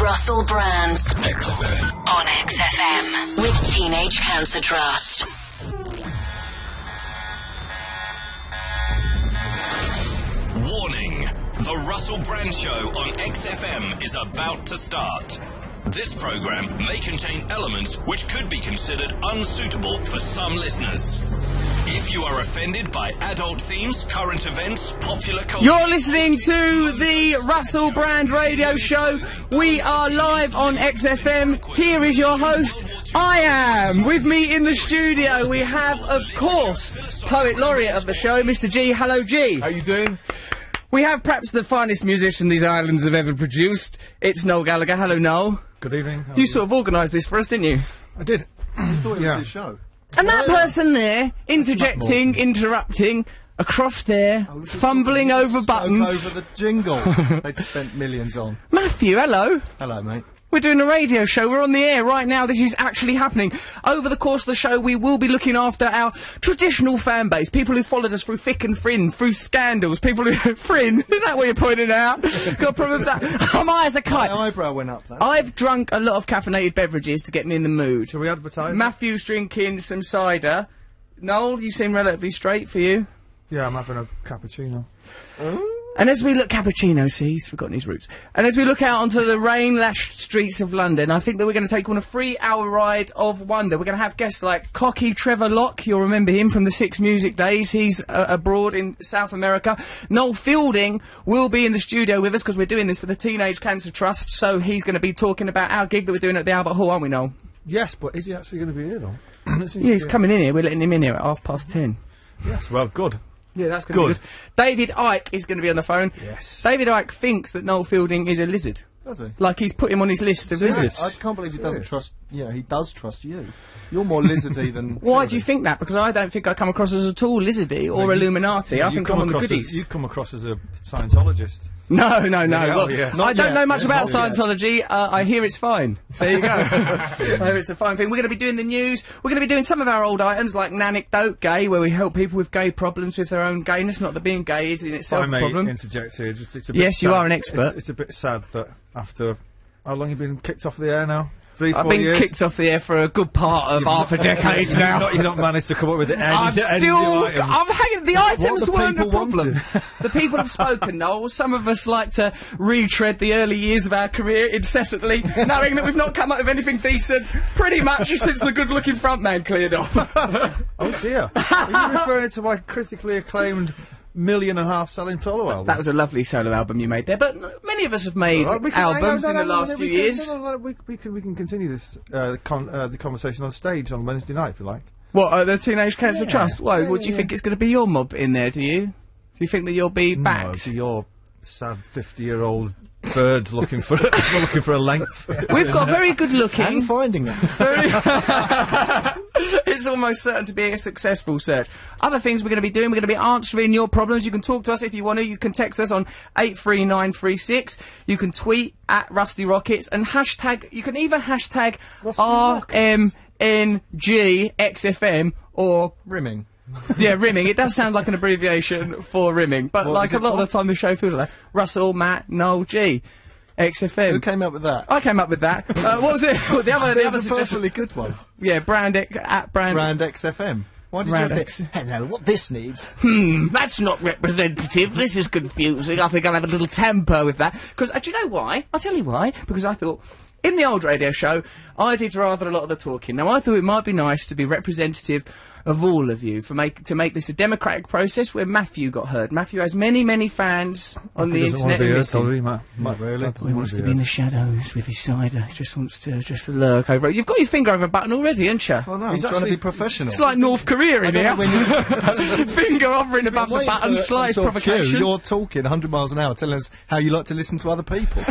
Russell Brand XFM. on XFM with Teenage Cancer Trust. Warning! The Russell Brand Show on XFM is about to start. This program may contain elements which could be considered unsuitable for some listeners. If you are offended by adult themes, current events, popular culture... You're listening to the Russell Brand Radio Show. We are live on XFM. Here is your host, I am. With me in the studio, we have, of course, Poet Laureate of the show, Mr. G. Hello, G. How you doing? We have perhaps the finest musician these islands have ever produced. It's Noel Gallagher. Hello, Noel. Good evening. You sort of organised this for us, didn't you? I did. I thought it was his show. And that person there, interjecting, interrupting, across there, fumbling over buttons. Over the jingle they'd spent millions on. Matthew, hello. Hello, mate. We're doing a radio show. We're on the air right now. This is actually happening. Over the course of the show, we will be looking after our traditional fan base. People who followed us through thick and thin, through scandals. People who... Thin? Is that what you're pointing out? Got a problem with that? I'm high as a kite. My eyebrow went up there. I've drunk a lot of caffeinated beverages to get me in the mood. Shall we advertise? Matthew's drinking some cider. Noel, you seem relatively straight for you. Yeah, I'm having a cappuccino. And as we look, cappuccino, see, he's forgotten his roots. And as we look out onto the rain-lashed streets of London, I think that we're going to take on a 3-hour ride of wonder. We're going to have guests like cocky Trevor Locke, you'll remember him from the Six Music Days. He's abroad in South America. Noel Fielding will be in the studio with us because we're doing this for the Teenage Cancer Trust, so he's going to be talking about our gig that we're doing at the Albert Hall, aren't we, Noel? Yes, but is he actually going to be here, though? Yeah, he's coming in here. We're letting him in here at 10:30. Yes, well, good. Yeah, that's going to be good. David Icke is going to be on the phone. Yes. David Icke thinks that Noel Fielding is a lizard. Does he? Like he's put him on his list of lizards. I can't believe he doesn't trust... Yeah, he does trust you. You're more lizardy than... Why do you think that? Because I don't think I come across as at all lizardy or Illuminati. I think I'm on the goodies. You come across as a Scientologist. No. Well, yes. I don't know much about Not yet. Scientology. I hear it's fine. There you go. I hear it's a fine thing. We're going to be doing the news. We're going to be doing some of our old items like an anecdote gay, where we help people with gay problems with their own gayness. Not that being gay is in itself I a may problem. interject here. Just, it's a bit Yes, you sad. are an expert. It's a bit sad that after... How long have you been kicked off the air now? 3, 4 I've been years? kicked off the air for a good part of half a decade now. You've not managed to come up with any I'm new still... item. I'm hanging... The items the weren't the people problem. The people have spoken, Noel. Some of us like to retread the early years of our career incessantly, knowing that we've not come up with anything decent pretty much since the good-looking frontman cleared off. Oh dear. Are you referring to my critically acclaimed 1.5 million selling solo album? That was a lovely solo album you made there, but many of us have made albums in the last few years. We can continue this the conversation on stage on Wednesday night if you like. What, the Teenage Cancer Trust? Why, what do you think it's going to be your mob in there, do you? Do you think that you'll be backed? No, your sad 50-year-old birds looking for a length. We've got very good looking... And finding them. It's almost certain to be a successful search. Other things we're going to be doing, we're going to be answering your problems. You can talk to us if you want to. You can text us on 83936. You can tweet at Rusty Rockets and hashtag... You can either hashtag RMNGXFM or... Rimming. Yeah, rimming. It does sound like an abbreviation for rimming, but like a lot of the time the show feels like Russell, Matt, Noel, G. XFM. Who came up with that? I came up with that. What was it? The other That's a suggestion. perfectly good one. Yeah, Brand XFM. Why did Brand you have X. to... Hello, what this needs? That's not representative. This is confusing. I think I'll have a little temper with that. Because, do you know why? I'll tell you why. Because I thought, in the old radio show, I did rather a lot of the talking. Now, I thought it might be nice to be representative of all of you to make this a democratic process where Matthew got heard. Matthew has many fans on the internet. Not really. He wants to be in the shadows with his cider. He just wants to lurk over it. You've got your finger over a button already, haven't you? Oh no, He's I'm trying to actually- be professional. It's like North Korea in here. Finger hovering above the Wait button, for slight some sort of cue. provocation. You're talking 100 miles an hour, telling us how you like to listen to other people.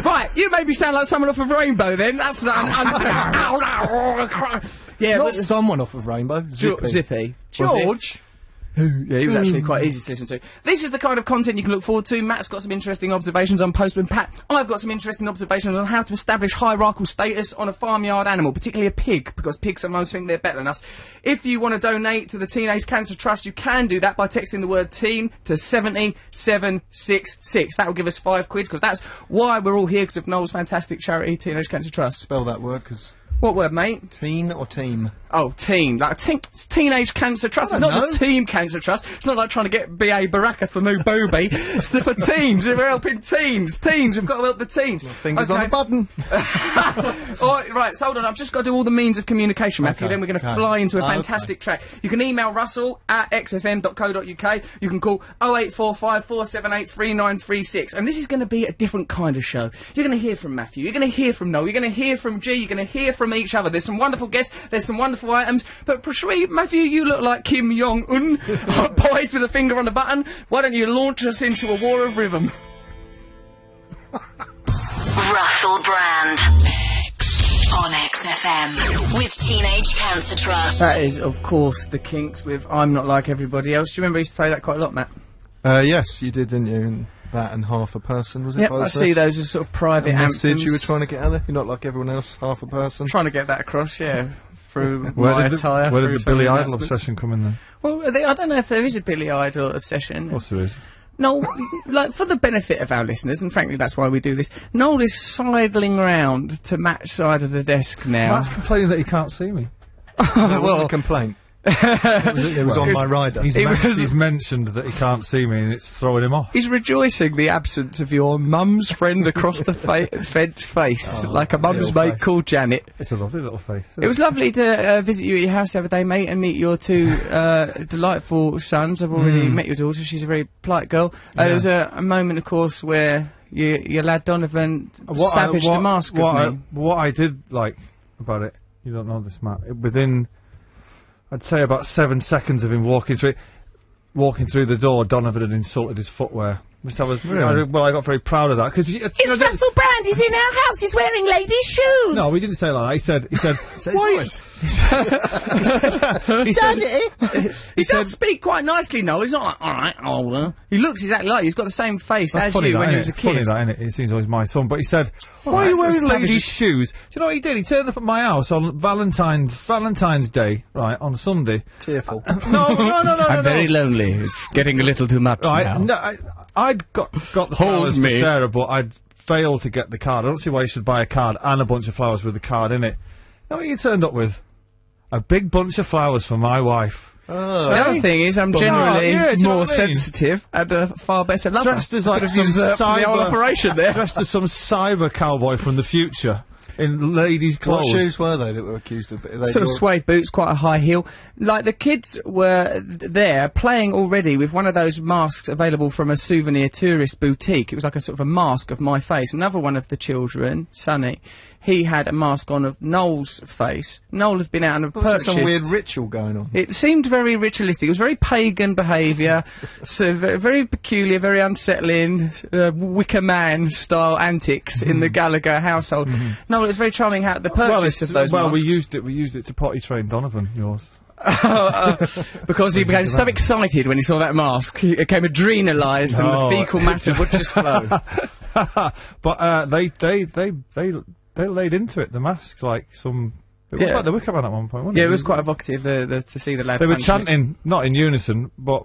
Right, you made me sound like someone off of Rainbow then. That's yeah, Not but- someone off of Rainbow. Zippy. Zippy. Was it? George? Yeah, he was actually quite easy to listen to. This is the kind of content you can look forward to. Matt's got some interesting observations on Postman Pat. I've got some interesting observations on how to establish hierarchical status on a farmyard animal, particularly a pig, because pigs sometimes think they're better than us. If you want to donate to the Teenage Cancer Trust, you can do that by texting the word teen to 70766. That will give us £5, because that's why we're all here, because of Noel's fantastic charity, Teenage Cancer Trust. Spell that word, because... What word, mate? Teen or team? Oh, teen. Like, it's Teenage Cancer Trust. It's not the Team Cancer Trust. It's not like trying to get B.A. Baraka for new booby. It's for teens. We're helping teens. Teens, we've got to help the teens. Fingers on the button. All right, so hold on. I've just got to do all the means of communication, Matthew. Then we're going to fly into a fantastic track. You can email Russell at xfm.co.uk. You can call 0845 478 3936. And this is going to be a different kind of show. You're going to hear from Matthew. You're going to hear from Noel. You're going to hear from G. You're going to hear from each other. There's some wonderful guests. There's some wonderful items. But Matthew, you look like Kim Jong-un, poised with a finger on the button. Why don't you launch us into a war of rhythm? Russell Brand. On XFM. With Teenage Cancer Trust. That is, of course, the Kinks with I'm Not Like Everybody Else. Do you remember you used to play that quite a lot, Matt? Yes, you did, didn't you? And that and Half a Person, was it? Yep, I see those as sort of private anthems. Message you were trying to get out there? You're not like everyone else, half a person? Trying to get that across, yeah. Through Where my did attire. Where did the some Billy Idol announcements. obsession come in then? Well, I don't know if there is a Billy Idol obsession. Of course there is. No, like, for the benefit of our listeners, and frankly that's why we do this, Noel is sidling round to Matt's side of the desk now. Matt's complaining that he can't see me. That wasn't a complaint. It was on my rider. He's mentioned that he can't see me and it's throwing him off. He's rejoicing the absence of your mum's friend across the fence face, like a mum's mate face. called Janet. It's a lovely little face. It was lovely to visit you at your house the other day, mate, and meet your two delightful sons. I've already met your daughter. She's a very polite girl. There was a moment, of course, where your lad Donovan savaged a mask of me. What I did like about it, you don't know this, Matt, within, I'd say about 7 seconds of him walking through the door, Donovan had insulted his footwear. Which I was, I got very proud of that because It's Russell Brand. He's in our house. He's wearing ladies' shoes. No, we didn't say it like that. He said, Daddy! He does speak quite nicely, Noel. He's not like, all right, older. He looks exactly like you. He's got the same face as you when he was a kid. Funny that, innit? It seems always my son. But he said, why are you wearing ladies' shoes? Do you know what he did? He turned up at my house on Valentine's Day, right, on Sunday. Tearful. No. I'm very lonely. It's getting a little too much now. No, I'd got the flowers for Sarah, but I'd failed to get the card. I don't see why you should buy a card and a bunch of flowers with the card in it. You know what you turned up with? A big bunch of flowers for my wife. The other thing is, I'm generally more sensitive and a far better lover. Dressed as like some the whole operation there. Dressed as some cyber cowboy from the future. In ladies' clothes. What shoes were they that were accused of? Sort of suede boots, quite a high heel. Like, the kids were there playing already with one of those masks available from a souvenir tourist boutique. It was like a sort of a mask of my face. Another one of the children, Sonny, he had a mask on of Noel's face. Noel had been out and purchased... some weird ritual going on. It seemed very ritualistic. It was very pagan behaviour, so very peculiar, very unsettling, Wicker Man-style antics in the Gallagher household. Noel, it was very charming how the purchase of those masks. we used it to potty train Donovan, yours. Because he became so excited when he saw that mask. He became adrenalised and the faecal matter would just flow. But they laid into it, the masks, like some... It was like the Wicker Man at one point, wasn't it? Yeah, it was quite evocative to see the lad. They were chanting, not in unison, but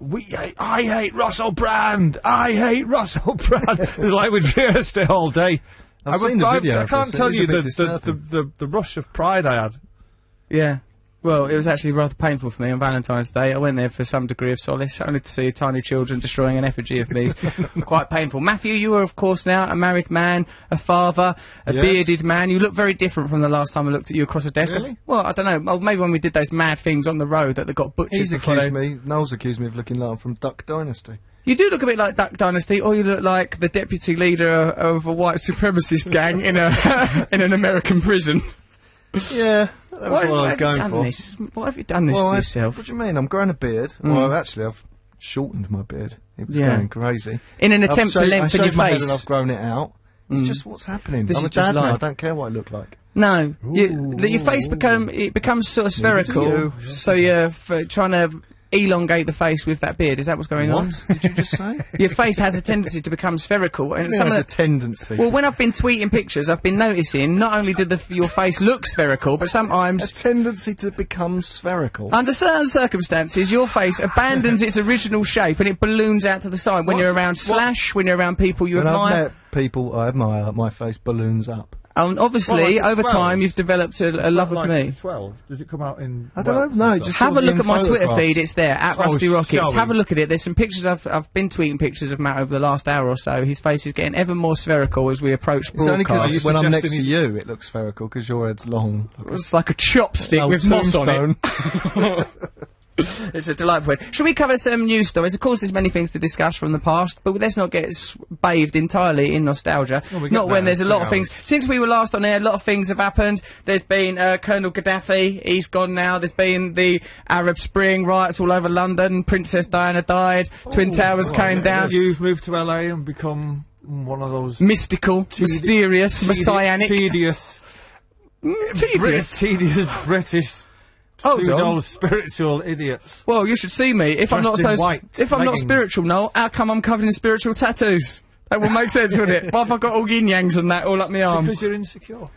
I hate Russell Brand! I hate Russell Brand! It was like we'd rehearsed it all day. I've seen the video. I can't tell you the rush of pride I had. Yeah. Well, it was actually rather painful for me on Valentine's Day. I went there for some degree of solace, only to see tiny children destroying an effigy of me. Quite painful. Matthew, you are, of course, now a married man, a father, a bearded man. You look very different from the last time I looked at you across a desk. Really? Well, I don't know. Well, maybe when we did those mad things on the road that got butchers. Noel's accused me of looking like I'm from Duck Dynasty. You do look a bit like Duck Dynasty, or you look like the deputy leader of a white supremacist gang in an American prison. Yeah, that was what I was going for. Why have you done this to yourself? What do you mean? I'm growing a beard. Well, actually, I've shortened my beard. It was going crazy. In an attempt to lengthen your my head face. and I've grown it out. It's just what's happening. I'm a dad now. I don't care what I look like. No, your face becomes sort of spherical. So you're trying to elongate the face with that beard. Is that what's going on? What did you just say? Your face has a tendency to become spherical. And It has a tendency. well, when I've been tweeting pictures, I've been noticing not only did your face look spherical, but a sometimes, tendency to become spherical. under certain circumstances, your face abandons its original shape and it balloons out to the side. When you're around Slash, when you're around people you When I've admire. met people I admire, my face balloons up. And obviously, Well, like over it time, swells. you've developed a love of like me. 12. Does it come out in? I don't know. welts No, and it stuff? just Have a sort of look in at my Twitter photographs. feed. It's there at Oh, Rusty shall Rockets. we? Have a look at it. There's some pictures I've been tweeting pictures of Matt over the last hour or so. His face is getting ever more spherical as we approach It's only broadcast. because when I'm next to suggesting you, it looks spherical because your head's long. It's like a chopstick with moss on it. It's a delightful one. Should we cover some news stories? Of course, there's many things to discuss from the past, but let's not get bathed entirely in nostalgia. Well, we get Not when there there's a in lot 2 of things. Since we were last on air, a lot of things have happened. There's been Colonel Gaddafi, he's gone now. There's been the Arab Spring riots all over London. Princess Diana died. Twin Towers came down. You've moved to LA and become one of those Mystical, mysterious, messianic. tedious, Tedious. British. Hold on. Pseudo-spiritual idiots. Well, you should see me. If I'm not Dressed so, in white if I'm not leggings. spiritual, Noel, how come I'm covered in spiritual tattoos? That will make sense, wouldn't it? Why have I got all yin-yangs and that all up my arm? Because you're insecure.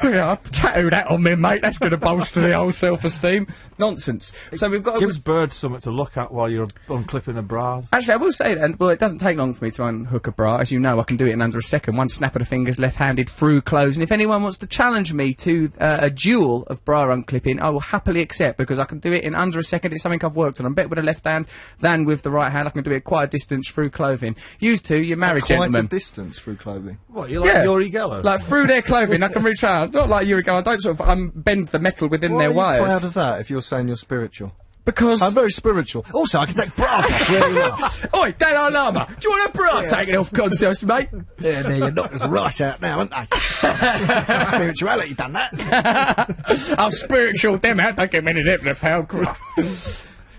Yeah, tattoo that on me, mate. That's going to bolster the old self-esteem. Nonsense. So we've got... Gives birds something to look at while you're unclipping a bra. Actually, I will say that, well, it doesn't take long for me to unhook a bra. As you know, I can do it in under a second. One snap of the fingers, left-handed, through clothes. And if anyone wants to challenge me to a duel of bra unclipping, I will happily accept, because I can do it in under a second. It's something I've worked on. I'm better with the left hand than with the right hand. I can do it quite a distance through clothing. Used to, you're married Quite gentlemen. a distance through clothing. What, you're like Yeah. Yuri Geller? Like, through their clothing, I can reach out. Not like you go, I don't sort of bend the metal within Why their are you wires. proud of that if you're saying you're spiritual? Because... I'm very spiritual. Also, I can take bras off really well. Oi, Dan Lama, do you want a bra taken off contest, mate? Yeah, there, your knockers are right out now, aren't they? Spirituality done that. I'm spiritual, them out, don't get many of them in a pound.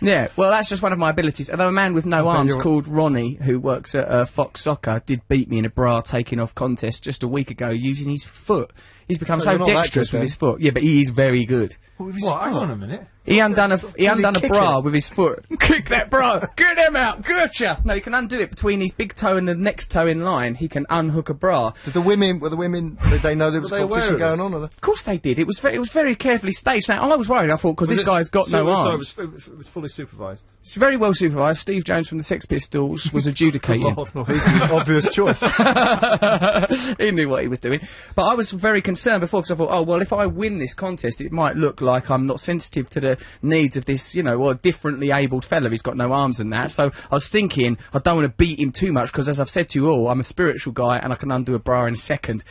Yeah, well, that's just one of my abilities. Although a man with no arms you're- called Ronnie, who works at Fox Soccer, did beat me in a bra taking off contest just a week ago using his foot. He's become So so you're not that dexterous good with then? his foot. Yeah, but he is very good. What, hang on a minute. He undone a bra kicking? with his foot. Kick that bra! Get him out! Gotcha! No, he can undo it between his big toe and the next toe in line. He can unhook a bra. Did the women, did they know there was Were they aware competition of going this? on? Or Of course they did. It was very carefully staged. Now, I was worried. I thought, because this guy's got no arms. So it was fully supervised. It's very well supervised. Steve Jones from the Sex Pistols was adjudicating. Lord. Well, he's the obvious choice. He knew what he was doing. But I was very concerned before, because I thought, oh, well, if I win this contest, it might look like I'm not sensitive to the needs of this, you know, or differently abled fella. He's got no arms and that. So I was thinking, I don't want to beat him too much, because as I've said to you all, I'm a spiritual guy and I can undo a bra in a second.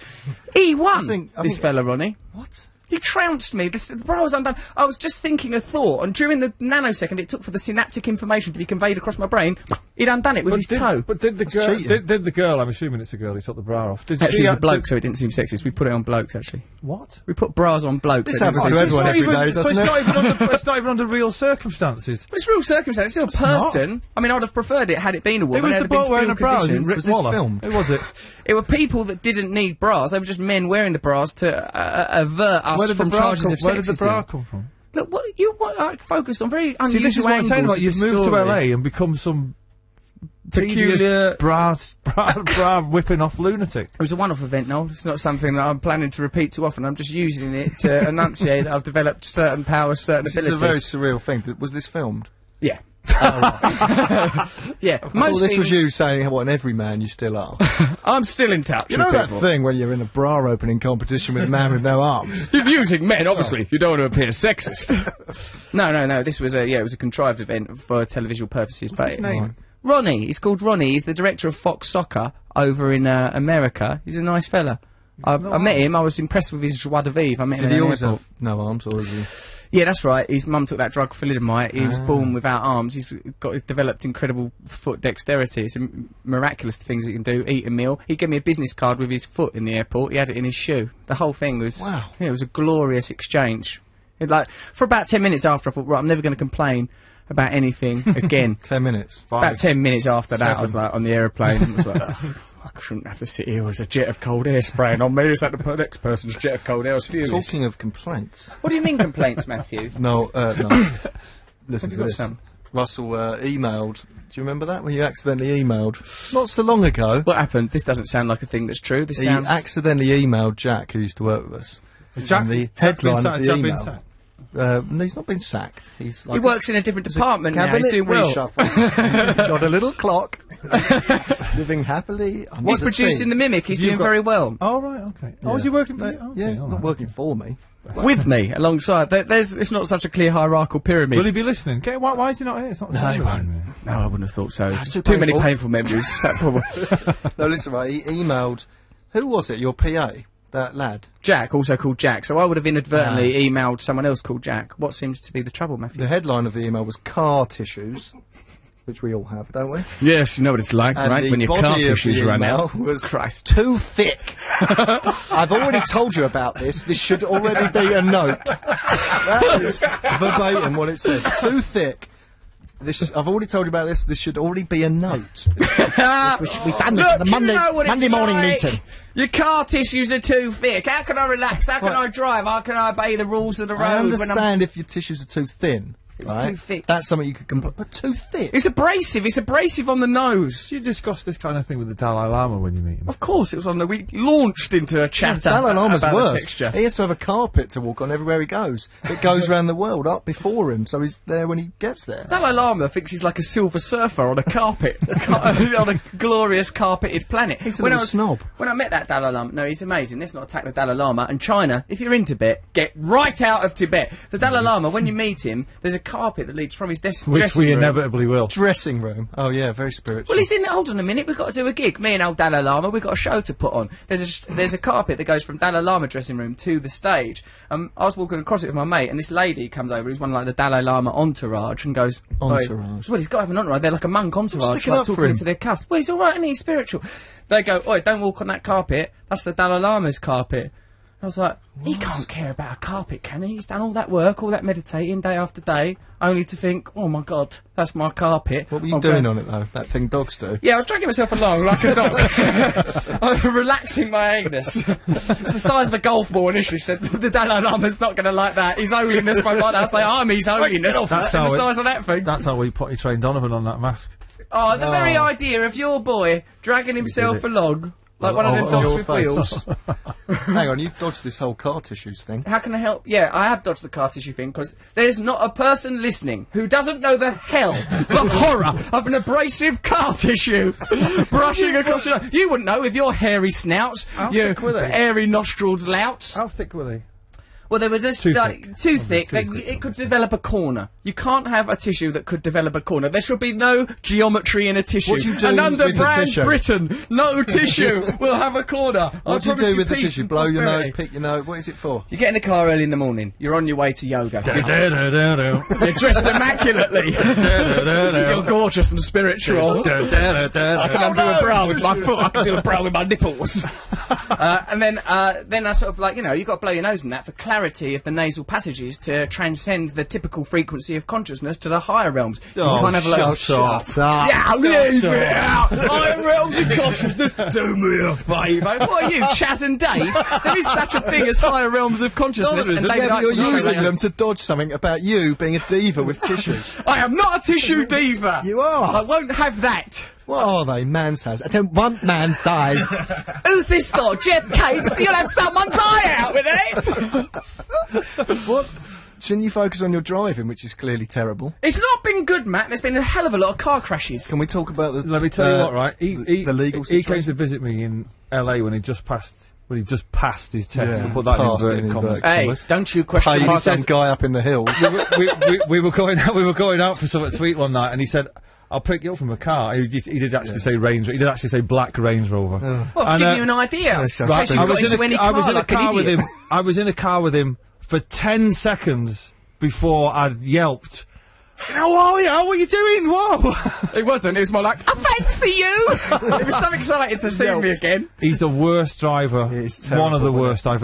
He won, I this think- fella, Ronnie. What? He trounced me. The bra was undone. I was just thinking a thought, and during the nanosecond it took for the synaptic information to be conveyed across my brain, he'd undone it with his toe. But did the girl? cheating. Did the girl? I'm assuming it's a girl who took the bra off. Did Actually, she he was a did- bloke, so it didn't seem sexist. We put it on blokes, actually. What? We put bras on blokes. This so it didn't happens seem to everyone sexist. every day, So doesn't it's it? not even under, it's not even under real circumstances. It's real circumstance. It's still a person. I mean, I'd have preferred it had it been a It woman. was Had the there been bloke wearing a fewer bra. Was conditions. Was this filmed? Who was it? It were people that didn't need bras. They were just men wearing the bras to avert us Where did from the bra charges come? of Where did the sexism. bra come from? Look, what you focused on very unusual See, this is what I'm saying angles about of you've this moved story. to LA and become some Peculiar- tedious bra whipping off lunatic. It was a one-off event, Noel. It's not something that I'm planning to repeat too often. I'm just using it to enunciate that I've developed certain powers, certain It's abilities. a very surreal thing. Was this filmed? Yeah. Yeah. Well, Most this was things- you saying what an everyman you still are. I'm still in touch You with know that people. thing when you're in a bra opening competition with a man with no arms? You're using men, obviously. You don't want to appear sexist. No. This was it was a contrived event for televisual purposes. What's his name? Ronnie. He's called Ronnie. He's the director of Fox Soccer over in America. He's a nice fella. I met him. I was impressed with his joie de vivre. I met him Did in he an always airport. have no arms, or is he? Yeah, that's right. His mum took that drug thalidomide. He was born without arms. He's developed incredible foot dexterity. It's miraculous the things he can do. Eat a meal. He gave me a business card with his foot in the airport. He had it in his shoe. The whole thing was Wow. Yeah, it was a glorious exchange. For about 10 minutes after, I thought, right, I'm never going to complain about anything again. 10 minutes. About 10 minutes after that, I was like on the aeroplane. I was like, I shouldn't have to sit here with a jet of cold air spraying on me. Is that the next person's jet of cold air? I was furious. Talking of complaints. What do you mean complaints, Matthew? No. Listen Have you to got this. some? Russell emailed. Do you remember that when you accidentally emailed? Not so long ago. What happened? This doesn't sound like a thing that's true. This He sounds... accidentally emailed Jack, who used to work with us. Jack, And the Jack been headline sacked, of the Jack been email. sacked. No, he's not been sacked. He's like He works in a different department now. He's cabinet doing well. reshuffle. Got a little clock. Living happily. He's producing The Mimic. He's doing very well. Oh, right, okay. Oh, is he working for you? Okay, Yeah, he's all not right. working for me. With me, alongside. It's not such a clear hierarchical pyramid. Will he be listening? Okay, why is he not here? It's not the same. No, I wouldn't have thought so. too Too many painful. painful memories. That probably... No, listen, right, he emailed... Who was it? Your PA? That lad? Jack, also called Jack. So I would have inadvertently emailed someone else called Jack. What seems to be the trouble, Matthew? The headline of the email was car tissues, which we all have, don't we? Yes, you know what it's like, And right? the When your body car of the tissues run email out. was Christ. too thick. I've already told you about this. This should already be a note. That is verbatim what it says. Too thick. I've already told you about this. This should already be a note. We should be done this Look, at the you Monday know what it's morning like. meeting. Your car tissues are too thick. How can I relax? How can Well, I drive? How can I obey the rules of the road? I when I'm... understand if your tissues are too thin. Right? too thick. That's something you could complain. But too thick. It's abrasive. It's abrasive on the nose. You discuss this kind of thing with the Dalai Lama when you meet him. Of course, it was on the... We launched into a chat Dalai Lama's about the worse. texture. He has to have a carpet to walk on everywhere he goes. It goes around the world up before him, so he's there when he gets there. Dalai Lama thinks he's like a silver surfer on a carpet, on a glorious carpeted planet. He's a little snob. When I met that Dalai Lama, no, he's amazing. Let's not attack the Dalai Lama. And China, if you're in Tibet, get right out of Tibet. The Dalai Lama, when you meet him, there's a carpet that leads from his Which dressing we room. inevitably will. Dressing room. Oh yeah, very spiritual. Well, he's in. Hold on a minute. We've got to do a gig. Me and old Dalai Lama. We've got a show to put on. There's a carpet that goes from Dalai Lama dressing room to the stage. I was walking across it with my mate, and this lady comes over, who's one of, like, the Dalai Lama entourage, and goes, Entourage. Well, he's got to have an entourage. They're like a monk entourage, sticking like up for talking him. into their cuffs. Well, he's all right, and he's spiritual. They go, oi, don't walk on that carpet. That's the Dalai Lama's carpet. I was like, he can't care about a carpet, can he? He's done all that work, all that meditating, day after day, only to think, oh my God, that's my carpet. What were you doing on it though? That thing dogs do. Yeah, I was dragging myself along like a dog. I was relaxing my anus. It's the size of a golf ball initially. She said, the Dalai Lama's not going to like that. His holiness won't like that. I say, I'm his holiness. That's the how size of that thing. That's how we potty trained Donovan on that mask. Oh, the very idea of your boy dragging himself along like one of them on dogs your with face. wheels. Hang on, you've dodged this whole car tissues thing. How can I help? Yeah, I have dodged the car tissue thing because there's not a person listening who doesn't know the hell, the horror of an abrasive car tissue brushing across your nose. You wouldn't know with your hairy snouts, your thick were they? airy nostriled louts. How thick were they? Well, they were just Too like, thick. too thick. Too thick, It could develop a corner. You can't have a tissue that could develop a corner. There should be no geometry in a tissue. What do you do and under with the Brand tissue? Britain, no tissue will have a corner. What do you do with the tissue? Blow your nose, pick your nose. What is it for? You get in the car early in the morning. You're on your way to yoga. Da-da-da-da-da. You're dressed immaculately. You're gorgeous and spiritual. I can undo a bra with my foot. I can do a bra with my nipples. And then I sort of like, you know, you've got to blow your nose in that for clarity of the nasal passages to transcend the typical frequency of consciousness to the higher realms. You can't have a lot of Shut up. yeah, leave it out. Higher realms of consciousness. Do me a favour. What are you, Chaz and Dave? There is such a thing as higher realms of consciousness. No, and there David Yeah, but you're Icke using them to dodge something about you being a diva with tissues. I am not a tissue diva. You are. I won't have that. What are they? Man size. I don't want man size. Who's this for? Jeff Capes? You'll have someone's eye out with it. What? Shouldn't you focus on your driving, which is clearly terrible? It's not been good, Matt. There's been a hell of a lot of car crashes. Can we talk about the? Let me tell you what, right? the legal He came situation? to visit me in LA when he just passed his test. Yeah, To put that passed in in inverted commas. inverted Hey, don't you question Paid my some guy up in the hills. we were going out for something to eat one night, and he said, "I'll pick you up from a car." He did actually say Range. He did actually say Black Range Rover. Well, And, give you an idea. In so case you got into any car like an with idiot. him. I was in a car with him for 10 seconds before I yelped. How are you? What are you doing? Whoa! It wasn't. It was more like, I fancy you. It was so excited to see me again. He's the worst driver. He's One of the terrible, worst I've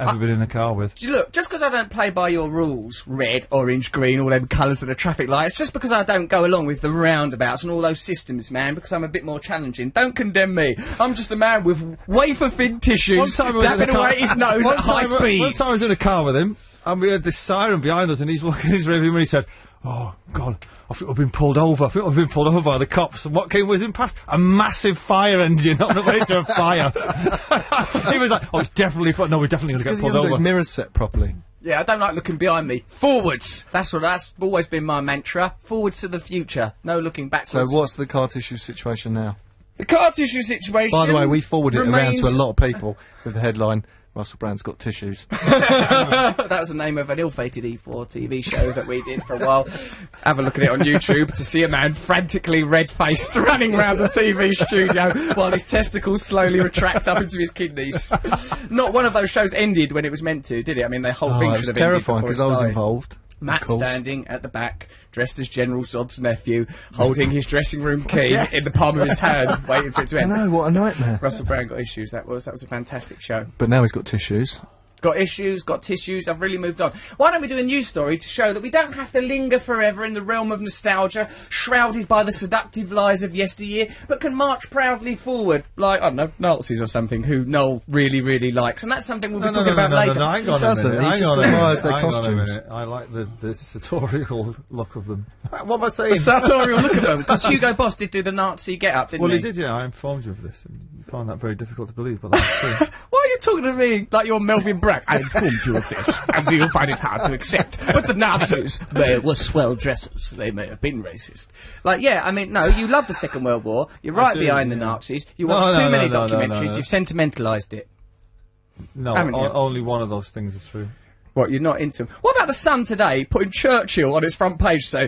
ever been in a car with. Look, just because I don't play by your rules, red, orange, green, all them colours of the traffic lights, just because I don't go along with the roundabouts and all those systems, man, because I'm a bit more challenging. Don't condemn me. I'm just a man with wafer-thin tissues, dabbing away his nose at high speed. One time I was in a car with him, and we had this siren behind us, and he's looking in his rearview mirror and he said, "Oh, God, I think we've been pulled over. I think we've been pulled over by the cops." And what came whizzing past? A massive fire engine on the way to a fire. He was like, "Oh, it's definitely... No, we're definitely going to get pulled over." His mirrors set properly. Yeah, I don't like looking behind me. Forwards! That's always been my mantra. Forwards to the future. No looking backwards. So what's the car tissue situation now? The car tissue situation... By the way, we forwarded it around remains... to a lot of people with the headline, "Russell Brand's got tissues." That was the name of an ill-fated E4 TV show that we did for a while. Have a look at it on YouTube to see a man frantically red-faced running around the TV studio while his testicles slowly retract up into his kidneys. Not one of those shows ended when it was meant to, did it? I mean, the whole thing should have ended. It was terrifying because I was involved. Matt standing at the back, dressed as General Zod's nephew, holding his dressing room key in the palm of his hand, waiting for it to end. I know, what a nightmare. Russell Brand got issues. That was a fantastic show. But now he's got tissues. Got issues, got tissues, I've really moved on. Why don't we do a news story to show that we don't have to linger forever in the realm of nostalgia, shrouded by the seductive lies of yesteryear, but can march proudly forward, like, I don't know, Nazis or something, who Noel really, really likes. And that's something we'll be talking about later. No, hang on a minute. He just admires their Hang on a costumes. minute. I like the sartorial look of them. What am I saying? The sartorial look of them, because Hugo Boss did do the Nazi get-up, didn't he? Well, he did, yeah. I informed you of this, and you found that very difficult to believe, but that's true. Why are you talking to me like you're Melvin Bragg? I informed you of this, and you'll find it hard to accept. But the Nazis, they were swell dressers. They may have been racist. Like, yeah, I mean, no, you love the Second World War. You're right behind the Nazis. You watch too many documentaries. You've sentimentalised it. No, only one of those things are true. What, you're not into them? What about the Sun today putting Churchill on its front page, so...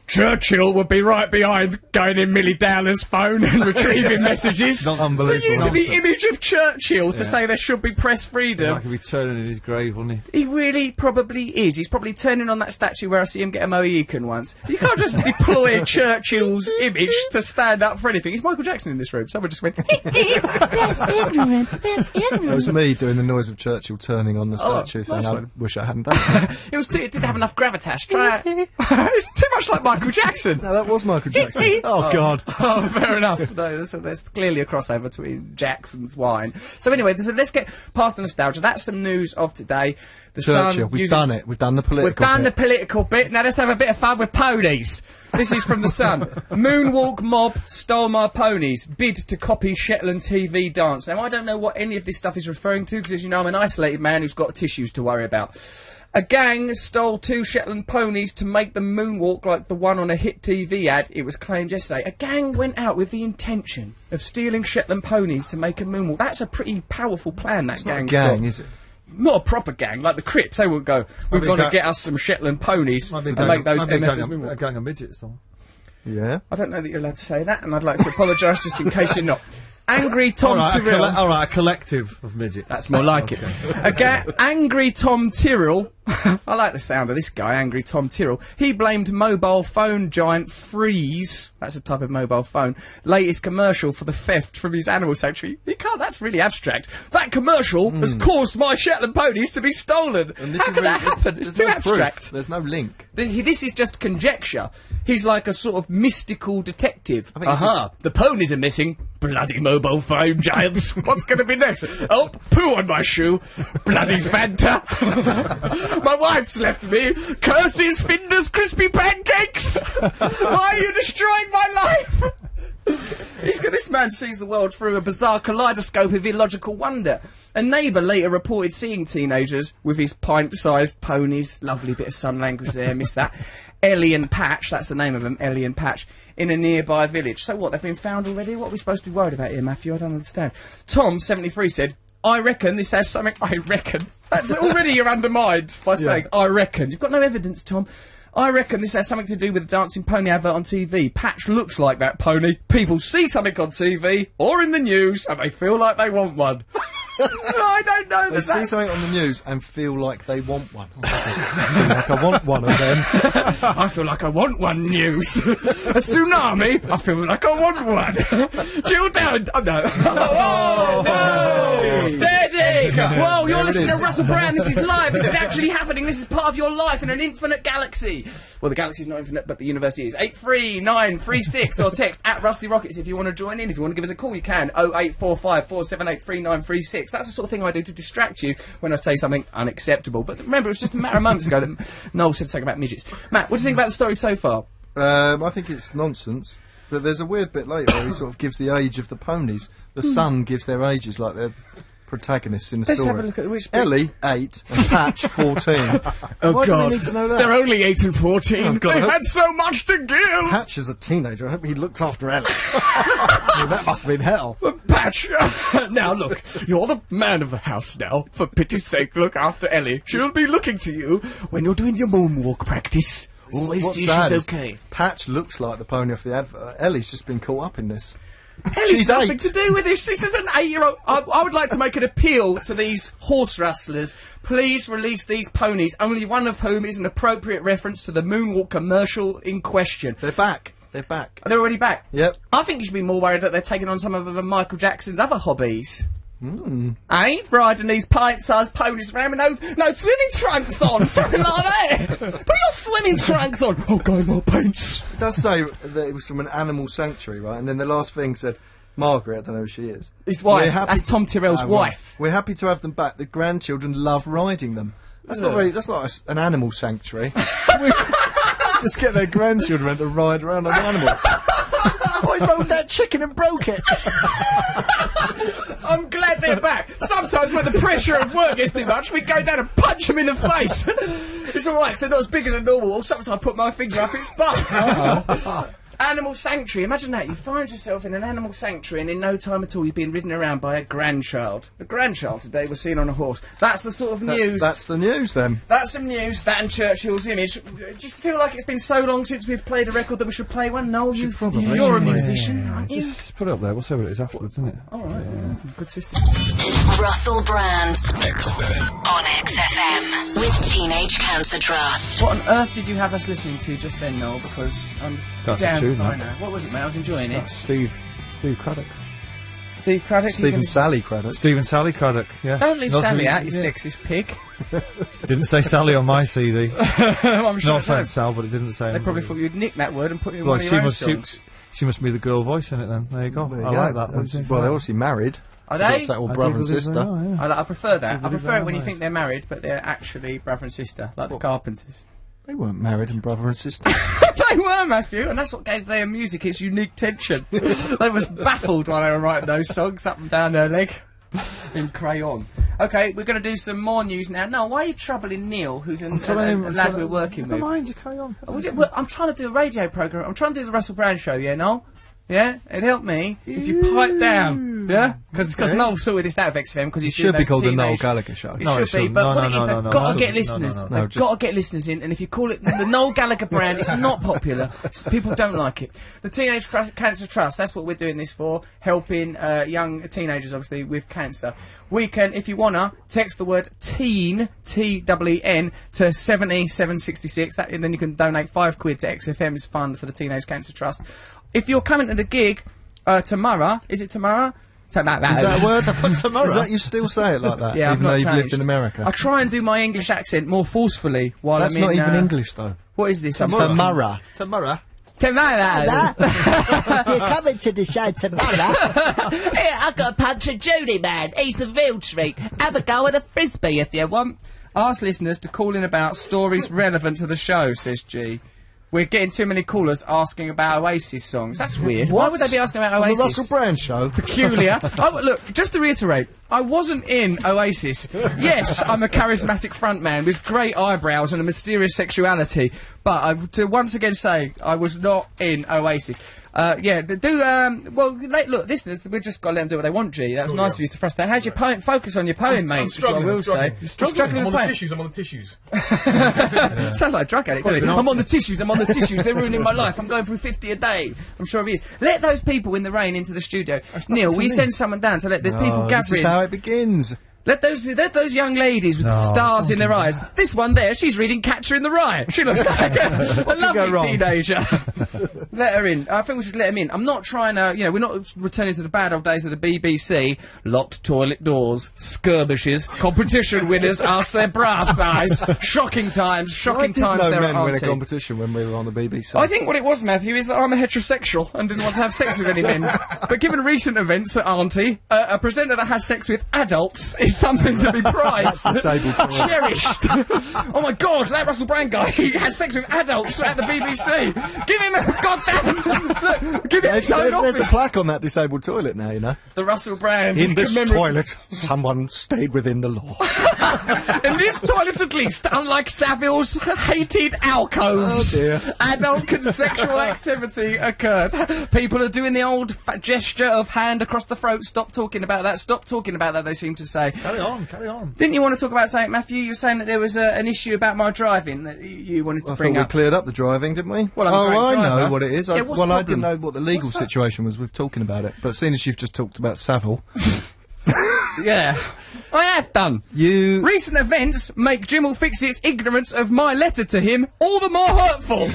Churchill would be right behind going in Millie Dowler's phone and retrieving messages. Not unbelievable. They're using the image of Churchill to say there should be press freedom. He could be turning in his grave, wouldn't he? He really probably is. He's probably turning on that statue where I see him get a Mohican once. You can't just deploy Churchill's image to stand up for anything. It's Michael Jackson in this room. Someone just went, that's ignorant, that's ignorant. That was me doing the noise of Churchill turning on the statue, saying, I wish I hadn't done that. It didn't have enough gravitas. Try it. It's too much like Michael Jackson. No, that was Michael Jackson. God. Oh, fair enough. No, there's clearly a crossover between Jackson's wine. So anyway, let's get past the nostalgia. That's some news of today. The Churchill, we've done it. We've done the political the political bit. Now let's have a bit of fun with ponies. This is from The Sun. Moonwalk mob stole my ponies. Bid to copy Shetland TV dance. Now, I don't know what any of this stuff is referring to, because as you know, I'm an isolated man who's got tissues to worry about. A gang stole 2 Shetland ponies to make them moonwalk like the one on a hit TV ad, it was claimed yesterday. A gang went out with the intention of stealing Shetland ponies to make a moonwalk. That's a pretty powerful plan, that gang's got. Not a gang, is it? Not a proper gang, like the Crips. They would go, we've got to get us some Shetland ponies to make those MFs moonwalk. A gang of midgets, though. Yeah. I don't know that you're allowed to say that, and I'd like to apologise just in case you're not. Angry Tom Tyrrell. Alright, a collective of midgets. That's more like it. Angry Tom Tyrrell. I like the sound of this guy, Angry Tom Tyrrell. He blamed mobile phone giant Freeze, that's a type of mobile phone, latest commercial for the theft from his animal sanctuary. That's really abstract. That commercial has caused my Shetland ponies to be stolen. How could that happen? It's too abstract. There's no link. This is just conjecture. He's like a sort of mystical detective. The ponies are missing. Bloody mobile phone giants. What's going to be next? Oh, poo on my shoe. Bloody Fanta. My wife's left me. Curses, Finder's crispy pancakes. Why are you destroying my life? This man sees the world through a bizarre kaleidoscope of illogical wonder. A neighbour later reported seeing teenagers with his pint-sized ponies. Lovely bit of sun language there, missed that. Ellie and Patch, that's the name of them, Ellie and Patch, in a nearby village. So what, they've been found already? What are we supposed to be worried about here, Matthew? I don't understand. Tom, 73, said, I reckon this has something... I reckon. That's already you're undermined by saying, I reckon. You've got no evidence, Tom. I reckon this has something to do with the dancing pony advert on TV. Patch looks like that pony. People see something on TV or in the news and they feel like they want one. I don't know They that see that's... something on the news and feel like they want one. I feel like I want one of them. I feel like I want one news. A tsunami? I feel like I want one. Chill down. Oh, no. Oh, no. Steady. Whoa, you're listening to Russell Brand. This is live. This is actually happening. This is part of your life in an infinite galaxy. Well, the galaxy's not infinite, but the universe is. 83936 or text at Rusty Rockets if you want to join in. If you want to give us a call, you can. 0845 478 3936. That's the sort of thing I do to distract you when I say something unacceptable. But remember, it was just a matter of moments ago that Noel said something about midgets. Matt, what do you think about the story so far? I think it's nonsense. But there's a weird bit later where he sort of gives the age of the ponies. The son gives their ages like they're protagonists in the Let's story. have a look at which bit. Ellie, 8, and Patch, 14. Oh, Why God. do we need to know that? They're only 8 and 14. Oh, God, they I hope- had so much to give. Patch is a teenager. I hope he looked after Ellie. I mean, that must have been hell. Patch, now look, you're the man of the house now. For pity's sake, look after Ellie. She'll be looking to you when you're doing your moonwalk practice. Always What's see sad she's is okay. Patch looks like the pony off the advert. Ellie's just been caught up in this. Ellie's She's nothing 8. to do with this. This is an 8-year-old. I would like to make an appeal to these horse rustlers. Please release these ponies, only one of whom is an appropriate reference to the moonwalk commercial in question. They're back. They're back. They're already back. Yep. I think you should be more worried that they're taking on some of Michael Jackson's other hobbies. Riding these pint-sized ponies around with no swimming trunks on, something like that. Put your swimming trunks on. Oh, go more paints. It does say that it was from an animal sanctuary, right? And then the last thing said, Margaret, I don't know who she is. His wife. We're happy That's Tom Tyrrell's right. wife. We're happy to have them back. The grandchildren love riding them. That's not very. That's not an animal sanctuary. Just get their grandchildren around to ride around on animals. I rode that chicken and broke it. I'm glad they're back. Sometimes when the pressure of work gets too much, we go down and punch them in the face. It's alright, so they're not as big as a normal, or sometimes I put my finger up its butt. Animal sanctuary, imagine that. You find yourself in an animal sanctuary and in no time at all you're being ridden around by a grandchild. A grandchild today was seen on a horse. That's the sort of news. That's the news then. That's some news, that and Churchill's image. Just feel like it's been so long since we've played a record that we should play one. Noel, you're a musician, aren't you? Just put it up there. We'll see what it is afterwards, isn't it? Alright, good system. Russell Brand XFM. on XFM with Teenage Cancer Trust. What on earth did you have us listening to just then, Noel? Because I'm That's a down. tune, I that. know. What was it, mate? I was enjoying it. That's Steve Craddock. Steve Craddock. Stephen Sally Craddock. Steve and Sally Craddock, yeah. Don't leave Not Sally to- out, you yeah. sexist pig. Didn't say Sally on my CD. I'm sure No they offence, Sal, but it didn't say. They probably thought you'd nick that word and put it in Well, one of she your own must, songs. she must be the girl voice in it then. There you go. There you I go. like that. Well, they're obviously married. Are That's they? that all I do brother and believe they sister. are, yeah. I prefer that. I believe prefer they it are when you married. think they're married, but they're actually brother and sister, like the Carpenters. They weren't married and brother and sister. They were, Matthew, and that's what gave their music its unique tension. They was baffled while they were writing those songs up and down their leg in crayon. Okay, we're going to do some more news now. No, why are you troubling Neil, who's a lad we're working Never with? mind, you carry on. I'm trying to do a radio programme. I'm trying to do the Russell Brand show, yeah, Noel? Yeah? It'd help me if you pipe down. Yeah? Because Noel sorted this out of XFM because he's It should be called the teenage... Noel Gallagher Show. It No, it should be, shouldn't. but No, what no, it is, no, they've no, got no, to get no, listeners. no, no, no. They've got to get listeners in, and if you call it the Noel Gallagher brand, it's not popular. People don't like it. The Teenage Cancer Trust, that's what we're doing this for, helping young teenagers, obviously, with cancer. We can, if you wanna, text the word TEEN, T-E-E-N, to 70766, and then you can donate £5 to XFM's fund for the Teenage Cancer Trust. If you're coming to the gig tomorrow, is it tomorrow? Something like that. Is that a word? Tomorrow. Is that you still say it like that? Yeah, I've even though not you've lived changed. in America. I try and do my English accent more forcefully while That's I'm in... not even English though. What is this? Tomorrow. Tomorrow. Tomorrow. If you're coming to the show tomorrow, Here, I got a punch of Judy, man. He's the real treat. Have a go at a frisbee if you want. Ask listeners to call in about stories relevant to the show, says G. We're getting too many callers asking about Oasis songs. That's weird. Why would they be asking about On Oasis? the Russell Brand Show. Peculiar. Look, just to reiterate, I wasn't in Oasis. Yes, I'm a charismatic frontman with great eyebrows and a mysterious sexuality, but to once again say I was not in Oasis. Look, listeners, we've just got to let them do what they want, G. That was nice of you to frustrate. How's your poem? Focus on your poem, mate. I'm struggling. That's what I will say. You're struggling I'm with on the poem. tissues. I'm on the tissues. Sounds like a drug addict, doesn't it? I'm on the tissues, I'm on the tissues, they're ruining my life, I'm going through 50 a day. I'm sure he is. Let those people in the rain into the studio. Neil, will you send someone down to let... There's people This is gathering... how how it begins. Let those young ladies with stars in their eyes. This one there, she's reading Catcher in the Rye. She looks like a lovely teenager. Let her in. I think we should let him in. I'm not trying to, we're not returning to the bad old days of the BBC. Locked toilet doors, skirmishes, competition winners ask their bra size. Shocking times there I didn't know at men win a Auntie. competition when we were on the BBC. I think what it was, Matthew, is that I'm a heterosexual and didn't want to have sex with any men. But given recent events at Auntie, a presenter that has sex with adults is something to be prized. Disabled toilet. Cherished. Oh my God, that Russell Brand guy, he has sex with adults at the BBC. Give him a goddamn... Look, give him his own There's a office. plaque on that disabled toilet now, you know. The Russell Brand. In this commemorative- toilet, someone stayed within the law. In this toilet, at least, unlike Saville's hated alcoves, Oh, dear. adult consensual activity occurred. People are doing the old gesture of hand across the throat. Stop talking about that. Stop talking about that, they seem to say. Carry on. Didn't you want to talk about something, Matthew? You were saying that there was an issue about my driving that you wanted to I bring thought we up. cleared up the driving, didn't we? Well, I'm a great I driver. know what it is. Yeah, what's the I didn't problem? know what the legal What's that? situation was with talking about it. But seeing as you've just talked about Savile, Yeah, I have done. you... Recent events make Jim Fixit's ignorance of my letter to him all the more hurtful.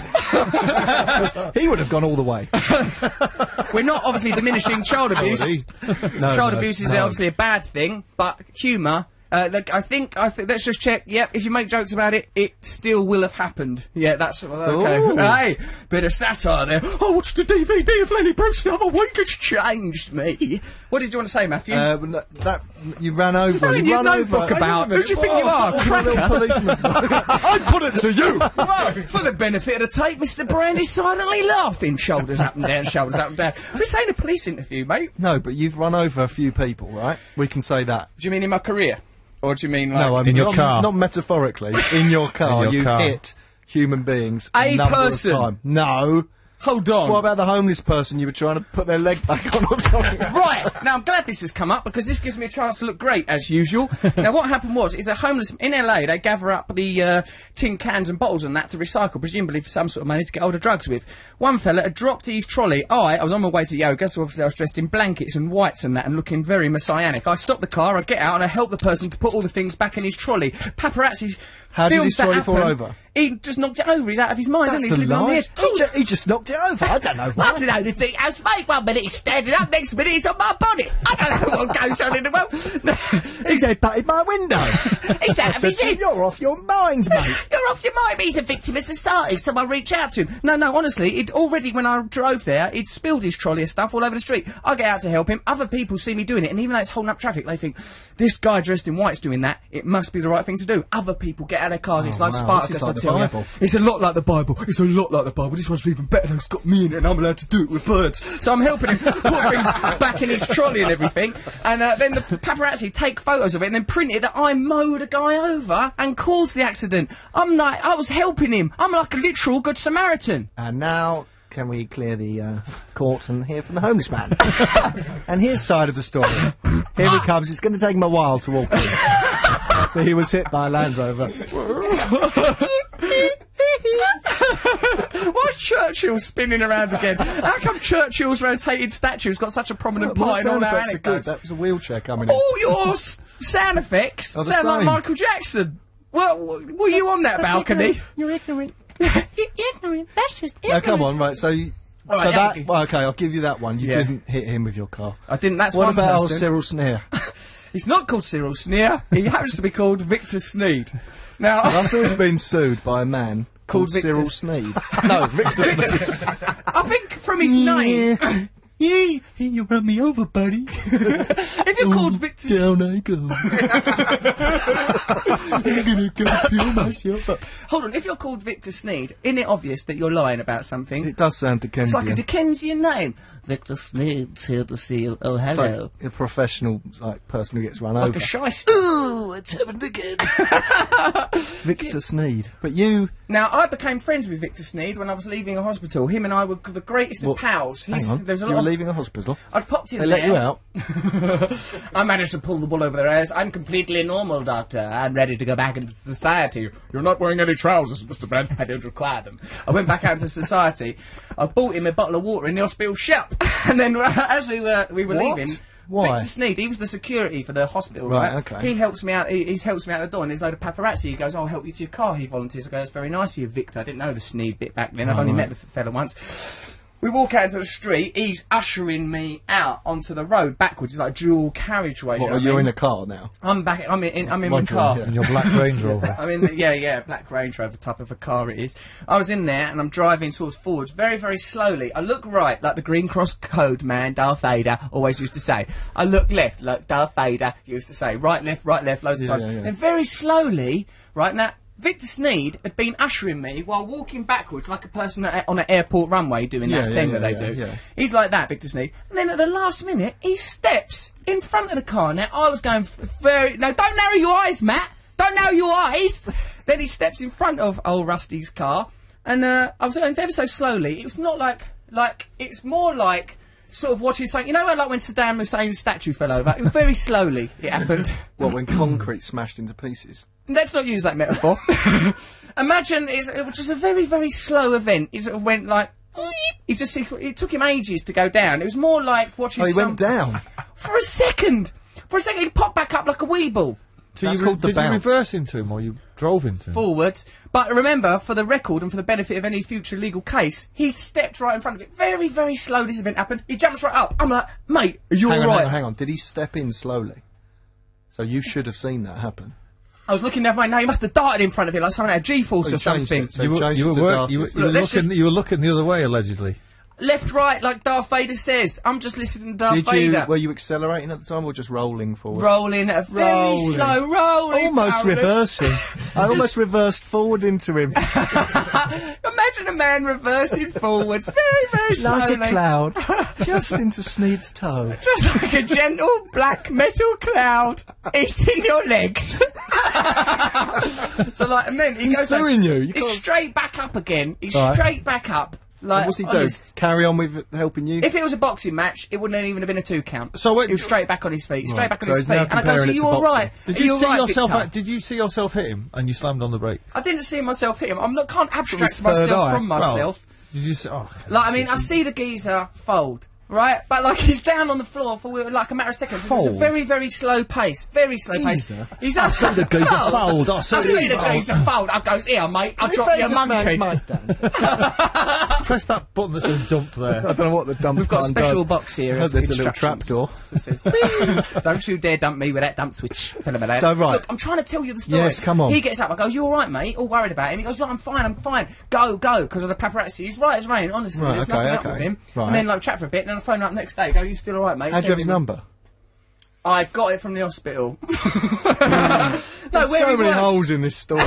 He would have gone all the way. We're not obviously diminishing child abuse. No, Child no, abuse is no. obviously a bad thing, but humour. Look, I think. Let's just check. Yep, if you make jokes about it, it still will have happened. Yeah, that's okay. Ooh. Hey, bit of satire there. I watched a DVD of Lenny Bruce the other week. It's changed me. What did you want to say, Matthew? That you ran over. Throwing You your ran over. notebook about. Who do you think you Oh, are, I'm a little cracker? policeman's bloke. I put it to you. Whoa, for the benefit of the tape, Mr. Brand is silently laughing, shoulders up and down, shoulders up and down. This ain't a police interview, mate. No, but you've run over a few people, right? We can say that. Do you mean in my career? Or do you mean like... No, I mean In your not, car. not metaphorically. In your car, In your you've car. hit human beings A number person. of times. No. Hold on. What about the homeless person you were trying to put their leg back on or something? Right, now I'm glad this has come up because this gives me a chance to look great, as usual. Now what happened was, is a homeless, in LA, they gather up the tin cans and bottles and that to recycle, presumably for some sort of money to get hold of drugs with. One fella had dropped his trolley. I was on my way to yoga, so obviously I was dressed in blankets and whites and that and looking very messianic. I stopped the car, I get out and I help the person to put all the things back in his trolley. Paparazzi How did films his that trolley fall happen. over? He just knocked it over, he's out of his mind, That's isn't he? He's a living on the lie. edge. He just knocked it over. I don't know I what. don't know the tea house, mate. 1 minute he's standing up, next minute he's on my bonnet. I don't know what goes on in the world. He said, patted my window. He's out of his head. You're off your mind, mate. You're off your mind. He's a victim of society. Someone reach out to him. No, honestly, it already, when I drove there, he'd spilled his trolley of stuff all over the street. I get out to help him. Other people see me doing it, and even though it's holding up traffic, they think, this guy dressed in white's doing that. It must be the right thing to do. Other people get out of their cars. It's like wow, Spartacus, this is like I the tell you. Bible. It's a lot like the Bible. It's a lot like the Bible. This one's even better though. It's got me in it, and I'm allowed to do it with birds. So I'm helping him put things back in his trolley and everything. And then the paparazzi take photos of it and then print it that I mowed a guy over and caused the accident. I was helping him. I'm like a literal good Samaritan. And now, can we clear the court and hear from the homeless man? And his side of the story. Here he comes. It's going to take him a while to walk in. He was hit by a Land Rover. Why's Churchill spinning around again? How come Churchill's rotated statue's got such a prominent My part in all sound our effects are good. anecdotes? That was a wheelchair coming in. All your sound effects Are the sound like same. Michael Jackson. Well, were you on that balcony? You're ignorant. You're ignorant. That's just Now, ignorant. come on, right, so... All so right, yeah, that... Well, okay, I'll give you that one. You Yeah. didn't hit him with your car. I didn't. That's What one about old person. Cyril Sneer? He's not called Cyril Sneer. He happens to be called Victor Sneed. Now, Russell's been sued by a man called Victor. Cyril Sneed. No, Victor Sneed. I think from his name, Yeah, you run me over, buddy. if you're called Victor, Down I go. I'm gonna go kill myself. hold on. If you're called Victor Sneed, isn't it obvious that you're lying about something? It does sound It's like a Dickensian. Dickensian name. Victor Sneed's here to see you. Oh, It's hello. like a professional person who gets run Like over. a shyster. Ooh, it's happened again. Victor Sneed. But you... Now, I became friends with Victor Sneed when I was leaving a hospital. Him and I were the greatest of Well, pals. Hang on, There's a you were lot of... leaving a hospital. I'd popped in They there. let you out. I managed to pull the wool over their eyes. I'm completely normal, doctor. I'm ready to go back into society. You're not wearing any trousers, Mr. Brand. I don't require them. I went back out into society. I bought him a bottle of water in the hospital shop. And then as we were What? leaving... Why? Victor Sneed, he was the security for the hospital, Right, right? okay. He helps me out, he helps me out the door, and there's a load of paparazzi. He goes, I'll help you to your car. He volunteers. I go, that's very nice of you, Victor. I didn't know the Sneed bit back then. I've only met the fella once. We walk out into the street, he's ushering me out onto the road backwards. It's like a dual carriageway. What, you're in a car now? I'm in my car. In your black Range Rover. I mean, yeah, Black Range Rover type of a car it is. I was in there and I'm driving towards forwards very, very slowly. I look right, like the Green Cross Code man, Darth Vader, always used to say. I look left, like Darth Vader used to say. Right, left, loads of times. Yeah. And very slowly, right now, Victor Sneed had been ushering me while walking backwards like a person on an airport runway doing that thing that they do. Yeah. He's like that, Victor Sneed. And then at the last minute, he steps in front of the car. Now, I was going No, don't narrow your eyes, Matt! Don't narrow your eyes! Then he steps in front of old Rusty's car. And I was going ever so slowly. It was not like... It's more like... sort of watching something, you know, like when Saddam Hussein's statue fell over? It was very slowly, it happened. What, when concrete smashed into pieces? Let's not use that metaphor. Imagine it was just a very, very slow event. He sort of went like... It took him ages to go down. It was more like watching he went down? For a second! For a second, he popped back up like a weeble. So That's called the did you bounce. reverse into him or you drove into him? Forwards. But remember, for the record and for the benefit of any future legal case, he stepped right in front of it. Very, very slow this event happened. He jumps right up. I'm like, mate, are you alright? Hang on. Did he step in slowly? So you should have seen that happen. I was looking the other way. No, he must have darted in front of it like someone had a G-force or something. So you were looking the other way, allegedly. Left, right, like Darth Vader says. I'm just listening to Darth Vader. Were you accelerating at the time or just rolling forward? Rolling at a very slow rolling. Almost Paolo. reversing. I almost reversed forward into him. Imagine a man reversing forwards very, very slowly. Like a cloud. Just into Sneed's toe. Just like a gentle black metal cloud eating your legs. So like, and then he He's goes suing you. He's straight back up again. He's Right. straight back up. Like, What's he do? honest. Carry on with helping you? If it was a boxing match, it wouldn't even have been a 2 count. So wait, he was straight back on his feet, straight back on So his he's feet. now And I go, comparing so it you to all boxing. right? Did Are you all see right, yourself? Victor? Did you see yourself hit him and you slammed on the brake? I didn't see myself hit him. Can't abstract his third myself eye. from myself. Did you see? Oh, Like, I mean, I see the geezer fold, right? But, like, he's down on the floor for, like, a matter of seconds. It was a Fold? very, very slow pace. Very slow pace. Geezer? He's up. the geezer fold. I I see the geezer fold. I goes, here, mate. I'll drop you a monkey. press that button that says dump there. I don't know what the dump We've got a button special does. box here. I heard of there's a little instructions trapdoor. that says, "Beep. Don't you dare dump me with that dump switch. So, right. Look, I'm trying to tell you the story. Yes, come on. He gets up. I go, you all right, mate? All worried about him. He goes, no, I'm fine. Go, because of the paparazzi. He's right as rain, honestly. Right, There's okay, nothing up okay. with him. Right. And then, like, chat for a bit, and then I phone him up next day. Go, you still all right, mate? How'd you have his number? I got it from the hospital. There's so many holes in this story.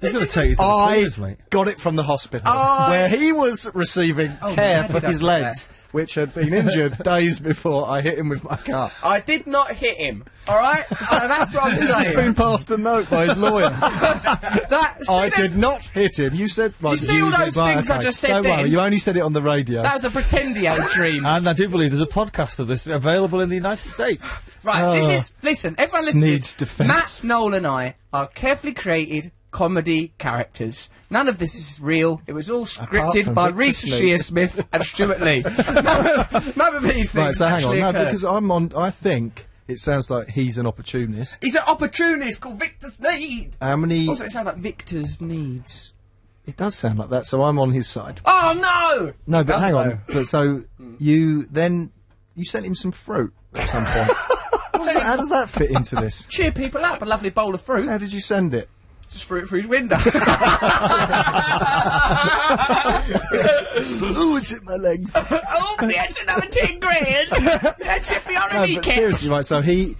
He's going to take you to the I cleaners, mate. got it from the hospital, where he was receiving care glad for he his does legs, which had been injured days before I hit him with my car. I did not hit him, alright? So that's what I'm He's just saying. been passed a note by his lawyer. See, I that- did not hit him. You said... Right, see all those things I just said Don't then? worry, you only said it on the radio. That was a pretendio dream. And I do believe there's a podcast of this available in the United States. Right, this is... Listen, everyone listen to Sneed's this. defence. Matt, Noel and I are carefully created comedy characters. None of this is real. It was all scripted from by Victor Reese Sneed. Shearsmith and Stuart Lee. None of these things Right, so hang on. actually No, occurred. because I think it sounds like he's an opportunist. He's an opportunist called Victor Sneed. How many... Also, it sounds like Victor's needs. It does sound like that, so I'm on his side. Oh, no! No, but Does hang it on. though? But so you sent him some fruit at some point. How does that fit into this? Cheer people up, a lovely bowl of fruit. How did you send it? Just threw it through his window. Ooh, it's hit my legs. Oh, but that's another 10 grand. That should be on a No, but weekend. seriously, right? So he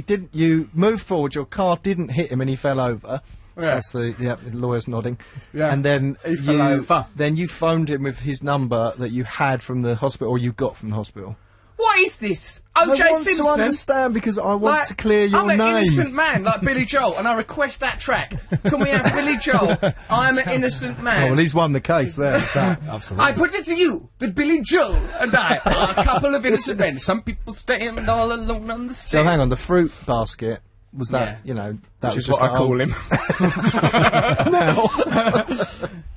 didn't. You moved forward. Your car didn't hit him, and he fell over. Yeah. That's the lawyer's nodding. Yeah. And then He fell over. Then you phoned him with his number that you had from the hospital, or you got from the hospital. What is this? I O.J. want Simpson? to understand because I want Like, to clear your I'm an name. innocent man, like Billy Joel, and I request that track. Can we have Billy Joel? I'm an innocent man. Oh, well, he's won the case there. Absolutely. I put it to you that Billy Joel and I are a couple of innocent men. Some people stand all alone on the So stairs. hang on, the fruit basket was that? Yeah. That Which was is just what I call him. now.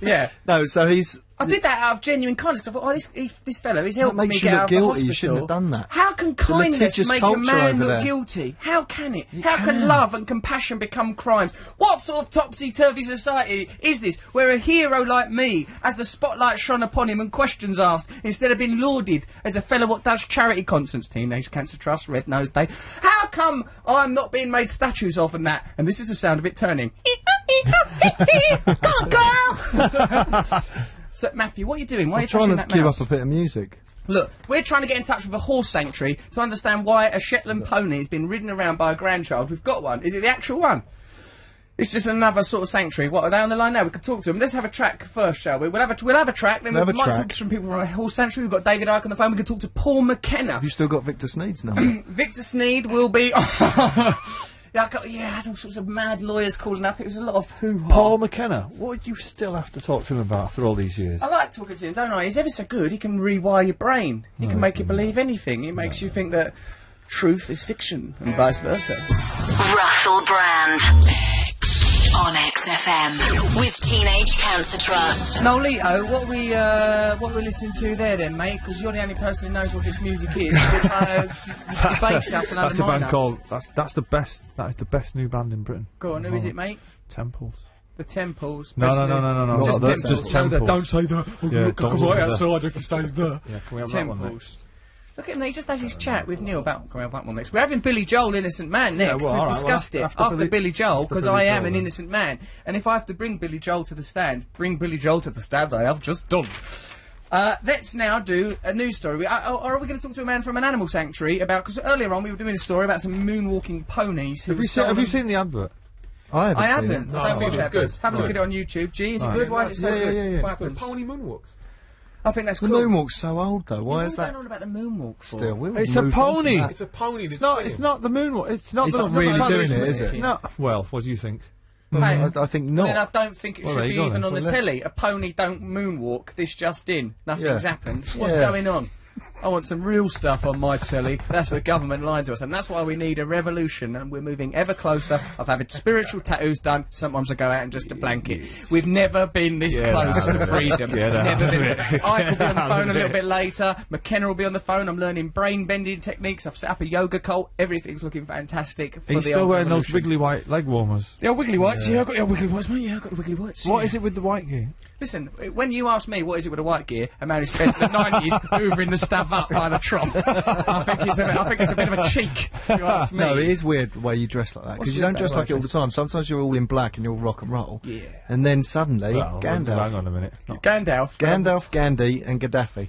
Yeah. No, so he's I did that out of genuine kindness. 'Cause I thought, this fellow, he's helped me makes get you out look of the guilty. hospital. You shouldn't have done that. How can a kindness litigious make a culture man over look there. guilty? How can it? How can love and compassion become crimes? What sort of topsy-turvy society is this, where a hero like me has the spotlight shone upon him and questions asked, instead of being lauded as a fellow what does charity concerts, Teenage Cancer Trust, Red Nose Day? How come I'm not being made statues of and that? And this is the sound of it turning. Go on, girl! So, Matthew, what are you doing? Why are you touching Trying that to cue mouse? up a bit of music. Look, we're trying to get in touch with a horse sanctuary to understand why a Shetland pony has been ridden around by a grandchild. We've got one. Is it the actual one? It's just another sort of sanctuary. What, are they on the line now? We could talk to them. Let's have a track first, shall we? We'll have a track, then we might talk to some people from a horse sanctuary. We've got David Icke on the phone. We can talk to Paul McKenna. Have you still got Victor Sneed's number? Victor Sneed will be... I had all sorts of mad lawyers calling up. It was a lot of hoo-ha. Paul McKenna, what do you still have to talk to him about after all these years? I like talking to him, don't I? He's ever so good. He can rewire your brain. He can make you believe anything. He makes you think that truth is fiction and vice versa. Russell Brand. On XFM with Teenage Cancer Trust. Nolito, what we listening to there then, mate? Because you're the only person who knows what this music is. We're trying to debase us and That's a undermine band us. called... That's the best... That is the best new band in Britain. Go on, who is it, mate? Temples. The Temples. No. Just Just Temples. Temples. Don't say that. Yeah, don't say that. outside if you say that. Yeah, can we have that one next? Temples. Look at him, he just has his chat with Neil about... Can we have that one next? We're having Billy Joel, Innocent Man, next. well, We've all right, discussed well, it. After Billy Joel, after because Billy I am Joel, an then. innocent man. And if I have to bring Billy Joel to the stand, I have just done. Let's now do a news story. Are we going to talk to a man from an animal sanctuary about... Because earlier on we were doing a story about some moonwalking ponies who... Have you seen the advert? I I haven't seen haven't. it. I don't seen watch it, it's that. good. Have a look Right. at it on YouTube. Gee, is it Right. good? Why is it so Yeah, good? yeah, yeah. What It's called happens? Pony Moonwalks. I think that's The cool. moonwalk's so old though. Why You're is all that? going on about the moonwalk for? Still, we've It's a moved on from pony. that. It's a pony that's It's not the moonwalk. It's not. He's the, not really the- doing it, is it? No. Well, what do you think? Hey, I think Well, then I not. don't think it Well, should there be you go even then. on the Well, telly. A pony don't moonwalk. This just in. Nothing's Yeah. happened. What's Yeah. going on? I want some real stuff on my telly. That's the government lying to us, and that's why we need a revolution. And we're moving ever closer. I've had spiritual tattoos done. Sometimes I go out and just a blanket. We've never been this close to freedom. Never been. I will be on the phone a little bit later. McKenna will be on the phone. I'm learning brain bending techniques. I've set up a yoga cult. Everything's looking fantastic. For Are you the still old wearing those revolution. wiggly white leg warmers? Yeah, wiggly whites. Yeah, I've got the wiggly whites, mate. Yeah, I've got the wiggly whites. What is it with the white gear? Listen, when you ask me what is it with a white gear, a man who spent the 90s hoovering the stuff up by the trough, I think it's a bit of a cheek. If you ask me. No, it is weird the way you dress like that What's because you weird don't dress about like it all the time. Sometimes you're all in black and you're rock and roll. Yeah. And then suddenly, Well, hang Gandalf, on a minute. It's not- Gandalf. Gandhi, and Gaddafi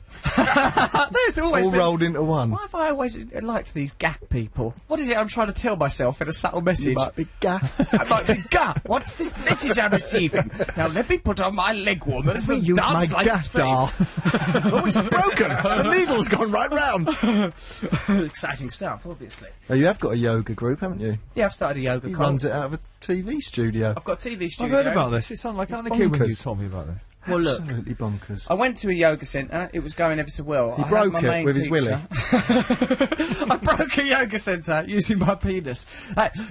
There's always all been... rolled into one. Why have I always liked these gap people? What is it I'm trying to tell myself in a subtle message? You might be gaff. I might be gap. What's this message I'm receiving? Now let me put on my leg warmers Let and me use my dance like it's free. gaff. Oh, it's broken. The needle's gone right round. Exciting stuff, obviously. Oh, you have got a yoga group, haven't you? Yeah, I've started a yoga He cult. runs it out of a TV studio. I've got a TV I've studio. heard about this. It sounded like Icke when you bonkers. told me about this. Well, look. Absolutely bonkers. I went to a yoga centre. It was going ever so well. He I had broke my it main with his teacher. willy. I broke a yoga centre using my penis.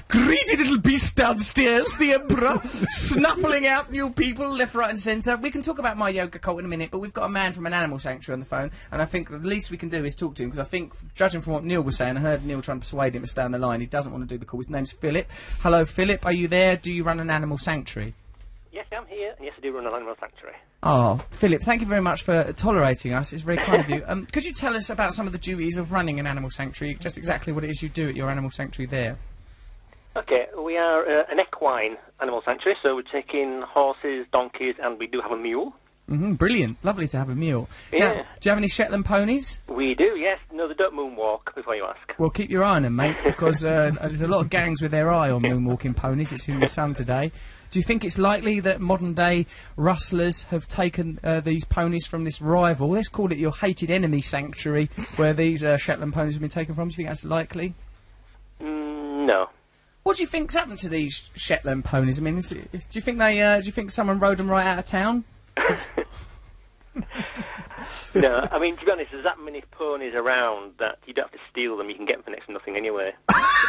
Greedy little beast downstairs, the emperor, snuffling out new people left, right and centre. We can talk about my yoga cult in a minute, but we've got a man from an animal sanctuary on the phone, and I think the least we can do is talk to him, because I think, judging from what Neil was saying, I heard Neil trying to persuade him to stay on the line. He doesn't want to do the call. His name's Philip. Hello, Philip. Are you there? Do you run an animal sanctuary? Yes, I'm here, and yes, I do run an animal sanctuary. Oh, Philip, thank you very much for tolerating us. It's very kind of you. Could you tell us about some of the duties of running an animal sanctuary, just exactly what it is you do at your animal sanctuary there? Okay, we are an equine animal sanctuary, so we're taking horses, donkeys, and we do have a mule. Brilliant. Lovely to have a mule. Yeah. Now, do you have any Shetland ponies? We do, yes. No, they don't moonwalk, before you ask. Well, keep your eye on them, mate, because there's a lot of gangs with their eye on moonwalking ponies. It's in the Sun today. Do you think it's likely that modern-day rustlers have taken these ponies from this rival? Let's call it your hated enemy sanctuary, where these Shetland ponies have been taken from. Do you think that's likely? No. What do you think's happened to these Shetland ponies? I mean, do you think do you think someone rode them right out of town? No, I mean, to be honest, there's that many ponies around that you don't have to steal them, you can get them for next to nothing anyway.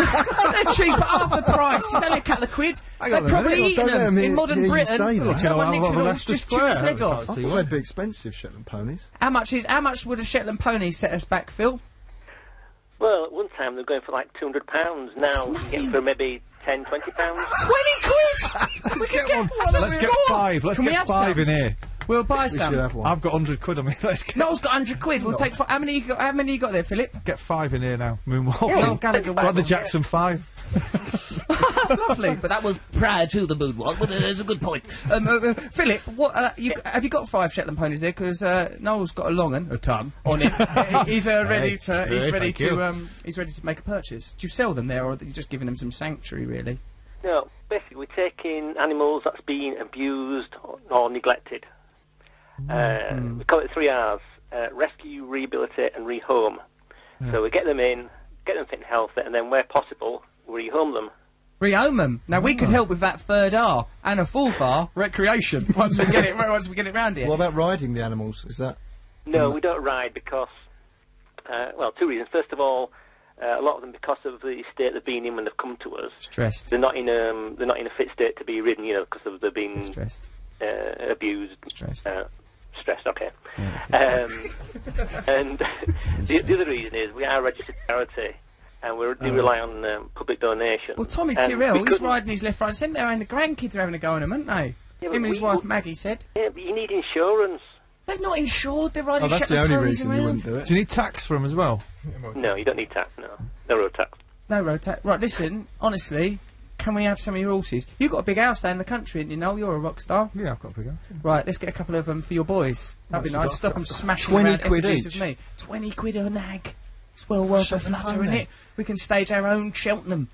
They're cheap at half the price. It's only a couple of quid. They're probably eating them in modern Britain. Someone nicked an horse, just chewed its leg off. I thought they'd be expensive, Shetland ponies. How much would a Shetland pony set us back, Phil? Well, at one time they were going for like £200. Now you can get for maybe £10, £20. 20 quid! Let's get 5. Let's get 5 in here. We'll buy We some. should have one. I've got 100 quid on me. Let's get... Noel's got 100 quid. We'll take. How many you got there, Philip? Get 5 in here now. Moonwalk. Noel Gallagher. Got the Jackson 5. Lovely. But that was prior to the moonwalk, but there's a good point. Philip, what have you got 5 Shetland ponies there? Because Noel's got a long un, a ton on it. He's ready to make a purchase. Do you sell them there, or are you just giving them some sanctuary, really? No, basically we're taking animals that's been abused or neglected. We call it 3 R's: rescue, rehabilitate, and rehome. So we get them in, get them fit and healthy, and then where possible, rehome them. Rehome them. Now we could help with that 3rd R and a 4th R, recreation. once we get it round here. What about riding the animals? Is that? No, we don't ride because, 2 reasons. First of all, a lot of them, because of the state they've been in when they've come to us, Stressed. they're not in a fit state to be ridden, because of they've been Stressed. Abused. Stressed. Stressed, okay. And the other reason is we are a registered charity, and we rely on public donations. Well, Tommy Tyrrell, he's riding his left, right, and centre, and the grandkids are having a go on him, aren't they? Yeah, Him and his wife Maggie said. Yeah, but you need insurance. They're not insured. They're riding That's the Shetland only ponies reason around. you wouldn't do it. Do you need tax for them as well? No, you don't need tax, no. No road tax. No road tax. Right, listen, honestly, can we have some of your horses? You've got a big house there in the country, and you know you're a rock star. Yeah, I've got a big house. Right, let's get a couple of them for your boys. That'd be nice. Stop them smashing 20 around quid effigies each. of me. 20 quid a nag. It's well worth a flutter, isn't it? We can stage our own Cheltenham,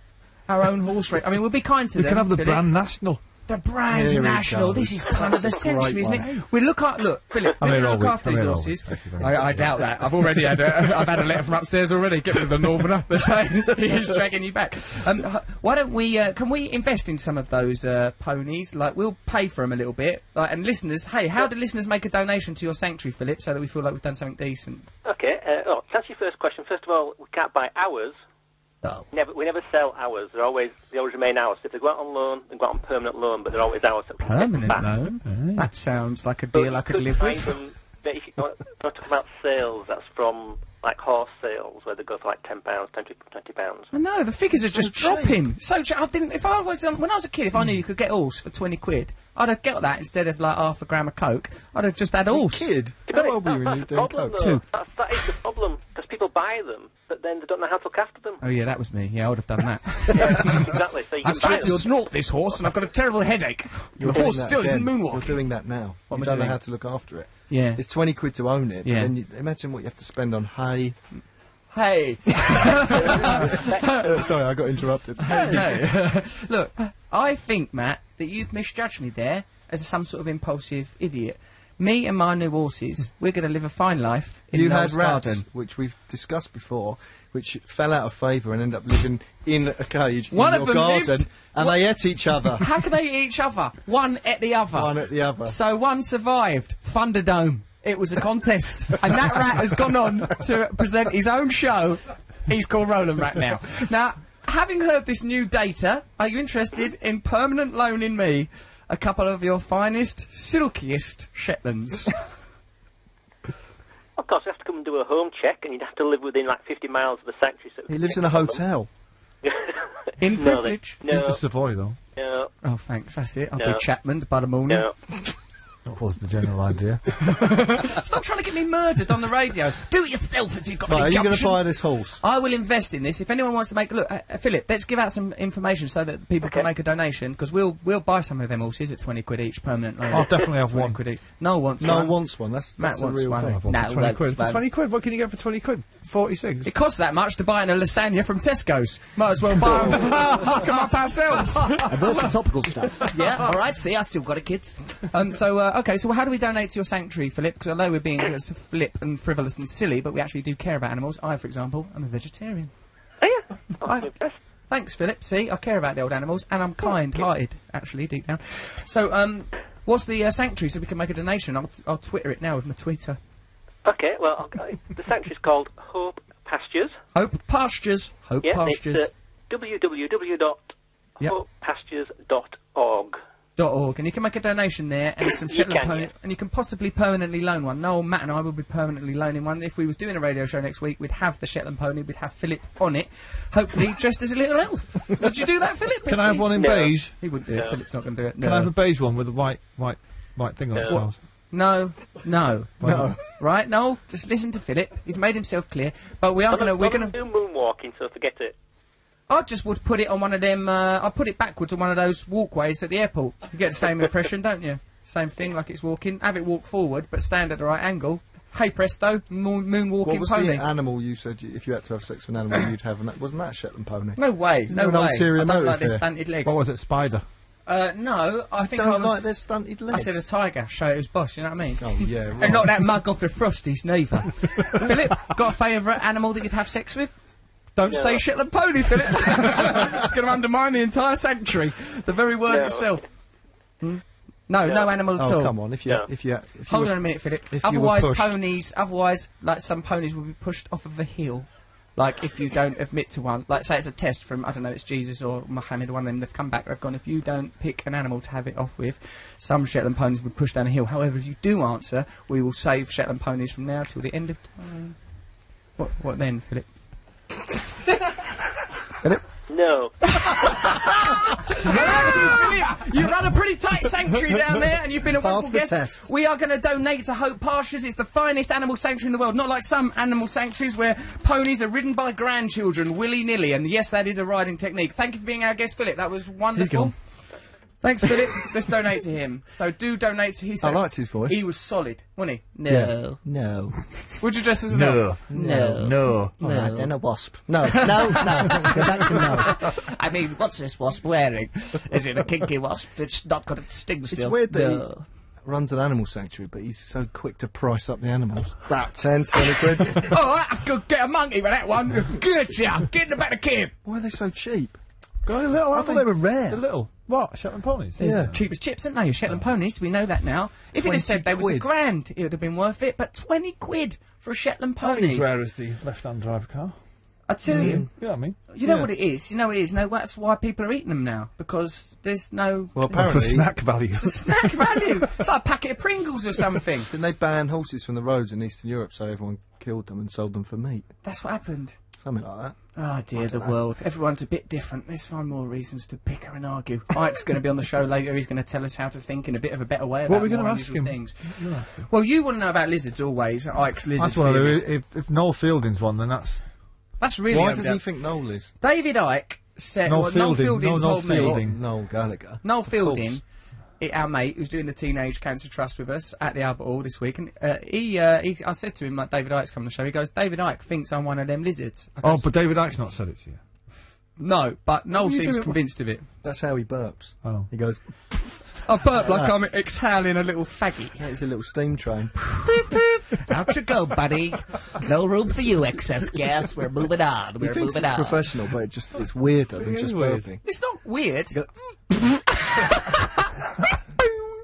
our own horse race. I mean, we'll be kind to them. We can have the Philip. brand national. The brand Here we national. go. This is pun of the That's a great century, isn't one. it? We look, Philip. I'm We're here going all to look week. after I'm these here all horses. week. Thank you very I doubt that. I've already had a letter from upstairs already. Get rid of the northerner. They're saying he's dragging you back. Why don't we? Can we invest in some of those ponies? Like, we'll pay for them a little bit. Like, and listeners, hey, how do listeners make a donation to your sanctuary, Philip, so that we feel like we've done something decent? Okay, to answer your first question, first of all, we can't buy ours. Oh. We never sell ours. They always remain ours. If they go out on loan, they go out on permanent loan, but they're always ours. So we can get them Permanent back. loan? That sounds like a But deal I you could live find with. them, that if you want to talk about sales, that's from like horse sales, where they go for like £10, £20. I know, the figures are So just cheap. dropping. So cheap. If I was, when I was a kid, if I knew you could get horse for 20 quid, I'd have got that instead of like half a gram of coke. I'd have just had horse. Kid? To be How honest, old were you when you were that's the doing problem, coke? though. Two. That is the problem, because people buy them, but then they don't know how to look after them. Oh yeah, that was me. Yeah, I would have done that. Exactly. So you I've can buy tried to them. snort this horse and I've got a terrible headache. The You're horse doing that still isn't again. You're moonwalking. doing that now. What am You I don't know doing? how to look after it. Yeah. It's 20 quid to own it, Yeah. but then you imagine what you have to spend on hay. Hey. Sorry, I got interrupted. No. Look, I think, Matt, that you've misjudged me there as some sort of impulsive idiot. Me and my new horses, we're going to live a fine life in You Noel's had rats, garden. which we've discussed before, which fell out of favour and ended up living in a cage One in of your them garden, lived- and they ate each other. How can they eat each other? One ate the other. One at the other. So one survived. Thunderdome. It was a contest. And that rat has gone on to present his own show. He's called Roland Rat now. Now, having heard this new data, are you interested in permanent loaning me a couple of your finest, silkiest Shetlands? Of course, you have to come and do a home check, and you'd have to live within like 50 miles of the sanctuary. So He lives in a hotel. In No, privilege? No, He's the Savoy, though. no, Oh, thanks. That's it. I'll No. be Chapman by the morning. no. That was the general idea. Stop trying to get me murdered on the radio. Do it yourself if you've got Right, any are you going to gumption. buy this horse? I will invest in this. If anyone wants to make look, Philip, let's give out some information so that people can Okay. make a donation because we'll buy some of them horses at 20 quid each permanent loan. I'll definitely have 20 one. quid each. No one wants No one. one wants one. That's Matt a wants real one. thing. I've one No, for 20 that's quid. For fine. 20 quid? What can you get for 20 quid? 46? It costs that much to buy in a lasagna from Tesco's. Might as well buy them. Lock 'em up ourselves. I bought some topical stuff. Yeah, all right. See, I still got it, kids. Okay. So how do we donate to your sanctuary, Philip? Because I know we're being flip and frivolous and silly, but we actually do care about animals. I, for example, am a vegetarian. Oh, yeah. I- Thanks, Philip. See, I care about the old animals, and I'm kind-hearted, actually, deep down. So, what's the sanctuary so we can make a donation? I'll Twitter it now with my Twitter. Okay, well, the sanctuary's called Hope Pastures. Hope Pastures. Hope Yeah, Pastures. it's www.hopepastures.org. .org, and you can make a donation there, and some Shetland pony, and you can possibly permanently loan one. Noel, Matt, and I will be permanently loaning one. If we was doing a radio show next week, we'd have the Shetland pony, we'd have Philip on it, hopefully dressed as a little elf. Would you do that, Philip? Can I have one in beige? He wouldn't do it. Philip's not going to do it. Can I have a beige one with a white thing on its nose? No. Right, Noel, just listen to Philip. He's made himself clear. But we're gonna do moonwalking, so forget it. I just would put it on one of them. I put it backwards on one of those walkways at the airport. You get the same impression, don't you? Same thing, like it's walking. Have it walk forward, but stand at the right angle. Hey presto, moonwalking pony. What was the animal you said if you had to have sex with an animal you'd have? And that wasn't that a Shetland pony? No way, no way. Ulterior I don't like motive their here. stunted legs. What was it, spider? No, I think Don't I was. like their stunted legs. I said a tiger. Show it was boss. You know what I mean? Oh yeah, right. And not that mug off the Frosties neither. Philip, got a favourite animal that you'd have sex with? Don't say Shetland pony, Philip. It's going to undermine the entire sanctuary. The very word itself. No, no animal at all. Oh, come on. If you Hold were- on a minute, Philip. if you were Otherwise, pushed- like some ponies will be pushed off of a hill. Like, if you don't admit to one. Like, say it's a test from, I don't know, it's Jesus or Muhammad or one of them. They've come back, they've gone, if you don't pick an animal to have it off with, some Shetland ponies will be pushed down a hill. However, if you do answer, we will save Shetland ponies from now till the end of time. What then, Philip? Philip? No. Philip, you run a pretty tight sanctuary down there, and you've been a wonderful the guest. test. We are going to donate to Hope Pastures. It's the finest animal sanctuary in the world. Not like some animal sanctuaries where ponies are ridden by grandchildren willy-nilly. And yes, that is a riding technique. Thank you for being our guest, Philip. That was wonderful. gone. Thanks, Philip. Let's donate to him. So do donate to his. I liked his voice. He was solid, wasn't he? No. No. Would you dress as an elf? No. All right, then a wasp. No. Go back to no. I mean, what's this wasp wearing? Is it a kinky wasp? It's not got a sting still. It's weird that No. he runs an animal sanctuary, but he's so quick to price up the animals. About 10, 20 quid. All right, I could get a monkey with that one. Good job. Get in the back of the cab. Why are they so cheap? Got a little. I thought they were rare. The little. What? Shetland ponies? Yeah. Cheap as chips, aren't they? Shetland ponies, we know that now. If it had said they was £20. £1,000, it would have been worth it, but 20 quid for a Shetland pony. As rare as the left-hand drive car. I tell you, You know what I mean? you know what it is? You know what it is? No, that's why people are eating them now, because there's no Well, For apparently, snack value. snack value. It's like a packet of Pringles or something. didn't they ban horses from the roads in Eastern Europe so everyone killed them and sold them for meat? That's what happened. Something like that. Oh dear, the world. Everyone's a bit different. Let's find more reasons to bicker and argue. Ike's going to be on the show later. He's going to tell us how to think in a bit of a better way about What are we going to more ask unusual him? things. Well, you want to know about lizards always. Ike's lizard That's what I do. theories. If Noel Fielding's one, then that's... That's really Why overdone. does he think Noel is? David Icke said... Noel well, Noel Fielding. Fielding No, told Noel me... Fielding. Noel Gallagher. Noel Of Fielding, course. our mate, who's doing the Teenage Cancer Trust with us at the Albert Hall this week, and I said to him, like, David Icke's coming on the show, he goes, David Icke thinks I'm one of them lizards. I Oh, goes, but David Icke's not said it to you. no, but Noel you seems do it- convinced of it. That's how he burps. Oh. He goes, I burp like I'm exhaling a little faggot. it's a little steam train. Out you go, buddy. No room for you, excess gas. We're moving on. He We're thinks moving it's on. professional, but it's weirder than just weird. burping. It's not weird. You go,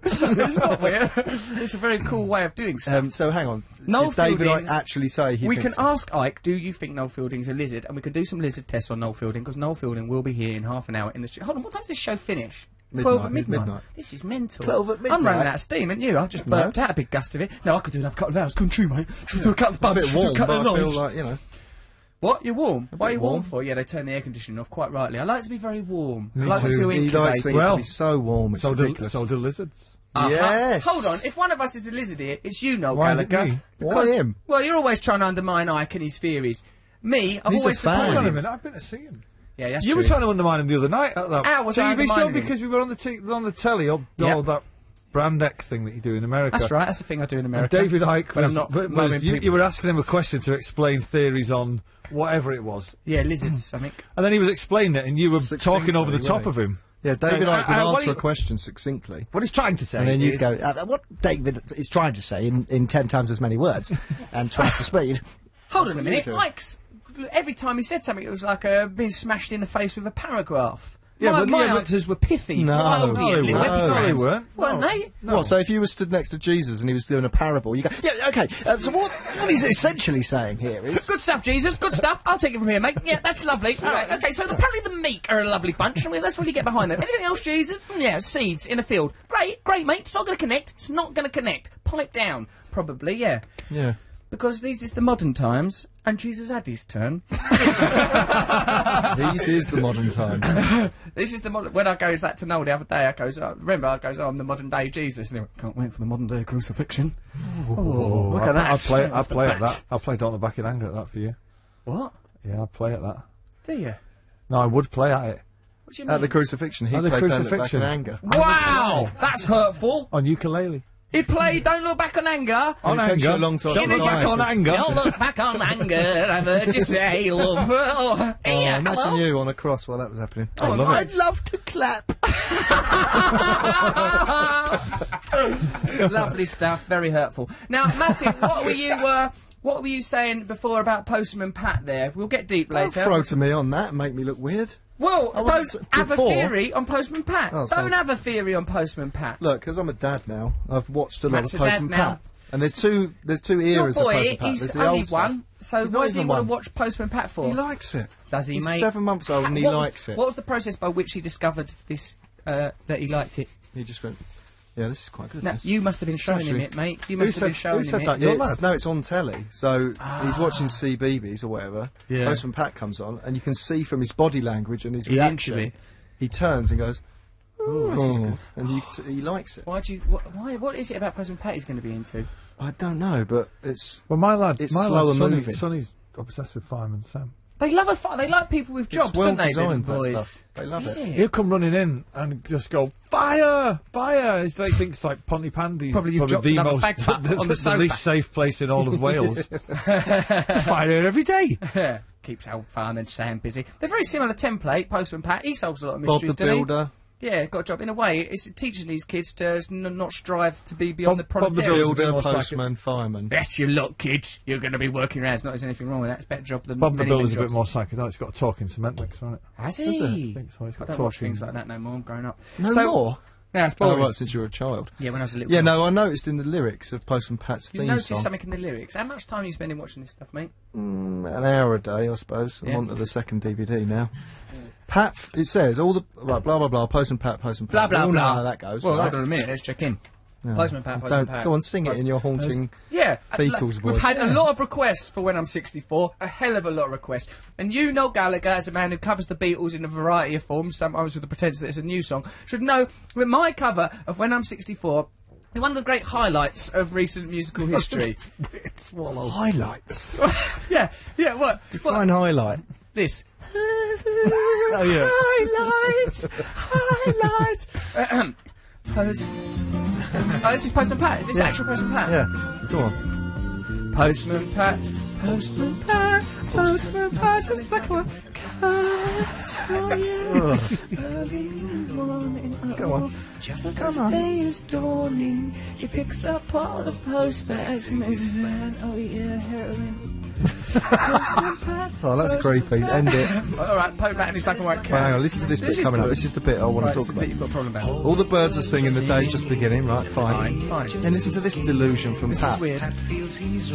It's not weird. It's a very cool way of doing stuff. so hang on. Noel Did David Fielding- Icke actually say he We can thinks ask Ike, do you think Noel Fielding's a lizard? And we can do some lizard tests on Noel Fielding, because Noel Fielding will be here in half an hour in the studio. Hold on, what time does this show finish? 12 at midnight. Midnight. This is mental. 12 at I'm midnight? running out of steam, and you? I've just burped out a big gust of it. No, I could do another couple of hours. Come true, mate. Should we do a couple of a bumps? bit Should we do warm, a couple but of I feel lines? like, you know. What? You're warm? Why are you bit warm warm. for? Yeah, they turn the air conditioning off quite rightly. I like to be very warm. I Me like to too. feel He likes incubated. things Well, to be so warm, it's So do ridiculous. lizards. Uh-huh. Yes. Hold on. If one of us is a lizard here, it's you, Noel Why is it Gallagher. me? Why Because, him? well, you're always trying to undermine Ike and his theories. Me, I've He's always a fan. supported Hang on a him. minute, I've been to see him. Yeah, that's You true. were trying to undermine him the other night at that How was I TV show undermining him? because we were on the telly. Oh, Yep. that Brand X thing that you do in America. That's right. That's the thing I do in And America. David Icke But I'm was, not was- mowing you people. were asking him a question to explain theories on whatever it was, Yeah, lizards, something. and then he was explaining it, and you were Succinctly, talking over the top wasn't of him. Yeah, David So, Icke would what answer do a you- question succinctly. What he's trying to say, And then you'd is- go, what David is trying to say in 10 times as many words and twice the speed. Hold on a what minute. you do. Ike's, every time he said something, it was like being smashed in the face with a paragraph. Yeah, my but answers were pithy. No, Wildly no, and little no. epigrams. They weren't. Weren't they? What, so if you were stood next to Jesus and he was doing a parable, you go, yeah, okay, so what he's essentially saying here is... Good stuff, Jesus. Good stuff. I'll take it from here, mate. Yeah, that's lovely. All right, okay, so apparently the meek are a lovely bunch, and let's really get behind them. Anything else, Jesus? Yeah, seeds in a field. Great, mate. It's not going to connect. It's not going to connect. Pipe down. Probably, yeah. Yeah. Because these is the modern times, and Jesus had his turn. This is the modern time. This is the modern... When I goes that to Noel the other day, I goes, I'm the modern day Jesus. And he went, can't wait for the modern day crucifixion. Oh, look at that. I'll play at that. I'll play Don't Look Back in Anger at that for you. What? Yeah, I'll play at that. Do you? No, I would play at it. What do you mean? At the crucifixion, he At the played Don't Look Back crucifixion. in Anger. Wow! That's hurtful. On ukulele. He played Don't Look Back on Anger. On It takes you anger. a long time Don't to look back die. on anger. Don't look back on anger. I've heard you say love. Oh, yeah, Imagine hello? you on a cross while that was happening. Oh, love I'd love to clap. Lovely stuff. Very hurtful. Now, Matthew, what were you saying before about Postman Pat there? We'll get deep Don't later. throw to me on that and make me look weird. Well, I don't wasn't have before. a theory on Postman Pat. Oh, Don't sorry. have a theory on Postman Pat. Look, because I'm a dad now, I've watched a lot Matt's of a dad Postman now. Pat. And there's two Your eras of boy, Postman Pat. he's There's the only old stuff. one, so He's what not does he even want one. to watch Postman Pat for? He likes it. Does he, He's mate? 7 months old and he What was- likes it. What was the process by which he discovered this, that he liked it? He just went, yeah, this is quite good. Now, this. you must have been showing him actually- it, mate. You must have been showing who said him that? it. Your It's, lad? no, it's on telly. So he's watching CBeebies or whatever. Yeah. Postman Pat comes on, and you can see from his body language and his He's reaction, into it. he turns and goes, Ooh, this is good. and he likes it. What is it about Postman Pat he's going to be into? I don't know, but it's Well, my lad, It's my slower lad, moving. Sonny's obsessed with Fireman Sam. They love they like people with jobs, well don't they, little designed, that boys? stuff. They love Is it. He'll come running in and just go, fire, fire. It's like, thinks like Pontypandy's Probably you've dropped the another most, fag pup on the the sofa. least safe place in all of Wales. to fire here every day. Keeps old Fireman Sam busy. They're very similar template, Postman Pat. He solves a lot of Bob mysteries, the doesn't he? Builder. Yeah, got a job. In a way, it's teaching these kids to not strive to be beyond Bob- the Bob the proletariat. Builder. Builder, more psychic. postman, fireman. That's your lot, kids. You're going to be working around. There's anything wrong with that. It's a better job than Bob the many Builder's a jobs. bit more psychedelic. It's got a talking cement mix on it. Has Does he? it? I think so. It's I got don't watch talking. things like that no more. I'm growing up. No So- more. No, it's Oh, boring. right, since you were a child. Yeah, when I was a little Yeah, boy. no, I noticed in the lyrics of Postman Pat's You theme noticed song, something in the lyrics. How much time are you spending watching this stuff, mate? an hour a day, I suppose. I'm Yeah. on to the second DVD now. Pat, it says all the right, blah blah blah. Postman Pat, Postman Pat. Blah, blah, We all know blah. how that goes. Well, right? hold on a minute. Let's check in. No. Postman Pat, Postman Don't Pat. go on, sing it in your haunting. Yeah, Beatles We've voice. had a lot of requests for When I'm 64, a hell of a lot of requests. And you, Noel Gallagher, as a man who covers the Beatles in a variety of forms, sometimes with the pretense that it's a new song, should know that my cover of When I'm 64 is one of the great highlights of recent musical history. Highlights. yeah, what? Define highlight. This. Oh yeah. Highlights. Post. Oh, this is Postman Pat. Is this actual Postman Pat? Yeah. Go on. Postman Pat, Postman Pat, Postman Pat, it's black and white. Early morning, Go on. just come on. Day is dawning. He picks up all the post bags in his van. Oh yeah, heroin. Postman Pat. Oh, that's creepy. End it. All right, Postman Pat and his black and white cat. Well, hang on, listen to this bit is coming up. good. This is the bit I want Right, to this talk is the bit about. you've got a problem about. All the birds are singing, the day's just beginning, right? Fine. Fine. Then listen to this delusion from This Pat. is weird. Pat feels he's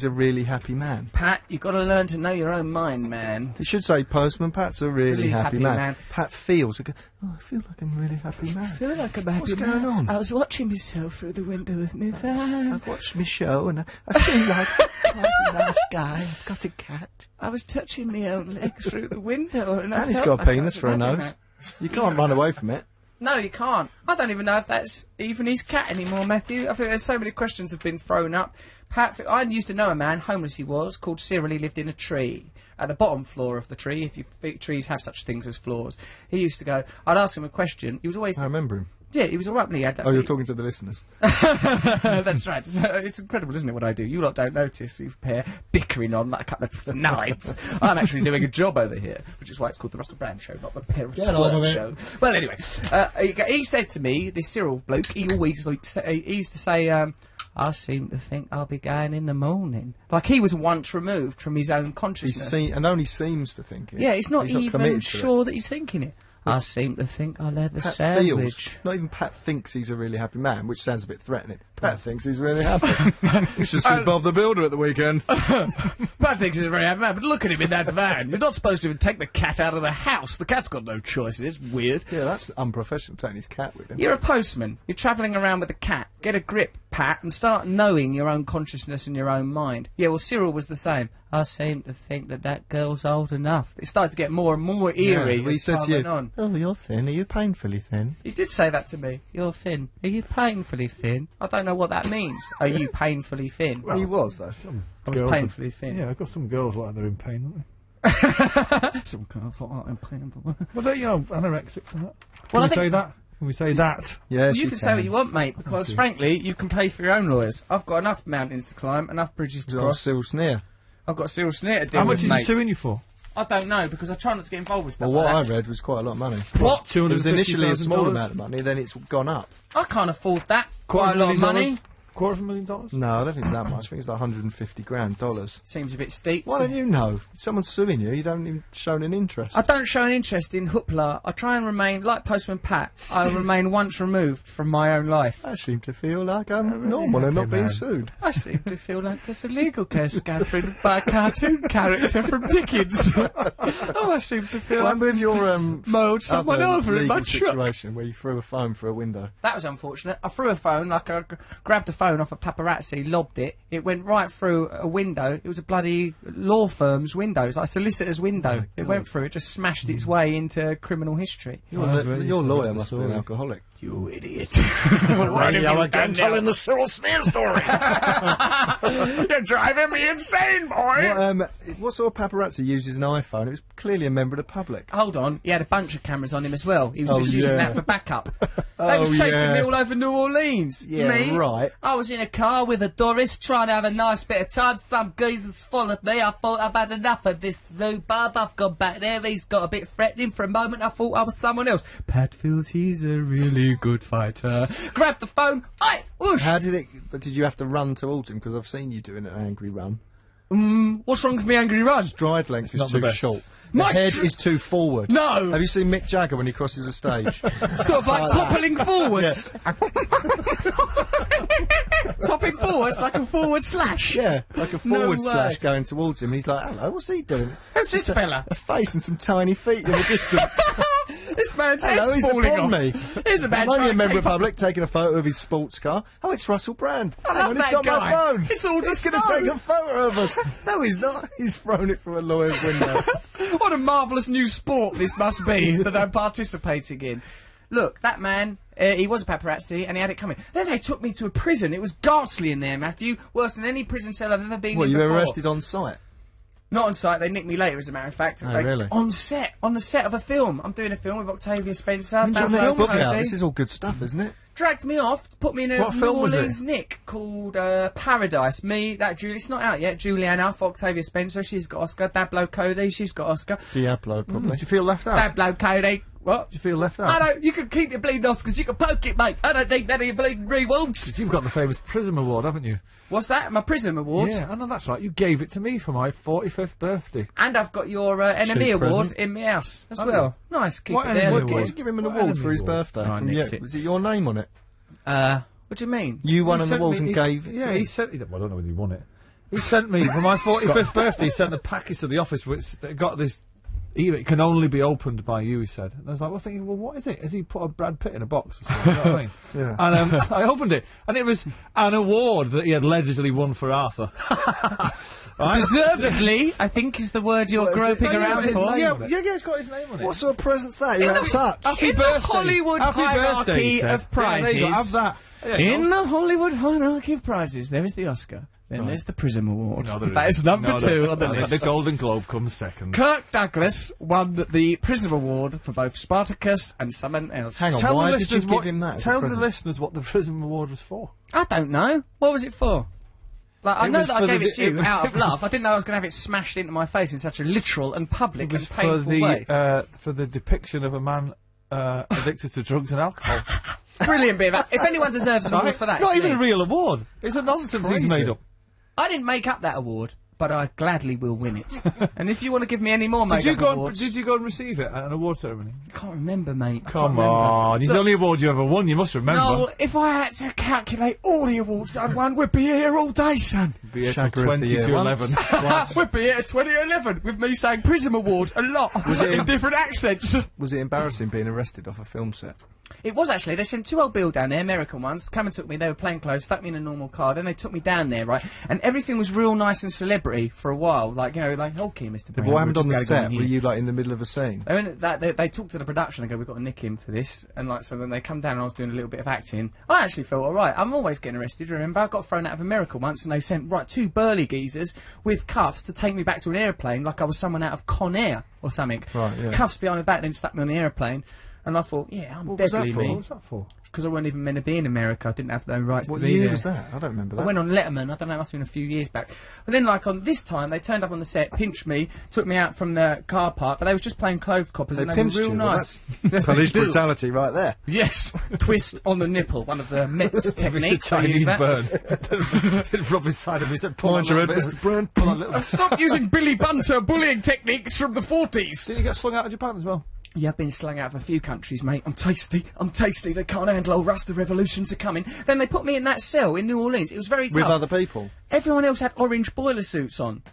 a really happy man. Pat, you've got to learn to know your own mind, man. It should say Postman Pat's a really happy man. man. Pat feels. Oh, I feel like I'm a really happy man. I feel like I'm happy. What's going on? I was watching myself through the window of my van. I've watched my show and I feel like I'm a nice guy. I've got a cat. I was touching my own leg through the window, and I And he's felt got a like I penis was for a happy nose. man. You can't run away from it. No, you can't. I don't even know if that's even his cat anymore, Matthew. I think there's so many questions have been thrown up. Pat, I used to know a man, homeless he was, called Cyril. He lived in a tree. At the bottom floor of the tree, if you trees have such things as floors. He used to go, I'd ask him a question. He was always... I remember him. Yeah, he was all right when he had that. Oh, you're talking to the listeners. That's right. It's incredible, isn't it, what I do? You lot don't notice. You pair bickering on like a couple of snides. I'm actually doing a job over here, which is why it's called the Russell Brand Show, not the Pair of Get on Twerk with it. Show. Well, anyway, he said to me, this Cyril bloke, he used to say, I seem to think I'll be going in the morning. Like he was once removed from his own consciousness. And only seems to think it. Yeah, he's not even committed to sure that he's thinking it. I seem to think I'll have a Pat sandwich. feels. Not even Pat thinks he's a really happy man, which sounds a bit threatening. Pat thinks he's really happy. You should see Bob the Builder at the weekend. Pat thinks he's a very happy man, but look at him in that van. You're not supposed to even take the cat out of the house. The cat's got no choice. It's weird. Yeah, that's unprofessional, taking his cat with him. You're a postman. You're travelling around with a cat. Get a grip, Pat, and start knowing your own consciousness and your own mind. Yeah, well, Cyril was the same. I seem to think that girl's old enough. It started to get more and more eerie he as said time to you, went on. "Oh, you're thin. Are you painfully thin?" He did say that to me. You're thin. Are you painfully thin? I don't know what that means. Are you painfully thin? He was, though. I was painfully thin. Yeah, I've got some girls like they're in pain, haven't they? Some girls like in pain. Well, they're, anorexic and that. Well, Can we say that? Can we say that? Yes, You can say what you want, mate, because frankly, you can pay for your own lawyers. I've got enough mountains to climb, enough bridges to cross. Cyril Sneer. I've got Cyril Sneer to deal How much with, is mate. he suing you for? I don't know, because I try not to get involved with stuff Well, what like that. I read was quite a lot of money. What? It was initially a small $250,000? amount of money, then it's gone up. I can't afford that. Quite a lot of money. $250,000? No, I don't think it's that much. I think it's like $150,000. Seems a bit steep. Why don't you know? If someone's suing you, you don't even show an interest. I don't show an interest in hoopla. I try and remain, like Postman Pat, I remain once removed from my own life. I seem to feel like I'm normal and not being sued. I seem to feel like there's a legal case scattered by a cartoon character from Dickens. Oh, I seem to feel Remember with your mowed someone other over in my legal truck. situation where you threw a phone through a window. That was unfortunate. I threw a phone, like I grabbed a phone off a paparazzi, lobbed it. It went right through a window. It was a bloody law firm's window. It was like a solicitor's window. It went through. It just smashed its way into criminal history. Your lawyer must be an alcoholic. You idiot. Radio again telling the Cyril Sneer story. You're driving me insane, boy! What sort of paparazzi uses an iPhone? It was clearly a member of the public. Hold on, he had a bunch of cameras on him as well. He was Oh, just using yeah. that for backup. They was chasing yeah. me all over New Orleans. Yeah, me? right. I was in a car with a Doris trying to have a nice bit of time. Some geezer's followed me. I thought I've had enough of this rhubarb. I've gone back there. He's got a bit threatening. For a moment, I thought I was someone else. Pat feels he's a really good fighter. Grab the phone. Aye, whoosh. How did it... But did you have to run towards him? Because I've seen you doing an angry run. What's wrong with me angry run? Stride length is not the too best. short. The My head stri- is too forward. No. Have you seen Mick Jagger when he crosses a stage? Sort of like toppling forwards. Topping forwards like a forward slash. Yeah, like a No forward way. slash going towards him. And he's like, hello, what's he doing? Who's this fella? A face and some tiny feet in the distance. This man's Hello, head's he's falling upon off. me. Here's a man I'm only trying a to member keep of the public taking a photo of his sports car. Oh, it's Russell Brand. I Hang love on, he's that got guy. my phone. It's all He's just going to snow. take a photo of us. No, he's not. He's thrown it from a lawyer's window. What a marvellous new sport this must be that I'm participating in. Look, that man, he was a paparazzi and he had it coming. Then they took me to a prison. It was ghastly in there, Matthew. Worse than any prison cell I've ever been What, in you before. were arrested on site? Not on site, they nicked me later, as a matter of fact. Oh, really? On the set of a film. I'm doing a film with Octavia Spencer. When's your Bambo next book out? Cody. This is all good stuff, isn't it? Dragged me off, put me in a What New film was it? Orleans nick called Paradise. Me, that Julie, it's not out yet. Julianne for Octavia Spencer, she's got Oscar. Dablo Cody, she's got Oscar. Diablo, probably. Do you feel left out? Dablo Cody, what? Do you feel left out? I don't, you can keep your bleeding Oscars, you can poke it, mate. I don't need that of your bleeding rewards. You've got the famous Prism Award, haven't you? What's that? My Prism Award? Yeah, I know that's right. You gave it to me for my 45th birthday. And I've got your Enemy Cheap Award present. in my house as Have well. Nice, keep What it there. Enemy look Award? it. Did you give him an What award for enemy his award? birthday No, I from you? nicked it. Was it your name on it? What do you mean? You won He on the sent award me- and he- gave it Yeah, to he him? sent. Well, I don't know whether he won it. He sent me for my 45th birthday. He sent a package to the office which they got this. It can only be opened by you, he said. And I was like, well, thinking, well, what is it? Has he put a Brad Pitt in a box or something? You know what I mean? Yeah. And I opened it, and it was an award that he had allegedly won for Arthur. Right? Deservedly, I think is the word you're What is it? groping No, yeah, around his for. name Yeah, on it. yeah, it's got his name on it. What sort of present's that? You're out of touch. Happy In the birthday. Hollywood Happy hierarchy birthday, he said. of Yeah, there you go, prizes. have that. Yeah, you In know. the Hollywood hierarchy of prizes, there is the Oscar. Then there's the Prism Award. No, there That is number No, 2 on the no, list. The Golden Globe comes second. Kirk Douglas won the Prism Award for both Spartacus and someone else. Hang on, Tell why the did you listeners give what, him that as a Tell the present? listeners what the Prism Award was for. I don't know. What was it for? Like, I It know was that I for gave the it to you di- out of love. I didn't know I was going to have it smashed into my face in such a literal and public It was and painful way. for the depiction of a man addicted to drugs and alcohol. brilliant bit of if anyone deserves an award for that, Not it's even me. a real award. It's a nonsense he's made up. I didn't make up that award, but I gladly will win it. And if you want to give me any more made-up awards... Did you go and receive it at an award ceremony? I can't remember, mate. Come on, he's the only award you ever won, you must remember. No, if I had to calculate all the awards I'd won, we'd be here all day, son. Be here till Shagger of the 20 year to 11. We'd be here at 2011 with me saying Prism Award a lot in different accents. Was it embarrassing being arrested off a film set? It was actually. They sent 2 old Bill down there, American ones, come and took me. They were plain clothes, stuck me in a normal car. Then they took me down there, right? And everything was real nice and celebrity for a while. Like, you know, like, okay, Mr. Brown. But what happened on the just gotta go set? in Were here. you like in the middle of a scene? They talked to the production and go, we've got to nick him for this. And like, so then they come down and I was doing a little bit of acting. I actually felt alright. I'm always getting arrested, remember? I got thrown out of America once and they sent, 2 burly geezers with cuffs to take me back to an airplane like I was someone out of Con Air or something. Right, yeah. Cuffs behind the back, then stuck me on the airplane. And I thought, yeah, I'm What was that deadly for? me. What was that for? Because I weren't even meant to be in America. I didn't have no rights What to be year there. was that? I don't remember that. I went on Letterman. I don't know, it must have been a few years back. But then, like, on this time, they turned up on the set, pinched me, took me out from the car park, but they was just plain clothes coppers, They and they were pinched real you? Well, nice. that's Yes, they police do. brutality right there. Yes. Twist on the nipple, one of the Mets techniques. It's a they use Chinese that. bird. Did rub his side of me. He said, pull Mind a your little head, bit. Mr. Brown. Pull a little. Stop using Billy Bunter bullying techniques from the 40s. Did you get slung out of Japan as well? Yeah, I've been slung out of a few countries, mate. I'm tasty. They can't handle old Russ, the revolutions are coming. Then they put me in that cell in New Orleans. It was very tough. With other people. Everyone else had orange boiler suits on.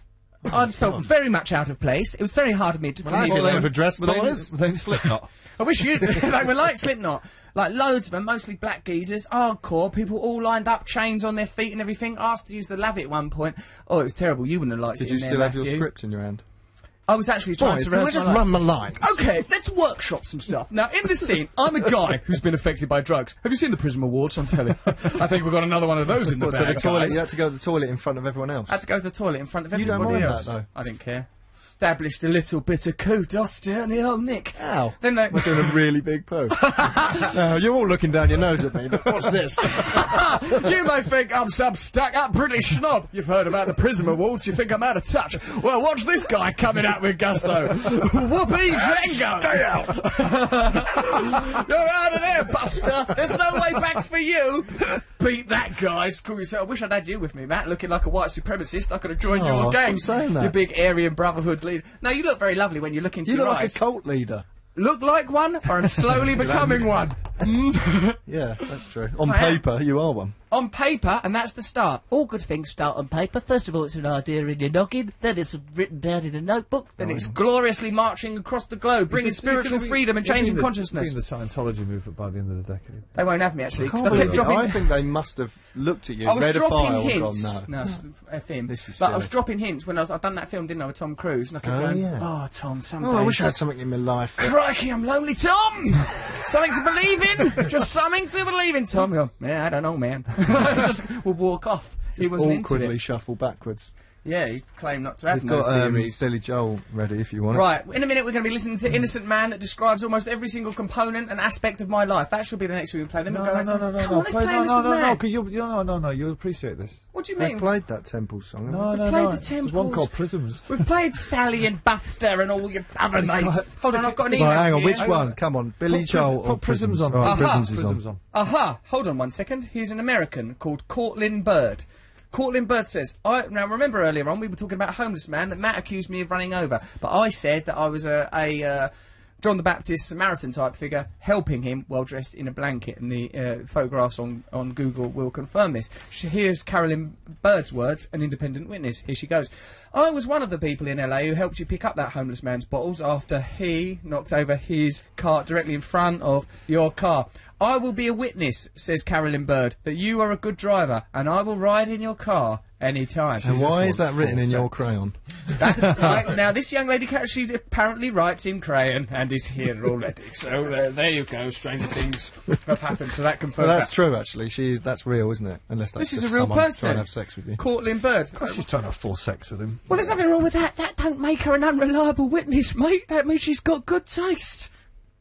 I felt very much out of place. It was very hard for me to... I thought they were dressed boys. Then Slipknot. I wish you'd... They were like Slipknot. Like, loads of them, mostly black geezers, hardcore, people all lined up, chains on their feet and everything, asked to use the lav at one point. Oh, it was terrible. You wouldn't have liked it Did you in there, still have your Matthew. script in your hand? I was actually trying to Can we rehearse just my run lines. my lines? Okay, let's workshop some stuff. Now, in this scene, I'm a guy who's been affected by drugs. Have you seen the Prism Awards on telly? I think we've got another one of those in the What, so the bag, toilet, guys. you had to go to the toilet in front of everyone else? I had to go to the toilet in front of You don't everybody mind else. that, though? I didn't care. Established a little bit of kudos down the old Nick. Ow. Then they... We're doing a really big poo. No, you're all looking down your nose at me, but what's this? You may think I'm some stuck-up British snob. You've heard about the Prism Awards. You think I'm out of touch. Well, watch this guy coming out with gusto. Whoopee Django! Stay out! You're out of there, Buster. There's no way back for you. Beat that, guys. Cool yourself. I wish I'd had you with me, Matt, looking like a white supremacist. I could have joined your stop gang. saying that. You big Aryan Brotherhood leader. No, you look very lovely when you look into You your look like eyes. a cult leader. Look like one, or I'm slowly becoming one. Yeah, that's true. On I am. paper, you are one. On paper, and that's the start. All good things start on paper. First of all, it's an idea in your noggin, then it's written down in a notebook, Then it's gloriously marching across the globe, bringing spiritual freedom and changing consciousness. Being the Scientology movement by the end of the decade. They won't have me, actually, because Can't I kept believe it. dropping... I think they must have looked at you, I was read a dropping file and hints. gone, no. it's F him. This is But I was silly. dropping hints when I'd done that film, didn't I, with Tom Cruise, and I kept going, yeah. oh, Tom, someday... Oh, I wish I had something in my life. Crikey, I'm lonely, Tom! Something to believe in! Just something to believe in, Tom. I go, yeah, I don't know, man. Just would walk off. He Just wasn't into awkwardly it. shuffle backwards. Yeah, he claimed not to have We've no got theories. Billy Joel ready if you want it. Right, in a minute we're going to be listening to Innocent Man that describes almost every single component and aspect of my life. That should be the next one we play. Then we'll go back to... Come on, let's play Innocent Man. because you'll appreciate this. What do you They've mean? played that Temple song. haven't We've played the There's one Temples. called Prisms. We've played Sally and Buster and all your other mates. Hold on, I've got an they? email. Right, hang on, here. which one? Come on, Billy Joel or Put Prisms on. Right, Aha. Prisms is Prisms on. on. Aha, hold on one second. Here's an American called Cortland Bird. Cortland Bird says, now remember earlier on we were talking about a homeless man that Matt accused me of running over, but I said that I was a John the Baptist Samaritan type figure helping him while dressed in a blanket, and the photographs on Google will confirm this. Here's Carolyn Bird's words, an independent witness. Here she goes. I was one of the people in LA who helped you pick up that homeless man's bottles after he knocked over his cart directly in front of your car. I will be a witness, says Carolyn Bird, that you are a good driver, and I will ride in your car any time. And why is that written in your crayon? That's right. Now, this young lady, she apparently writes in crayon and is here already. So there you go. Stranger things have happened. So that confirms Well, that's that. true, actually. That's real, isn't it? Unless that's This is just a real someone person. trying to have sex with you. Cortland Bird. Of course she's trying to have full sex with him. Well, there's nothing wrong with that. That don't make her an unreliable witness, mate. That means she's got good taste.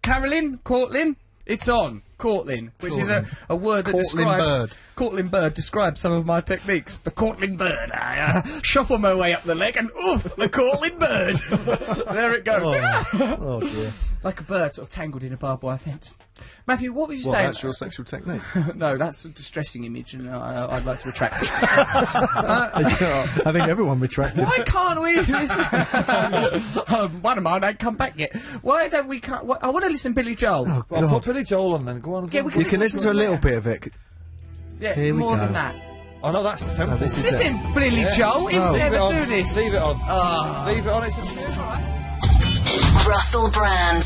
Carolyn, Cortland, it's on. Cortland, which is a word that describes... Cortland Bird describes some of my techniques. The Cortland Bird. I shuffle my way up the leg and oof, the Cortland Bird. There it goes. Oh dear. Like a bird sort of tangled in a barbed wire fence. Matthew, what were you Well, saying? that's your sexual technique. No, that's a distressing image, and I'd like to retract it. I think everyone retracted. Why can't we listen? One of mine ain't come back yet. Why don't we? I want to listen to Billy Joel. Oh, Well, God. put Billy Joel on then. Go on. Yeah, Go we on. You can listen to a little bit of it. Yeah, Here we more go. than that. Oh no, that's the tempo. No, this is Listen, Billy Joel, he would Leave it never on. do this. Leave it on. Ah. Leave it on. It's a tune. Russell Brand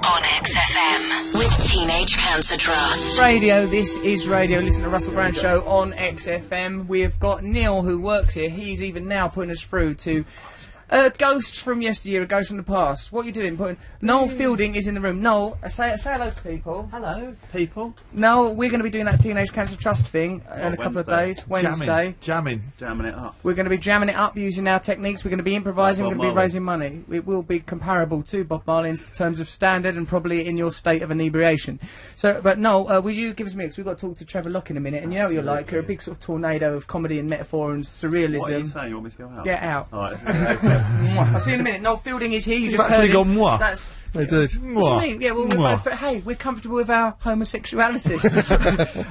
on XFM with Teenage Cancer Trust. Radio, this is radio. Listen to Russell Brand Show on XFM. We've got Neil who works here. He's even now putting us through to ghosts from yesteryear, a ghost from the past. What are you doing? Noel Fielding is in the room. Noel, say hello to people. Hello, people. Noel, we're going to be doing that Teenage Cancer Trust thing in a couple of days. Wednesday. Jamming. Jamming it up. We're going to be jamming it up using our techniques. We're going to be improvising. We're Bob going to be Marley. raising money. It will be comparable to Bob Marley in terms of standard and probably in your state of inebriation. So, but Noel, will you give us a minute? 'Cause we've got to talk to Trevor Locke in a minute. And you know what you're like. You're a big sort of tornado of comedy and metaphor and surrealism. What are you saying? You want me to go out? Get out. All right, okay. Mwah. I'll see you in a minute. Noel Fielding is here. You just actually heard gone him. mwah. That's. They did. What do you mean? Yeah, well, we're Mwah. both, hey, we're comfortable with our homosexuality.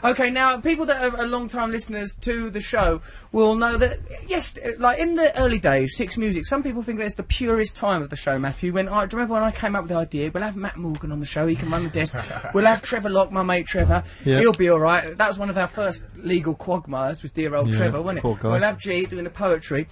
Okay, now, people that are long-time listeners to the show will know that, yes, like in the early days, Six Music, some people think that it's the purest time of the show, Matthew. Do you remember when I came up with the idea, we'll have Matt Morgan on the show, he can run the desk. We'll have Trevor Locke, my mate Trevor. Yeah. He'll be all right. That was one of our first legal quagmires, was dear old Yeah, Trevor, wasn't it? poor guy. We'll have G doing the poetry.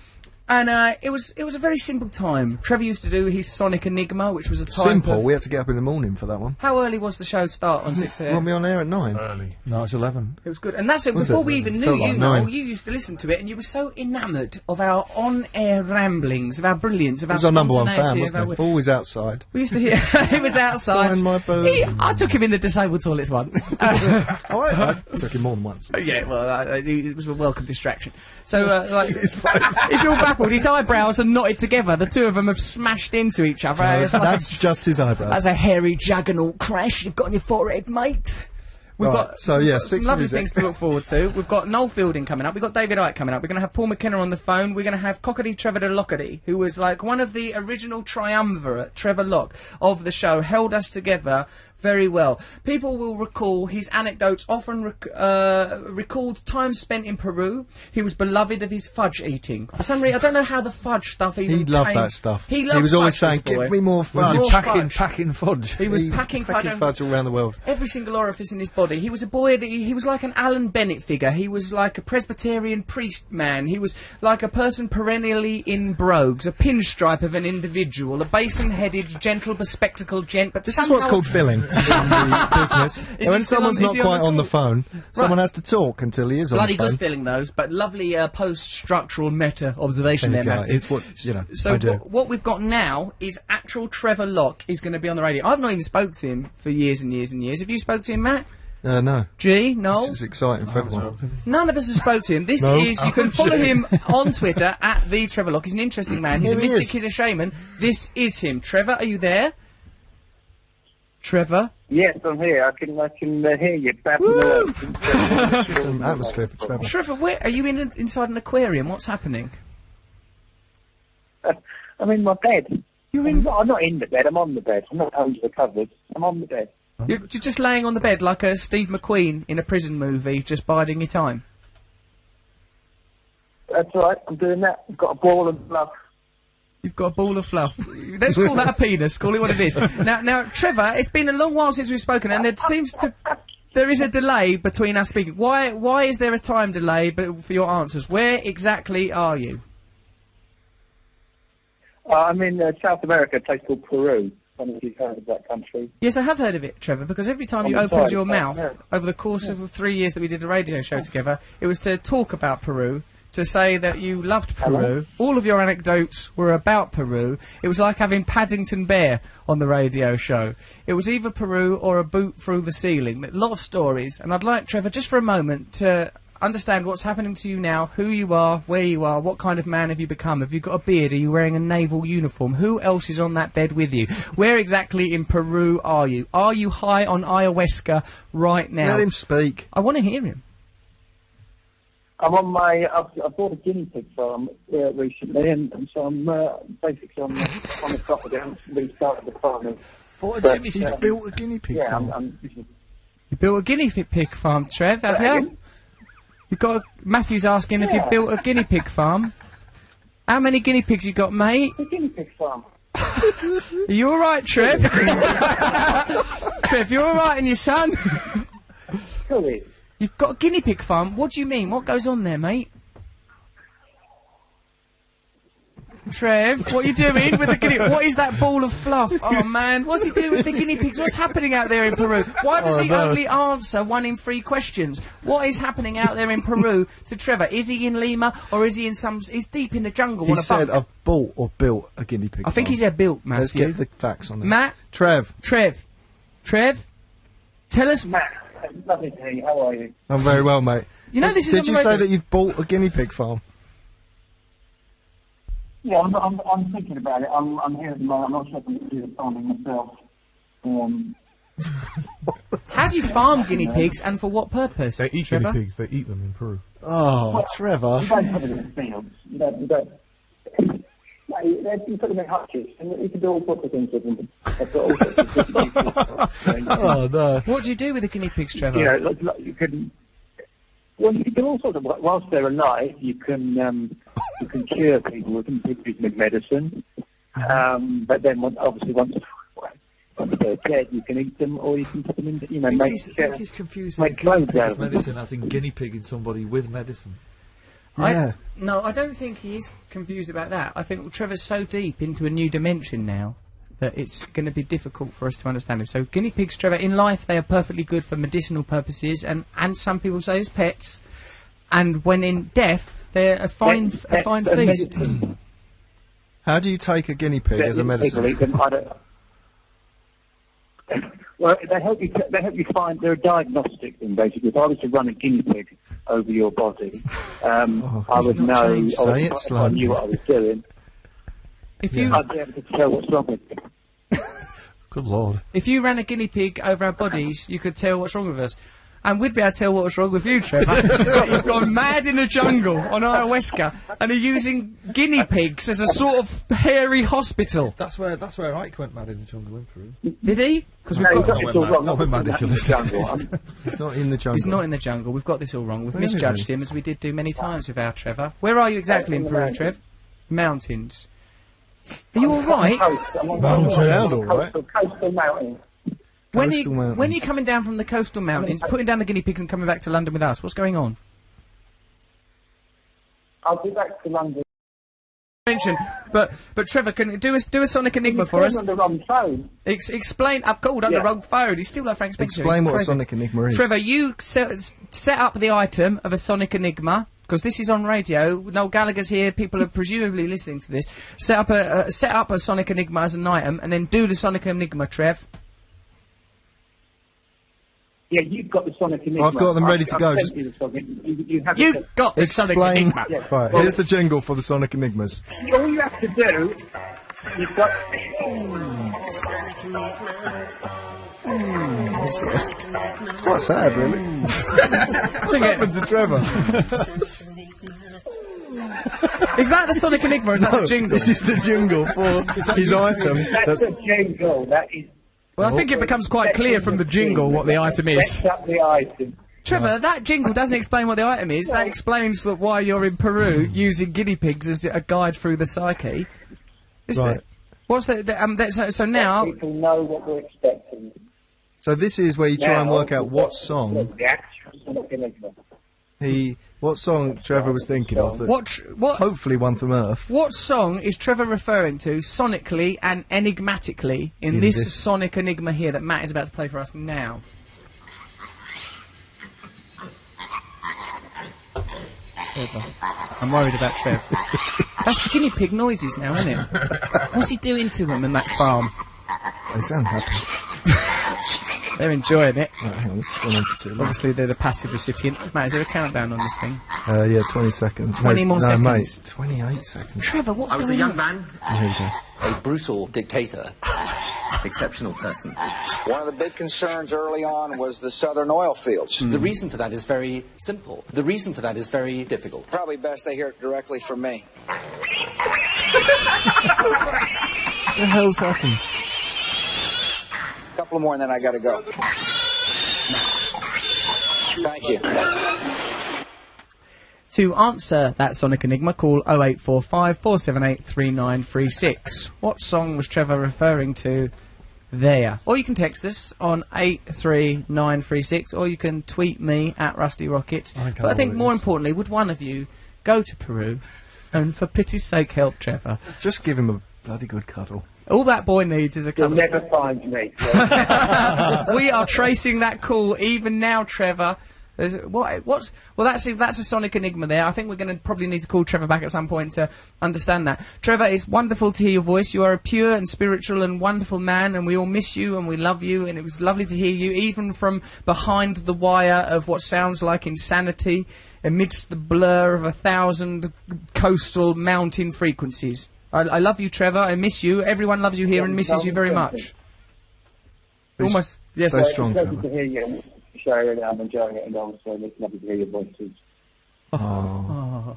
And it was a very simple time. Trevor used to do his Sonic Enigma, which was a time Simple. of- We had to get up in the morning for that one. How early was the show start on 6 Weren't we on air at 9? Early. No, it's 11. It was good. And that's it. Was Before it? we even knew Felt you, like Noel, 9. you used to listen to it, and you were so enamoured of our on-air ramblings, of our brilliance, of He our was our number one spontaneity, fan, of our wasn't he? Always outside. We used to hear he was outside. Sign my book. I took him in the disabled toilets once. Oh, I took him more than once. Yeah, well, it was a welcome distraction. So, he's all baffled. His eyebrows are knotted together. The two of them have smashed into each other. It's like That's just his eyebrows. that's a hairy juggernaut crash you've got on your forehead, mate. We've Right, got so, yeah, some Six lovely Music. things to look forward to. We've got Noel Fielding coming up. We've got David Icke coming up. We're going to have Paul McKenna on the phone. We're going to have Cockatee Trevor de Lockety, who was like one of the original triumvirate, Trevor Locke, of the show, held us together very well. People will recall his anecdotes often recalled time spent in Peru. He was beloved of his fudge eating. For some reason, I don't know how the fudge stuff even He loved came- that stuff. He loved was always fudge, saying, this boy. "Give me more fudge." More fudge. Packing fudge. He was packing fudge. fudge all around the world. Every single orifice in his body. He was a boy that he was like an Alan Bennett figure. He was like a Presbyterian priest man. He was like a person perennially in brogues, a pinstripe of an individual, a basin-headed, gentle, bespectacled gent. But This is what's called filling in the business. he When still someone's on- is not he on quite the on the call? phone, someone has to talk until he is on bloody the phone. good filling those, but lovely post-structural meta observation There there, you go. Matthew. It's what, you know, So I do. what we've got now is actual Trevor Locke is going to be on the radio. I've not even spoke to him for years and years and years. Have you spoke to him, Matt? No. G? Noel? This is exciting for everyone. None of us have spoke to him. This No. is, you can follow him on Twitter at the Trevor Locke. He's an interesting man. He's Here a he mystic, is. he's a shaman. This is him. Trevor, are you there? Trevor? Yes, I'm here. I can hear you babbling away. Some atmosphere for Trevor. Trevor, where are you inside an aquarium? What's happening? I'm in my bed. You're I'm not in the bed. I'm on the bed. I'm not under the covers. I'm on the bed. You're just laying on the bed like a Steve McQueen in a prison movie, just biding your time. That's right. I'm doing that. I've got a ball of fluff. You've got a ball of fluff. Let's call that a penis. Call it what it is. Now, Trevor, it's been a long while since we've spoken, and there is a delay between us speaking. Why is there a time delay for your answers? Where exactly are you? I'm in South America, a place called Peru. I don't know if you've heard of that country. Yes, I have heard of it, Trevor, because every time On you the opened side, your South mouth America. over the course of the 3 years that we did a radio show together, it was to talk about Peru, to say that you loved Peru. Hello? All of your anecdotes were about Peru. It was like having Paddington Bear on the radio show. It was either Peru or a boot through the ceiling. A lot of stories, and I'd like, Trevor, just for a moment, to understand what's happening to you now, who you are, where you are, what kind of man have you become? Have you got a beard? Are you wearing a naval uniform? Who else is on that bed with you? Where exactly in Peru are you? Are you high on ayahuasca right now? Let him speak. I want to hear him. I'm on my. I bought a guinea pig farm recently, and so I'm basically on the top again. We started the farming. What But, Jimmy He's said. built a guinea pig Yeah, farm. You built a guinea pig farm, Trev, have you? You got Matthew's asking if you Yeah. built a guinea pig farm. How many guinea pigs you got, mate? a guinea pig farm. Are you all right, Trev? Trev, you all right, and your son? Cool. You've got a guinea pig farm. What do you mean? What goes on there, mate? Trev, what are you doing with the guinea? What is that ball of fluff? Oh man, what's he doing with the guinea pigs? What's happening out there in Peru? Why does he only answer 1 in 3 questions? What is happening out there in Peru to Trevor? Is he in Lima or is he in some? He's deep in the jungle. He on a said, bunk. I've bought or built a guinea pig I think farm. he said built, Let's Matthew. get the facts on that. Matt, Trev, Trev, tell us. Matt, lovely to hear you. How are you? I'm very well, mate. You know this is Did on you the say radio. that you've bought a guinea pig farm? Yeah, I'm thinking about it. I'm here at the moment. I'm not sure if I'm going to do the farming myself. How do you farm guinea pigs and for what purpose? They eat Trevor? guinea pigs. They eat them in Peru. Oh, Trevor. You don't put them in fields. You don't. No, you put them in hutches, and you can do all sorts of things with them. They've got all sorts of different uses. Oh, no. What do you do with the guinea pigs, Trevor? You know, like you can. Well, you can do all sorts of. Whilst they're alive, you can cure people with them. People use them in medicine. But then, obviously, once they're dead, you can eat them, or you can put them in. You know, I make think he's confusing make guinea clothes pig out as of them. medicine, as in guinea pigging somebody with medicine. Yeah. No, I don't think he is confused about that. I think Trevor's so deep into a new dimension now that it's going to be difficult for us to understand him. So guinea pigs, Trevor, in life they are perfectly good for medicinal purposes, and some people say as pets. And when in death, they're a fine feast. Medicine. How do you take a guinea pig as a medicine? People eat them. I don't. Well, they help you. They help you find. They're a diagnostic thing, basically. If I was to run a guinea pig over your body, I would know. Say it If I slowly. knew what I was doing, If you I'd be able to tell what's wrong with you. Good lord. if you ran a guinea pig over our bodies, you could tell what's wrong with us. And we'd be able to tell what was wrong with you, Trevor. You've gone mad in the jungle on ayahuasca and are using guinea pigs as a sort of hairy hospital. That's where Icke went mad in the jungle in Peru. Did he? Because we've No, got... it's all wrong. Not went mad if you're listening. Jungle. He's not in the jungle. He's not in the jungle. We've got this all wrong. We've Where is misjudged he? him, as we did do many times with our Trevor. Where are you exactly in Peru, Trev? Mountains. Are you all right? I'm on Sound all right. coastal mountain. When Coastal are you mountains. coming down from the coastal mountains, putting down the guinea pigs and coming back to London with us? What's going on? I'll be back to London. Mention, but Trevor, can do a Sonic Enigma for us? On the wrong phone. Explain. I've called on the wrong phone. He's still like Frank Spencer. Explain It's what a crazy. Sonic Enigma is. Trevor, you set up the item of a Sonic Enigma, because this is on radio. Noel Gallagher's here. People are presumably listening to this. Set up a Sonic Enigma as an item, and then do the Sonic Enigma, Trev. Yeah, you've got the Sonic Enigma. I've got them ready to go, I've just- sent you the Sonic. You have You've it. got the Sonic Explain. Enigma. Yeah. Right, Well, here's the jingle for the Sonic Enigmas. all you have to do, you've got. It's quite sad, really. What's happened to Trevor? Is that the Sonic Enigma, or is that the jingle? This is the jingle for his item. That's a jingle. That is. Well, I think it becomes quite clear from the jingle what the item is. Set up the item. Trevor, that jingle doesn't explain what the item is. That explains that why you're in Peru using guinea pigs as a guide through the psyche. Isn't Right. it? What's so now... People know what we're expecting. So this is where you try and Now, work out what song The actual Sonic Enigma. what song Trevor was thinking of that What hopefully won from Earth. What song is Trevor referring to sonically and enigmatically in this Sonic Enigma here that Matt is about to play for us now? Trevor. I'm worried about Trev. That's the guinea pig noises now, isn't it? What's he doing to them in that farm? They sound happy. They're enjoying it. Right, hang on, this has gone on for too long. Obviously, they're the passive recipient. Matt, is there a countdown on this thing? Yeah, 20 seconds. 20 more no, seconds. mate, 28 seconds. Trevor, what's I was a going young on? man, Oh, here we go. a brutal dictator, exceptional person. One of the big concerns early on was the southern oil fields. The reason for that is very simple. The reason for that is very difficult. Probably best they hear it directly from me. What the hell's happened? couple more and then I gotta go. Thank you. To answer that Sonic Enigma, call 0845 478 3936. What song was Trevor referring to there? Or you can text us on 83936, or you can tweet me at Rusty Rockets. But I think more importantly, would one of you go to Peru and for pity's sake help Trevor? Just give him a bloody good cuddle. All that boy needs is a cuddle. You'll never find me. We are tracing that call even now, Trevor. Well, that's a Sonic Enigma there. I think we're going to probably need to call Trevor back at some point to understand that. Trevor, it's wonderful to hear your voice. You are a pure and spiritual and wonderful man, and we all miss you and we love you, and it was lovely to hear you, even from behind the wire of what sounds like insanity, amidst the blur of 1,000 coastal mountain frequencies. I love you, Trevor. I miss you. Everyone loves you here and misses you very much. Almost. Yes. Very strong, It's Trevor. lovely to hear you. Sharing it, I'm enjoying it, and also it's lovely to hear your voices. Oh.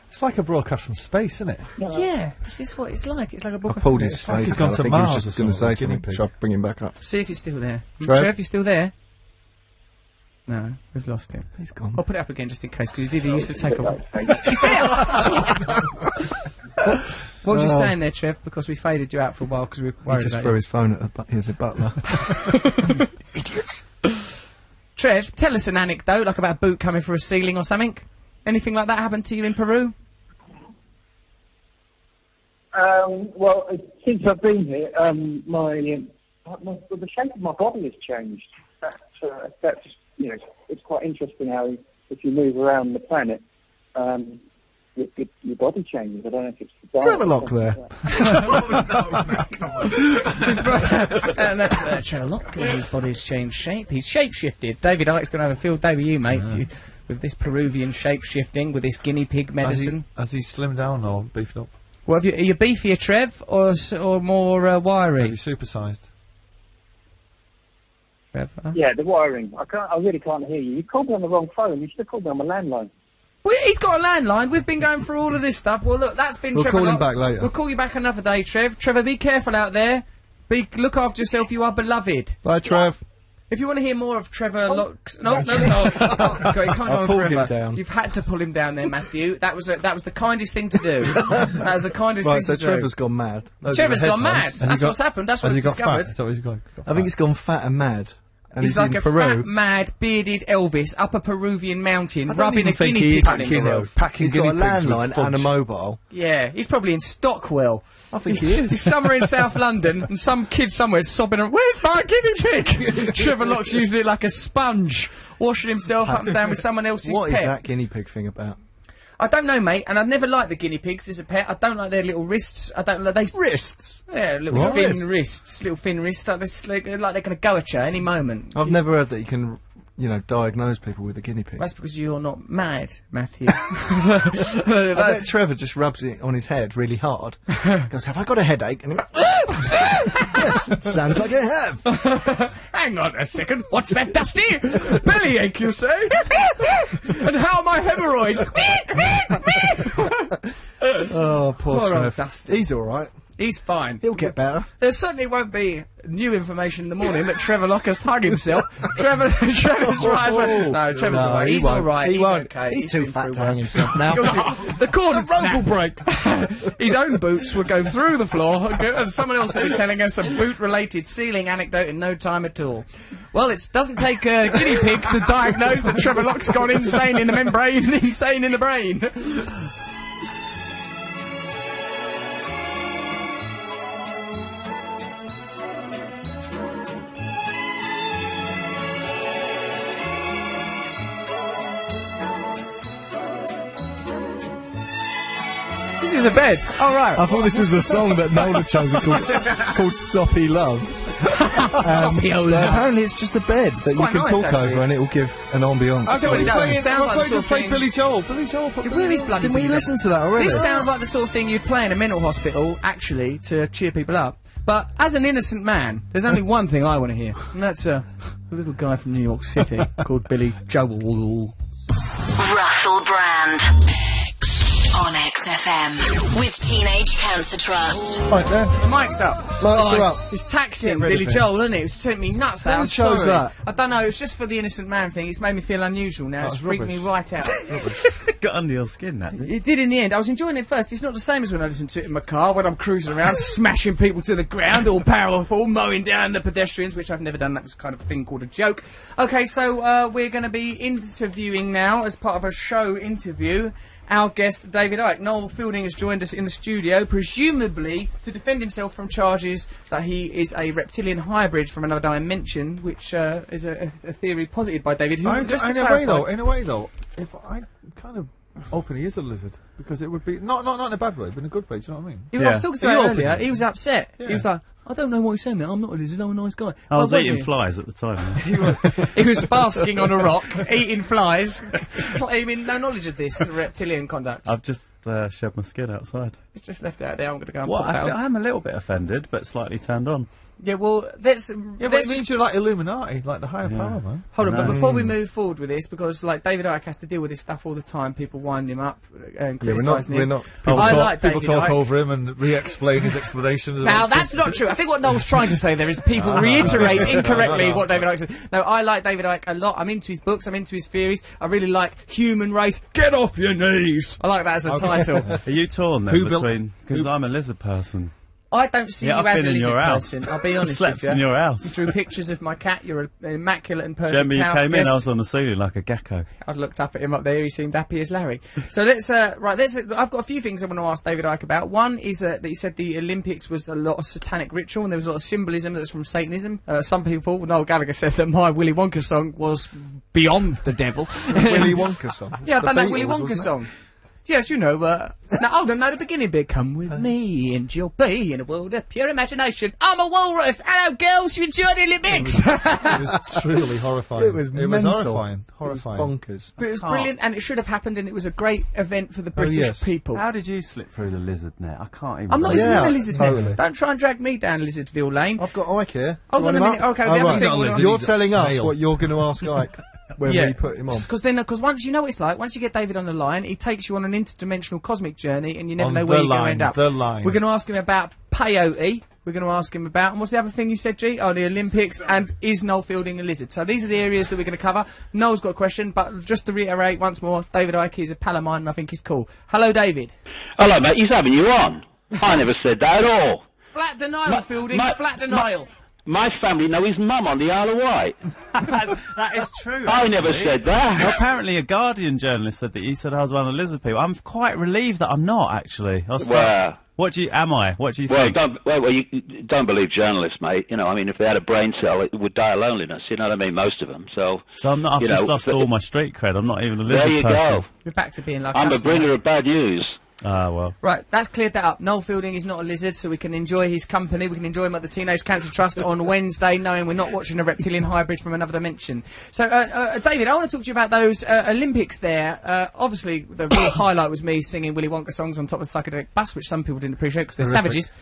It's like a broadcast from space, isn't it? Yeah, this is what it's like. It's like a I broadcast. pulled his It's like face he's gone down. to I think Mars he or was just going to say something, something. guinea pig. Shall I bring him back up? See if he's still there. Trev? You still there? No, we've lost him. He's gone. I'll put it up again just in case, because he used to take off. What was you saying there, Trev? Because we faded you out for a while because we were He worried just about threw you. his phone at here's a butler. Idiots. Trev, tell us an anecdote, like about a boot coming through a ceiling or something. Anything like that happened to you in Peru? Well, since I've been here, the shape of my body has changed. That's you know, it's quite interesting how if you move around the planet, your body changes. I don't know if it's the diet. Trevor Lock there. That's Trevor Lock. His body's changed shape. He's shape-shifted. David, Alex going to have a field day with you, mate. With this Peruvian shape-shifting, with this guinea pig medicine. Has he slimmed down or beefed up? Well, are you beefier, Trev, or more wiry? Have you supersized? Trevor? Yeah, the wiring. I really can't hear you. You called me on the wrong phone. You should have called me on my landline. Well, he's got a landline. We've been going through all of this stuff. Well, look, that's been We'll Trevor call him Lock. back later. We'll call you back another day, Trev. Trevor, be careful out there. Look after yourself. You are beloved. Bye, Trev. If you want to hear more of Trevor Lock's... No. God, he can't go on pulled him forever. down. You've had to pull him down there, Matthew. That was the kindest thing to do. That was the kindest Right, thing so to do. Trevor's gone mad. Those Trevor's are the gone mad. headphones. That's what's happened. That's Has what he I've got discovered. fat? Is that what he's got? I think he's gone fat and mad. And He's like in a Peru. fat, mad, bearded Elvis up a Peruvian mountain, I don't rubbing even a think guinea he pig is on himself. Packing He's got a guinea pigs with landline and a fudge. mobile. Yeah, he's probably in Stockwell. I think He's he is. He's somewhere in South London, and some kid somewhere is sobbing, where's my guinea pig? Trevor Lock's using it like a sponge, washing himself up and down with someone else's What is pet. that guinea pig thing about? I don't know, mate, and I've never liked the guinea pigs as a pet. I don't like their little wrists. I don't like they Wrists? Yeah, little What? thin Wrists? wrists, little thin wrists, like they're going to go at you any moment. I've never heard that you can, diagnose people with a guinea pig. That's because you're not mad, Matthew. I bet Trevor just rubs it on his head really hard. Goes, have I got a headache? And he yes, sounds like I have. Hang on a second, what's that, Dusty? Bellyache, you say? And how are my hemorrhoids? Oh, poor Poor old Trev. Dusty. He's all right. He's fine. He'll get better. There certainly won't be new information in the morning that Trevor Lock has hung himself. Trevor's right. No, Trevor's No, all right. he He's won't. all right. He He's won't. okay. He's too been fat through to hang worse. himself now. The cord would rope will break. His own boots would go through the floor, and someone else would be telling us a boot-related ceiling anecdote in no time at all. Well, it doesn't take a guinea pig to diagnose that Trevor Lock's gone insane in the membrane, insane in the brain. This is a bed. All right. I thought this was a song that Noel had chosen called Soppy Love. Soppy old love. Apparently it's just a bed that you quite can nice, talk actually. over and it will give an ambiance. I'll tell you what it does. It sounds like the sort of thing... Billy Joel. Billy Joel. Where is bloody Didn't we Billy listen to that already? This sounds like the sort of thing you'd play in a mental hospital, actually, to cheer people up. But as an innocent man, there's only one thing I want to hear, and that's a little guy from New York City called Billy Joel. Russell Brand. On XFM with Teenage Cancer Trust. Right there. The mic's up. Mics are up. It's taxing Get ready Billy for it. Joel, isn't it? It's taking me nuts. Who I'm chose sorry. that? I don't know. It's just for the innocent man thing. It's made me feel unusual now. That's It's freaked me rubbish. right out. Got under your skin, that did. It did in the end. I was enjoying it first. It's not the same as when I listen to it in my car, when I'm cruising around, smashing people to the ground, all powerful, mowing down the pedestrians, which I've never done. That was kind of a thing called a joke. Okay, so we're going to be interviewing now, as part of a show interview, our guest, David Icke. Noel Fielding has joined us in the studio, presumably to defend himself from charges that he is a reptilian hybrid from another dimension, which is a theory posited by David. Who, just to in a clarify- way though, if I kind of hoping he is a lizard, because it would be not in a bad way, but in a good way. Do you know what I mean? I was talking to Are him you earlier. open? He was upset. Yeah. He was like, I don't know what he's saying there. I'm not a lizard. I'm a nice guy. I was Well, eating weren't you? flies at the time. He was basking on a rock, eating flies, claiming no knowledge of this reptilian conduct. I've just shed my skin outside. It's just left it out there. I'm going to go and Well, put that on. I'm a little bit offended, but slightly turned on. Yeah, well, let's... Yeah, but let's it means you're like Illuminati, like the higher power, man. Hold on, but No. before we move forward with this, because like David Icke has to deal with this stuff all the time, people wind him up and Yeah, criticising him. we're not. People I talk, like people David talk Icke. over him and re-explain his explanations. Now, that's not true. I think what Noel's trying to say there is people reiterate incorrectly No. what David Icke said. No, I like David Icke a lot. I'm into his books. I'm into his theories. I really like Human Race. Get off your knees! I like that as a title. Are you torn then Who built- between... Because I'm a lizard person. I don't see Yeah, you I've as a been in lizard your house. person. I'll be honest Slept with you. in your You house. drew pictures of my cat. You're an immaculate and perfect Remember you house came in, guest. I was on the ceiling like a gecko. I looked up at him up there. He seemed happy as Larry. So let's I've got a few things I want to ask David Icke about. One is that he said the Olympics was a lot of satanic ritual and there was a lot of symbolism that's from Satanism. Some people, Noel Gallagher said that my Willy Wonka song was beyond the devil. Willy Wonka song. Yeah, I've The done that Beatles, Willy Wonka wasn't it? song. Yes, you know, now hold on, now the beginning bit, come with me and you'll be in a world of pure imagination. I'm a walrus! Hello girls, you enjoy the Olympics! It was truly horrifying. It was mental. horrifying. It was bonkers. But it was brilliant and it should have happened and it was a great event for the British yes. people. How did you slip through the lizard net? I can't even... I'm not Yeah, even in the lizard totally. net. Don't try and drag me down Lizardville Lane. I've got Ike here. Hold Do you on a want minute. him up? Okay, the Oh, other right. thing we're You're He's a telling us snail. what you're going to ask Ike when we put him on. Because once you know what it's like, once you get David on the line, he takes you on an interdimensional cosmic journey, and you never On know the where you're going to line, end up. the line. We're going to ask him about peyote. We're going to ask him about, and what's the other thing you said, G? Oh, the Olympics, and is Noel Fielding a lizard? So these are the areas that we're going to cover. Noel's got a question, but just to reiterate once more, David Icke is a pal of mine, and I think he's cool. Hello, David. Hello, mate. He's having you on. I never said that at all. Flat denial, Fielding. Flat denial. My family know his mum on the Isle of Wight. That is true. I never actually. said that. Well, apparently a Guardian journalist said that you said I was one of the lizard people. I'm quite relieved that I'm not, actually. Well, What do you well, think? you don't believe journalists, mate. You know, I mean, if they had a brain cell, it would die of loneliness. You know what I mean? Most of them. So I'm not, I've you just know, lost but- all my street cred. I'm not even a lizard There you person. go. We're back to being like I'm us a bringer now. of bad news. Ah, well. Right, that's cleared that up. Noel Fielding is not a lizard, so we can enjoy his company. We can enjoy him at the Teenage Cancer Trust on Wednesday, knowing we're not watching a reptilian hybrid from another dimension. So, David, I want to talk to you about those Olympics there. Obviously, the real highlight was me singing Willy Wonka songs on top of the psychedelic bus, which some people didn't appreciate because they're Horrific. savages.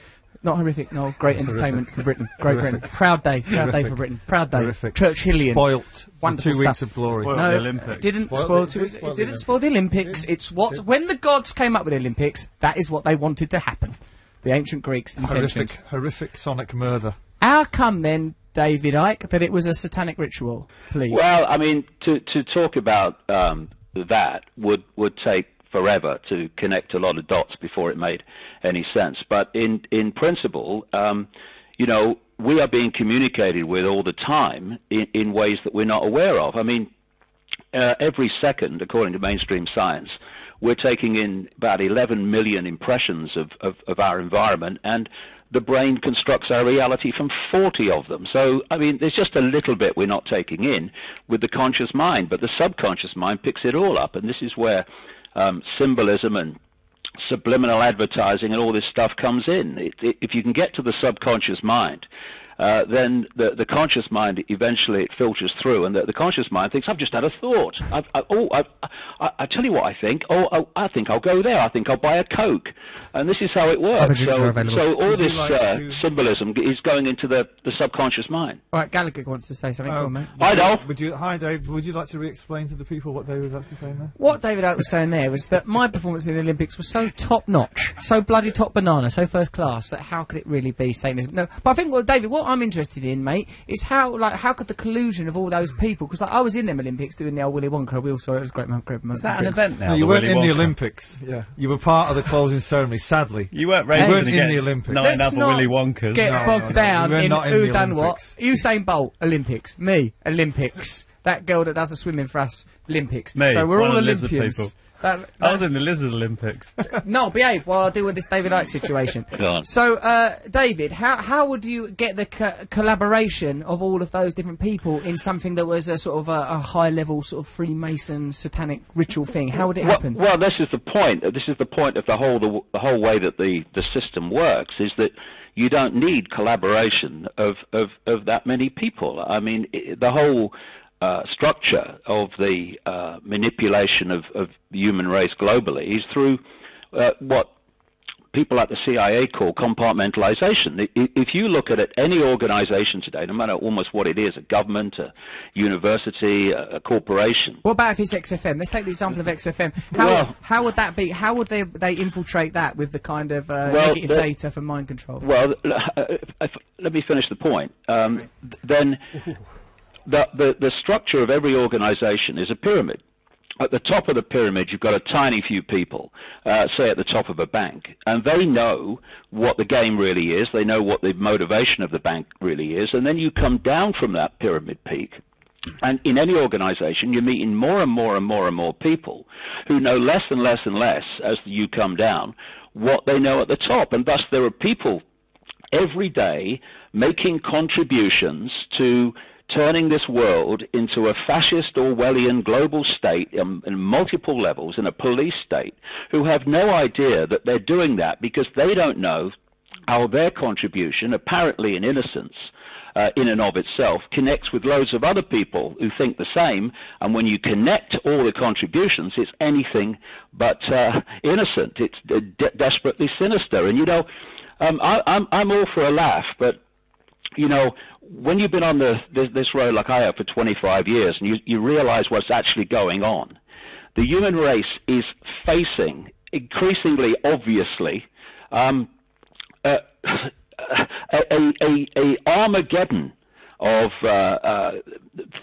Not horrific, no. Great entertainment for Britain. Great Horrific. Britain. Proud day. Proud day Horrific. for Britain. Proud day. Horrific. Churchillian. Spoilt the Wonderful 2 weeks stuff. of glory. Spoilt No, the Olympics. it didn't Spoiled spoil it, two it weeks. did It spoil the didn't spoil the Olympics. It's what when the gods came up with the Olympics, that is what they wanted to happen. The ancient Greeks intentioned. Horrific sonic murder. How come then, David Icke, that it was a satanic ritual? Please. Well, I mean, to talk about that would take forever to connect a lot of dots before it made any sense. But in principle, you know, we are being communicated with all the time in ways that we're not aware of. I mean, every second, according to mainstream science, we're taking in about 11 million impressions of our environment, and the brain constructs our reality from 40 of them. So, I mean, there's just a little bit we're not taking in with the conscious mind, but the subconscious mind picks it all up, and this is where symbolism and subliminal advertising and all this stuff comes in. If you can get to the subconscious mind then the conscious mind eventually it filters through, and the conscious mind thinks, I've just had a thought. I tell you what I think. I think I'll go there. I think I'll buy a Coke, and this is how it works. So all this symbolism is going into the subconscious mind. All right, Gallagher wants to say something. Go on, mate. Hi, Dave. Would you like to re-explain to the people what David was actually saying there? What David Icke was saying there was that my performance in the Olympics was so top-notch, so bloody top banana, so first class, that how could it really be Satanism? No, but I think, well, David, what I'm interested in, mate, is how could the collusion of all those people, because I was in them Olympics doing the old Willy Wonka, we all saw it was great. Is that an event now? No, you weren't in the Olympics. Yeah. You were part of the closing ceremony, sadly. You weren't racing in the Olympics. Nine other Willy Wonkas. Get bogged down in who done what. Olympics. Usain Bolt, Olympics. Me, Olympics. That girl that does the swimming for us, Olympics. Me, so we're one all of the lizard Olympians. people. I was in the Lizard Olympics. No, behave while I deal with this David Icke situation. Go on. So, David, how would you get the collaboration of all of those different people in something that was a sort of a high-level sort of Freemason satanic ritual thing? How would it happen? Well, this is the point. This is the point of the whole way that the system works, is that you don't need collaboration of that many people. I mean, the whole structure of the manipulation of the human race globally is through what people at the CIA call compartmentalization. If you look at it, any organization today, no matter almost what it is, a government, a university, a corporation. What about if it's XFM? Let's take the example of XFM. How would that be? How would they infiltrate that with the kind of negative data for mind control? Well, let me finish the point. Then the structure of every organization is a pyramid. At the top of the pyramid, you've got a tiny few people, say at the top of a bank, and they know what the game really is. They know what the motivation of the bank really is, and then you come down from that pyramid peak. And in any organization, you're meeting more and more and more and more people who know less and less and less as you come down what they know at the top. And thus there are people every day making contributions to turning this world into a fascist Orwellian global state in multiple levels, in a police state, who have no idea that they're doing that because they don't know how their contribution, apparently in innocence, in and of itself, connects with loads of other people who think the same, and when you connect all the contributions, it's anything but innocent. It's desperately sinister. And, you know, I'm all for a laugh, but, you know, when you've been on this road like I have for 25 years and you realize what's actually going on, the human race is facing, increasingly obviously, a Armageddon of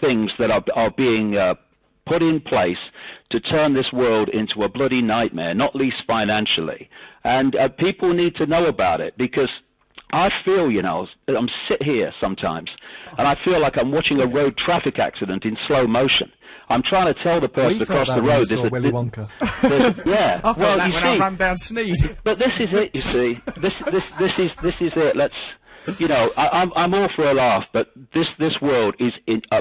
things that are being put in place to turn this world into a bloody nightmare, not least financially. And people need to know about it, because I feel, you know, I'm sit here sometimes, and I feel like I'm watching a road traffic accident in slow motion. I'm trying to tell the person across the road. Willy Wonka. Yeah, I felt that when I ran down Sneed. But this is it. You see, this is it. Let's, you know, I'm all for a laugh, but this world is in a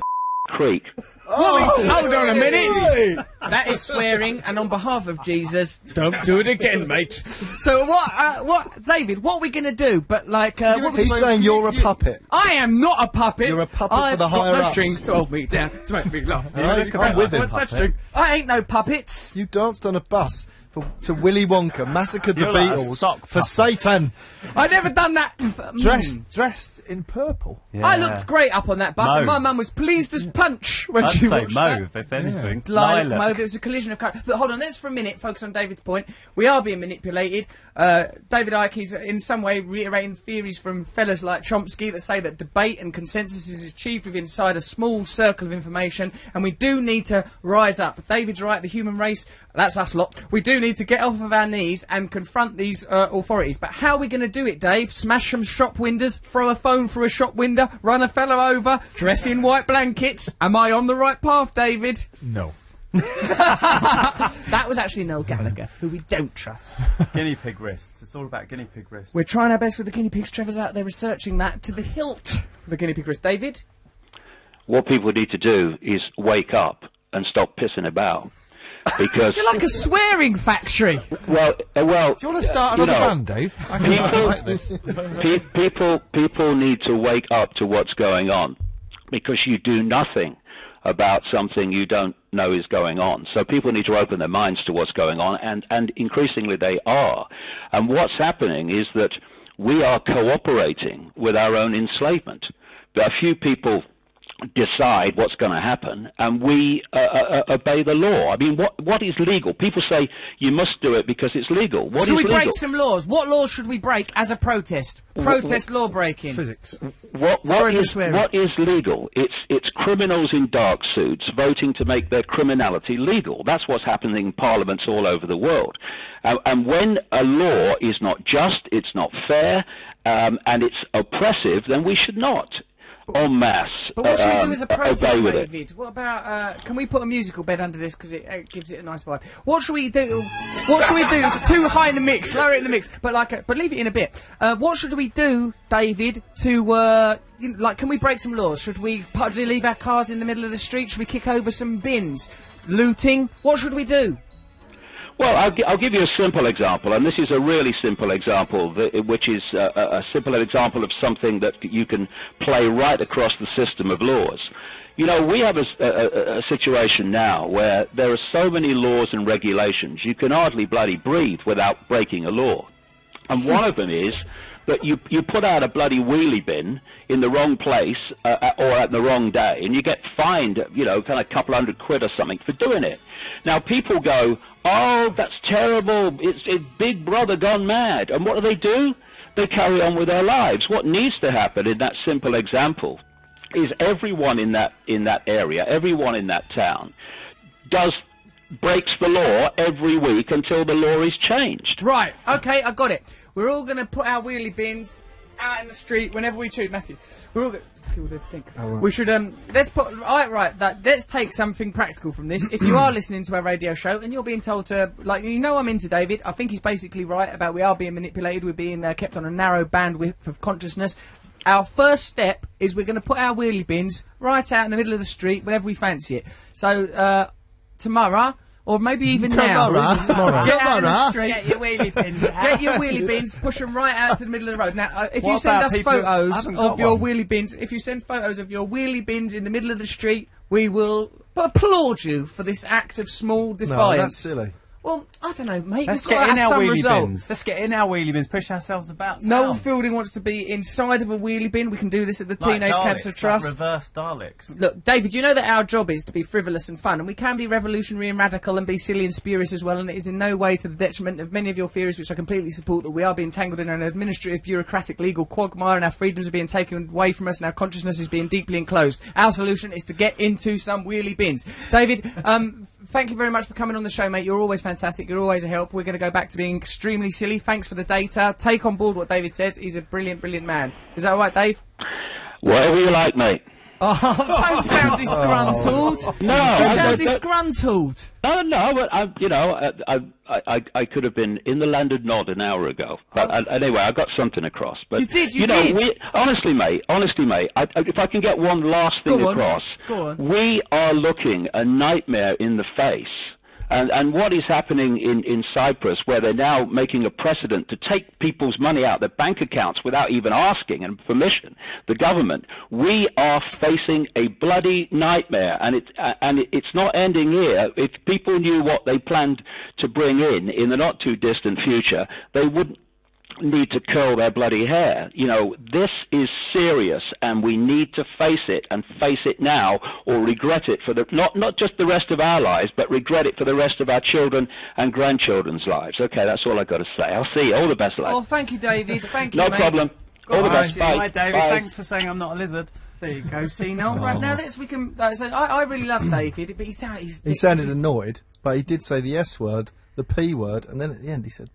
creek. Hold on a minute. That is swearing, and on behalf of Jesus, don't do it again, mate. So what, David? What are we going to do? But like, he's saying you're a puppet. I am not a puppet. You're a puppet for the higher ups. I've got no strings to hold me down to make me laugh. I'm with him. What's that string? I ain't no puppets. You danced on a bus to Willy Wonka, massacred the Beatles for Satan. I never done that. Dressed in purple. Yeah. I looked great up on that bus, and my mum was pleased as punch when I'd she say watched mauve, that. if anything. Lilac. Mauve. It was a collision of colours. Look, hold on. Let's for a minute focus on David's point. We are being manipulated. David Icke is in some way reiterating theories from fellas like Chomsky that say that debate and consensus is achieved within inside a small circle of information, and we do need to rise up. David's right. The human race, that's us lot. We do need to get off of our knees and confront these authorities. But how are we going to do it, Dave? Smash some shop windows, throw a phone through a shop window, run a fella over, dress in white blankets? Am I on the right path, David? No. That was actually Noel Gallagher, who we don't trust. Guinea pig wrists. It's all about guinea pig wrists. We're trying our best with the guinea pigs. Trevor's out there researching that to the hilt for the guinea pig wrist. David? What people need to do is wake up and stop pissing about. because You're like a swearing factory. well. Do you want to start another band, Dave? I can like this. People need to wake up to what's going on, because you do nothing about something you don't know is going on. So people need to open their minds to what's going on, and increasingly they are. And what's happening is that we are cooperating with our own enslavement. A few people decide what's going to happen, and we obey the law. I mean, what is legal? People say you must do it because it's legal. What is Should we legal? break some laws? What laws should we break as a protest? Protest law breaking. Physics. What is legal? It's criminals in dark suits voting to make their criminality legal. That's what's happening in parliaments all over the world. And when a law is not just, it's not fair, and it's oppressive, then we should not. En masse. But what should we do as a protest, obey with David? What about, can we put a musical bed under this because it gives it a nice vibe? What should we do? What should we do? It's too high in the mix. Lower it in the mix. But leave it in a bit. What should we do, David, to, can we break some laws? Should we leave our cars in the middle of the street? Should we kick over some bins? Looting? What should we do? Well, I'll give you a simple example, and this is a really simple example, which is a simple example of something that you can play right across the system of laws. You know, we have a situation now where there are so many laws and regulations, you can hardly bloody breathe without breaking a law. And one of them is that you put out a bloody wheelie bin in the wrong place or at the wrong day, and you get fined, kind of a couple £100 or something for doing it. Now, people go, oh, that's terrible, it's Big Brother gone mad. And what do? They carry on with their lives. What needs to happen in that simple example is everyone in that area, everyone in that town, breaks the law every week until the law is changed. Right, okay, I got it. We're all going to put our wheelie bins out in the street whenever we choose, Matthew. We're all going to... We should, let's take something practical from this. If you are listening to our radio show and you're being told to, I'm into David, I think he's basically right about we are being manipulated, we're being kept on a narrow bandwidth of consciousness. Our first step is we're going to put our wheelie bins right out in the middle of the street whenever we fancy it. So, tomorrow... Or maybe even now. Tomorrow. Get out in the street. Get your wheelie bins out. Get your wheelie bins, push them right out to the middle of the road. Now, if you send us photos of your wheelie bins, if you send photos of your wheelie bins in the middle of the street, we will applaud you for this act of small defiance. No, that's silly. Well, I don't know, mate. Let's We've got get in to have our some wheelie result. bins. Let's get in our wheelie bins, push ourselves about town. Noel Fielding wants to be inside of a wheelie bin. We can do this at the Teenage Cancer Trust. Like reverse Daleks. Look, David, you know that our job is to be frivolous and fun, and we can be revolutionary and radical and be silly and spurious as well, and it is in no way to the detriment of many of your theories, which I completely support, that we are being tangled in an administrative, bureaucratic, legal quagmire, and our freedoms are being taken away from us, and our consciousness is being deeply enclosed. Our solution is to get into some wheelie bins. David, thank you very much for coming on the show, mate. You're always fantastic. You're always a help. We're going to go back to being extremely silly. Thanks for the data. Take on board what David says. He's a brilliant, brilliant man. Is that all right, Dave? Whatever you like, mate. Oh, don't sound disgruntled. No, you sound disgruntled. No, but I could have been in the landed nod an hour ago. But anyway, I got something across. But you did. Honestly, mate. If I can get one last thing across, we are looking a nightmare in the face. And what is happening in Cyprus, where they're now making a precedent to take people's money out of their bank accounts without even asking and permission, the government, we are facing a bloody nightmare, and it's not ending here. If people knew what they planned to bring in the not too distant future, they wouldn't need to curl their bloody hair. This is serious, and we need to face it, and face it now, or regret it for not just the rest of our lives, but regret it for the rest of our children and grandchildren's lives. Okay, that's all I've got to say. I'll see you. All the best, lads. Oh, thank you, David. Thank you, no mate. problem. All the best. Bye. Bye, David. Bye. Thanks for saying I'm not a lizard. There you go. See, now, right now, I really love David, but he sounded annoyed, but he did say the S word, the P word, and then at the end he said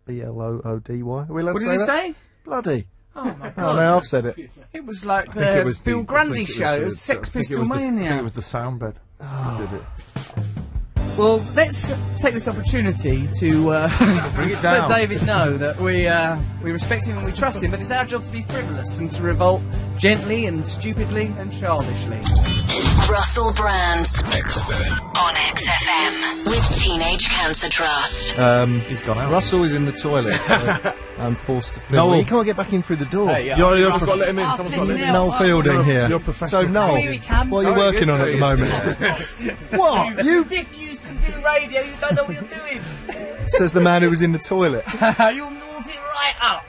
B-L-O-O-D-Y. Are we allowed to say that? What did he say? Bloody. Oh, my God. Oh, no, I've said it. It was like the Bill Grundy show. It was Sex Pistol Mania. I think it was the sound bed that did it. Well, let's take this opportunity to bring it down. let David know that we respect him and we trust him, but it's our job to be frivolous and to revolt gently and stupidly and childishly. Russell Brand on XFM with Teenage Cancer Trust. He's gone out. Russell is in the toilet, so I'm forced to film. Noel. He can't get back in through the door. Hey, yeah. You're I've got to let him in. Someone's got to let him in. Noel Fielding here. You're professional. So Noel, what are you working on at the moment? What? You As if you can do radio, you don't know what you're doing. says the man who was in the toilet. You'll nod it right up.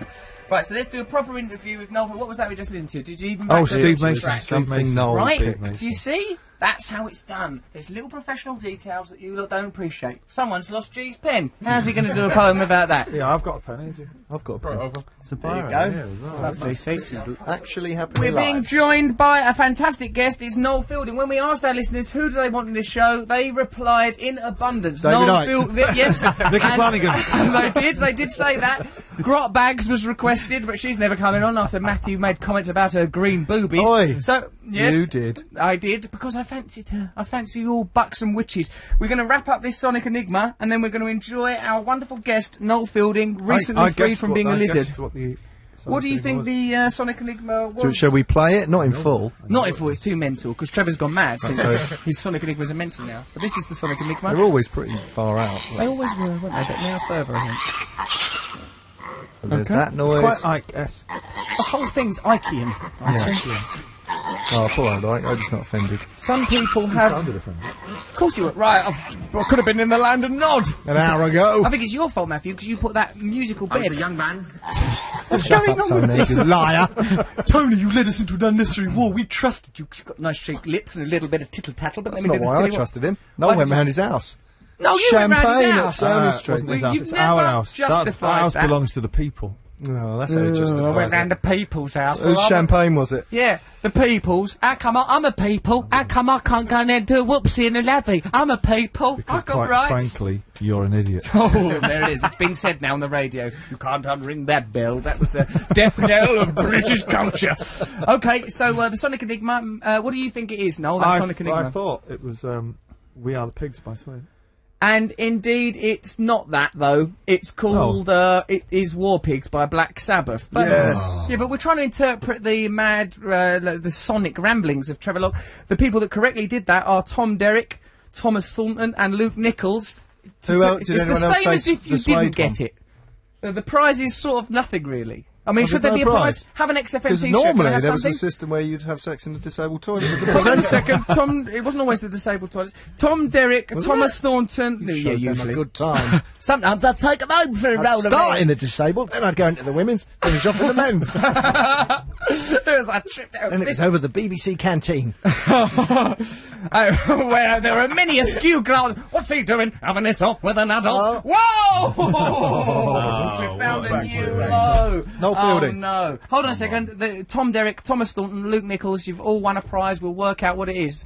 Right, so let's do a proper interview with Noel. What was that we just listened to? Did you even? Oh, back the Steve Mason. track? Steve Mason. Noel. Right, Steve Mason. do you see? That's how it's done. There's little professional details that you lot don't appreciate. Someone's lost G's pen. How's he going to do a poem about that? Yeah, I've got a pen. I've got a pen. It's a There you biro. go. Lovely. This is actually happening We're being live. joined by a fantastic guest. It's Noel Fielding. When we asked our listeners who do they want in this show, they replied in abundance. David Noel Icke. Fielding. Yes. Nicky Flanagan. They did say that. Grot Bags was requested, but she's never coming on after Matthew made comments about her green boobies. Oi. So, yes. You did. I did, because I fancied her. I fancy you all buxom witches. We're going to wrap up this Sonic Enigma, and then we're going to enjoy our wonderful guest, Noel Fielding, recently freed from being a lizard. What do you think the Sonic Enigma was? Shall we play it? Not in full. Not in full, it's too mental, because Trevor's gone mad since his Sonic Enigmas are mental now. But this is the Sonic Enigma. They're always pretty far out. They always were, weren't they? But now further, I think. So there's Okay. that noise. Quite Icke-esque. The whole thing's Ikean. Oh, poor old Ike. I hope he's not offended. Some people have... Of course you were. Right, I could have been in the land of Nod. An hour ago. I think it's your fault, Matthew, because you put that musical bit. I was a young man. What's Shut going up, on with Tony, this? you liar. Tony, you led us into an unnecessary war. We trusted you 'cause you've got nice shaped lips and a little bit of tittle-tattle, but That's then we not did why the I silly trusted him. Why No one went did you- round his house. No, you went round his Champagne house. at Downing Street. Wasn't his Well, house, you've it's never our house. justified That house that. belongs to the people. No, that's how it justifies I went it. round the people's house. Whose Well, champagne was it? Yeah, the people's. How come I'm a people? How come I can't go in there and do a whoopsie in the lavvy? I'm a people. Because I've got quite rights. frankly, you're an idiot. Oh, there it is. It's been said now on the radio. You can't unring that bell. That was the death knell of British culture. Okay, so the Sonic Enigma. What do you think it is, Noel? That Sonic Enigma. I thought it was We Are the Pigs by Swain. And indeed, it's not that though. It's called "It Is War Pigs" by Black Sabbath. But, Yes. Yeah, but we're trying to interpret the mad, the sonic ramblings of Trevor Locke. The people that correctly did that are Tom Derrick, Thomas Thornton, and Luke Nichols. Who else? Did It's the anyone else same say as if you the Suede didn't get one? it. The prize is sort of nothing really. I mean, Oh, should there's there no be a prize? prize? Have an XFM Because t-shirt. Can I normally have there was a something? system where you'd have sex in a disabled toilet. Hold on a second, Tom. It wasn't always the disabled toilets. Tom Derrick, Wasn't Thomas it? Thornton. Yeah, Showed them usually. a good time. Sometimes I take them home for a I'd roll of start in eggs. the disabled, then I'd go into the women's, finish off in the men's. As I tripped out. Then it was over the BBC canteen. Where there are many askew glasses. What's he doing? Having it off with an adult? Whoa! We found a new low. Noel Fielding. Oh no! Hold on a second. Tom Derrick, Thomas Thornton, Luke Nichols. You've all won a prize. We'll work out what it is.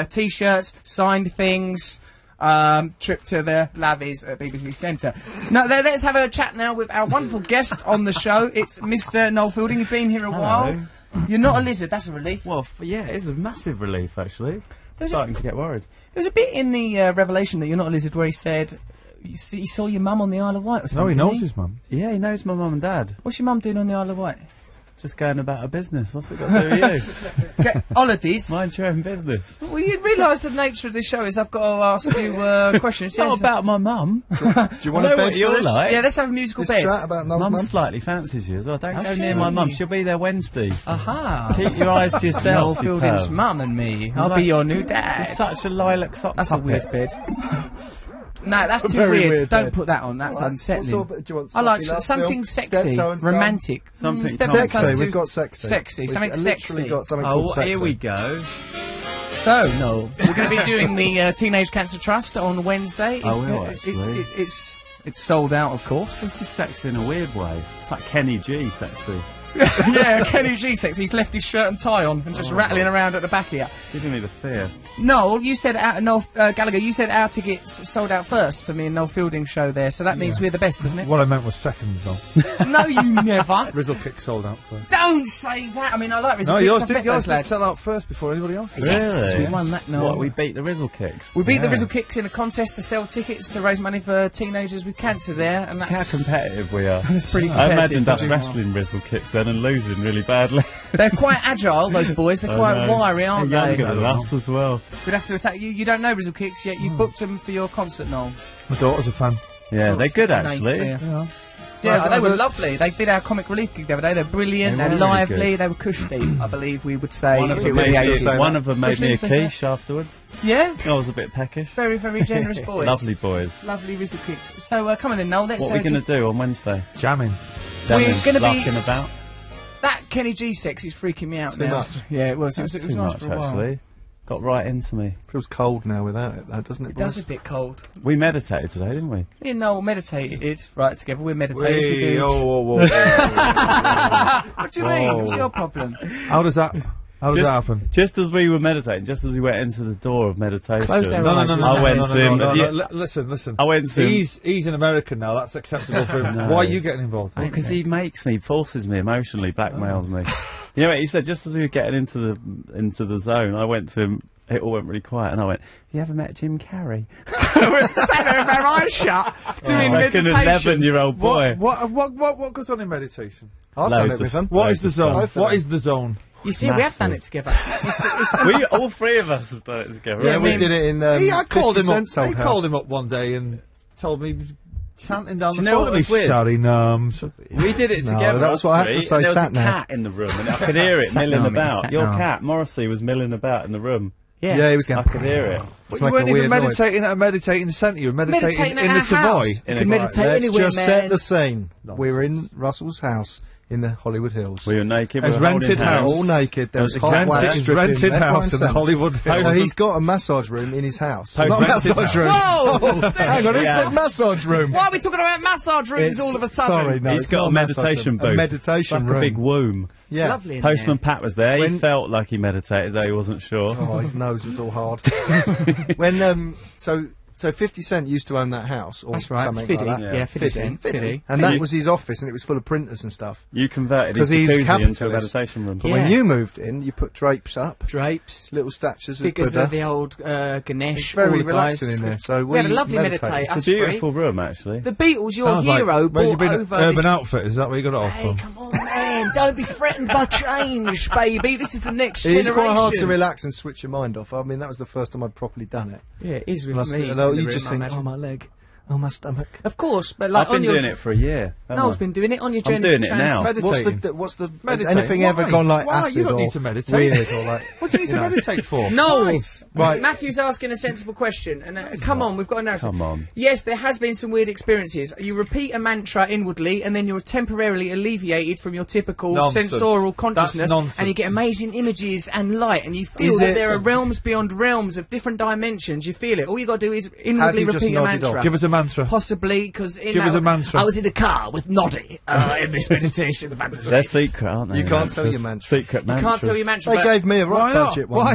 T-shirts, signed things. Trip to the lavies at BBC Centre. Now, let's have a chat now with our wonderful guest on the show. It's Mr. Noel Fielding. You've been here a while. You're not a lizard. That's a relief. Well, yeah, it's a massive relief, actually. Starting to get worried. There was a bit in the revelation that you're not a lizard where he said he saw your mum on the Isle of Wight or something. No, he didn't knows his mum. Yeah, he knows my mum and dad. What's your mum doing on the Isle of Wight? Just going about her business. What's it got to do with you? Get holidays. Mind your own business. Well, you realise the nature of this show is I've got to ask you questions. It's not about my mum. Do you want I a know bed what for you're this? like. Yeah, let's have a musical This bed. chat about Noel's Mum mum? slightly fancies you as well. Don't Has go she? near my mum. She'll be there Wednesday. Aha. Keep your eyes to Noel yourself. you Fielding's perv. mum and me. I'll like- be your new dad. You're such a lilac sock That's a puppet. weird bed. No, that's It's a too very weird. weird Don't bed. put that on. That's All right. unsettling. What sort of bed do you want? I like Softly love something film? sexy, Steptoe and Son? romantic. Something Steptoe calm. and Son's Sexy. too- We've got sexy. Sexy. We've Something literally sexy. got something Oh, called sexy. here we go. So, no, we're going to be doing the Teenage Cancer Trust on Wednesday. I will, It's, actually. it's sold out, of course. This is sexy in a weird way. It's like Kenny G sexy. Yeah, Kenny G sex. He's left his shirt and tie on and just rattling around at the back here. Giving me the fear. Noel, you said Gallagher, you said our tickets sold out first for me and Noel Fielding show there, so that means we're the best, doesn't it? What I meant was second, though. No, you never. Rizzle Kick sold out first. Don't say that. I mean, I like Rizzo. No, Kicks, yours I did. bet Yours those did lads. sell out first before anybody else. Yes, Really? we won that, Noel. What, we beat the Rizzle Kicks? We beat the Rizzle Kicks in a contest to sell tickets to raise money for teenagers with cancer there, and How that's competitive we are. That's pretty I competitive. imagined us Pretty wrestling Rizzle Kicks then. turn and losing really badly. They're quite agile, those boys. They're quite wiry, aren't They're they? younger than us as well. We'd have to attack you. You don't know Rizzle Kicks yet. You've booked them for your concert, Noel. My daughter's a fan. Yeah, they're good Nice, actually. yeah. Yeah, they were lovely. They did our comic relief gig the other day. They're brilliant. They're lively. Really they were cushy, I believe we would say. One of them made me a quiche afterwards. Yeah? I was a bit peckish. Very, very generous boys. Lovely boys. Lovely Rizzle Kicks. So, come on then, Noel. Let's, what are we going to do on Wednesday? Jamming. We're going to be... Larking about. That Kenny G sex is freaking me out Too now. much. Yeah, it was. It was Too nice much, for a while. actually. Got right into me. Feels cold now without it, though, doesn't it? It does a bit cold. We meditated today, didn't we? Me and Noel meditated right together. We're meditators. We do. Whoa. What do you mean? What's your problem? How does that happen? Just as we were meditating, just as we went into the door of meditation. Close their eyes. I went to him. Listen. I went to him. He's an American now. That's acceptable for him. Why are you getting involved? Because he forces me emotionally, blackmails me. You know what he said? Just as we were getting into the zone, I went to him. It all went really quiet, and I went, "You ever met Jim Carrey?" We sat there with our eyes shut, doing like meditation. an 11-year-old boy. What goes on in meditation? I've done it with them. What is the zone? What is the zone? You see, we have done it together. We all three of us have done it together. Yeah, we did it in. I called him up. He called him up one day and told me he was chanting down the know phone. what was weird? Sorry, We did it together. That was what I had to say. There was sat a cat in the room, and I could hear it milling about. Your cat, Morrissey, was milling about in the room. Yeah, he was going. I could hear it. But you weren't even meditating at a meditating centre. You were meditating in the Savoy. You can meditate anywhere, Let's just man. set the scene. We're in Russell's house in the Hollywood Hills. We were naked. His rented house. All naked. There was His rented house in the Hollywood Hills. So he's got a massage room in his house. Not a massage room. Whoa! Hang on, who said massage room? Why are we talking about massage rooms all of a sudden? Sorry, no, He's got a meditation booth. A meditation like room. a big womb. Yeah. It's lovely in Postman there. Pat was there. He felt like he meditated, though he wasn't sure. Oh, his nose was all hard. When so 50 Cent used to own that house, or That's right, something Fiddy. like that. Yeah, 50 Cent. Fiddy. And that was his office, and it was full of printers and stuff. You converted his he was jacuzzi into a capitalist. meditation room. But when you moved in, you put drapes up, Drapes. little statues Figures of of Buddha. the old Ganesh. It's very all the relaxing guys. in there. So We had a lovely meditated. meditate. It's a beautiful room, actually. The Beatles, your Sounds like- hero, where's you brought been? over Urban this... Outfitters, is that where you got it off Hey, from? come on, man! Don't be threatened by change, baby. This is the next It generation. is quite hard to relax and switch your mind off. I mean, that was the first time I'd properly done it. Yeah, it is with Must- me. and, oh, in the you room, just I think, imagine. oh, my leg, oh, my stomach. Of course, but like I've been on your... doing it for a year. Noel's been doing it on your I'm journey doing to it now. trans- What's the has Meditate. anything Why? ever gone like Why? acid You don't or need to meditate. weird or like? What do you need to meditate for? Noel! Right. Matthew's asking a sensible question, and come on, we've got a narrative. Come on. Yes, there has been some weird experiences. You repeat a mantra inwardly, and then you're temporarily alleviated from your typical Nonsense. sensorial That's consciousness, nonsense. and you get amazing images and light, and you feel Is that it- there are realms beyond realms of different dimensions. You feel it. All you got to do is inwardly you just repeat a nodded mantra. off? Give us a mantra. Possibly, because Give us a mantra. I was in a car with Noddy in this meditation fantasy. They're secret, aren't they? You can't tell your mantra. Secret You mantras. can't tell your mantra. They but gave me a Why right not? budget one.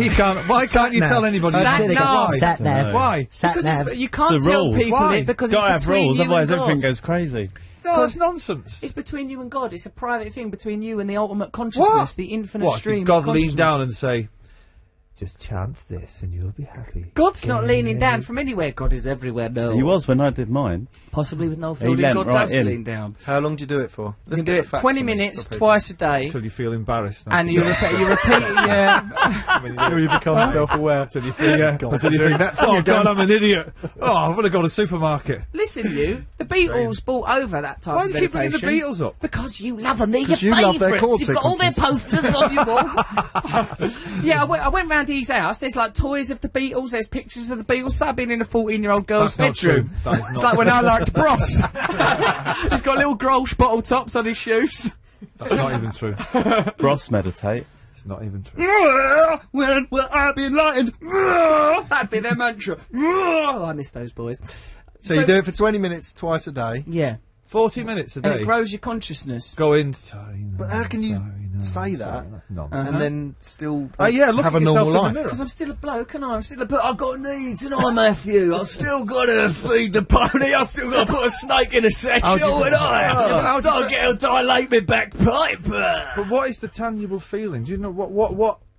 Why can't you tell anybody? Sat Why? nav. Sat nav. Why? Sat because nav. you can't It's the tell rules. people Why? it because Gotta it's have between rules, you otherwise and everything God. goes crazy. No, that's nonsense. It's between you and God. It's a private thing between you and the ultimate consciousness, the infinite What? stream Did God of lean consciousness. down and say, "Just chant this and you'll be happy"? God's not leaning down from anywhere. God is everywhere, no. He was when I did mine. Possibly with Noel Fielding. leant God right does in. lean down. How long do you do it for? You can do it 20 minutes, twice a day. Until you feel embarrassed. And you repeat, yeah. Until you become self-aware. Until you feel, yeah. God, Until you doing think, that oh God, I'm an idiot. Oh, I'm going to go to the supermarket. Listen, you. The Beatles brought over that type Why of do you keep bringing the meditation. Beatles up? Because you love them. They're your 'Cause you love their chord favourites. You've got all their sequences. posters on your wall. Yeah, I went round his house. There's like toys of the Beatles. There's pictures of the Beatles subbing in a 14-year-old girl's That's not bedroom. true. That is It's not like when true. I liked Bros. He's got little Grolsch bottle tops on his shoes. That's not even true. Ross meditate. It's not even true. When will I be enlightened? That'd be their mantra. Oh, I miss those boys. So you do it for 20 minutes twice a day. Yeah. 40 minutes a And it day. grows your consciousness. Go in. Sorry, no, But how can you sorry, no, say sorry, that that's nonsense. and then still Yeah, look have at a yourself normal in the life? mirror. Because I'm still a bloke, and I'm still a... But I've got needs, and I'm Matthew. I've still got to feed the pony. I've still got to put a snake in a satchel, and I... I've got to dilate my back pipe. But what is the tangible feeling? Do you know what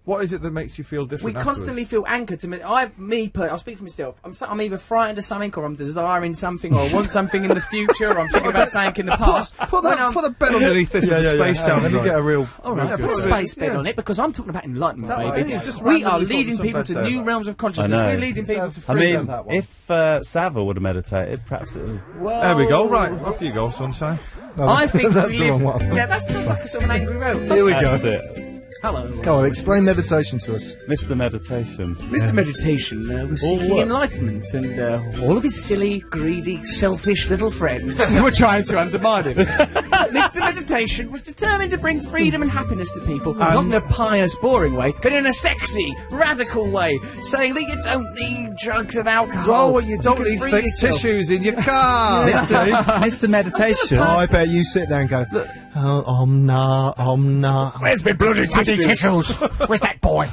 What is it that makes you feel We different? constantly feel anchored to me. I'll speak for myself. I'm either frightened of something, or I'm desiring something, or I want something in the future, or I'm thinking about something in the past. Put a bed underneath this with the space sound. Let me get a real. All right, put a space bed on it, because I'm talking about enlightenment, baby. We are leading people to new realms of consciousness. We're leading people to freedom. If Savile would have meditated, perhaps it would. There we go. Right, off you go, sunshine. No, I think that's we the live. wrong one. Yeah, that's like a sort of an angry road. Here we go. That's it. Hello. Go on, explain meditation to us. Mr. Meditation. Mr. Meditation was seeking enlightenment, and all of his silly, greedy, selfish little friends were trying to undermine him. Mr. Meditation was determined to bring freedom and happiness to people, not in a pious, boring way, but in a sexy, radical way, saying that you don't need drugs and alcohol. Oh, you don't need thick tissues in your car. Mr. Meditation. Oh, I bet you sit there and go, nah. Where's my bloody tissues? Where's that boy?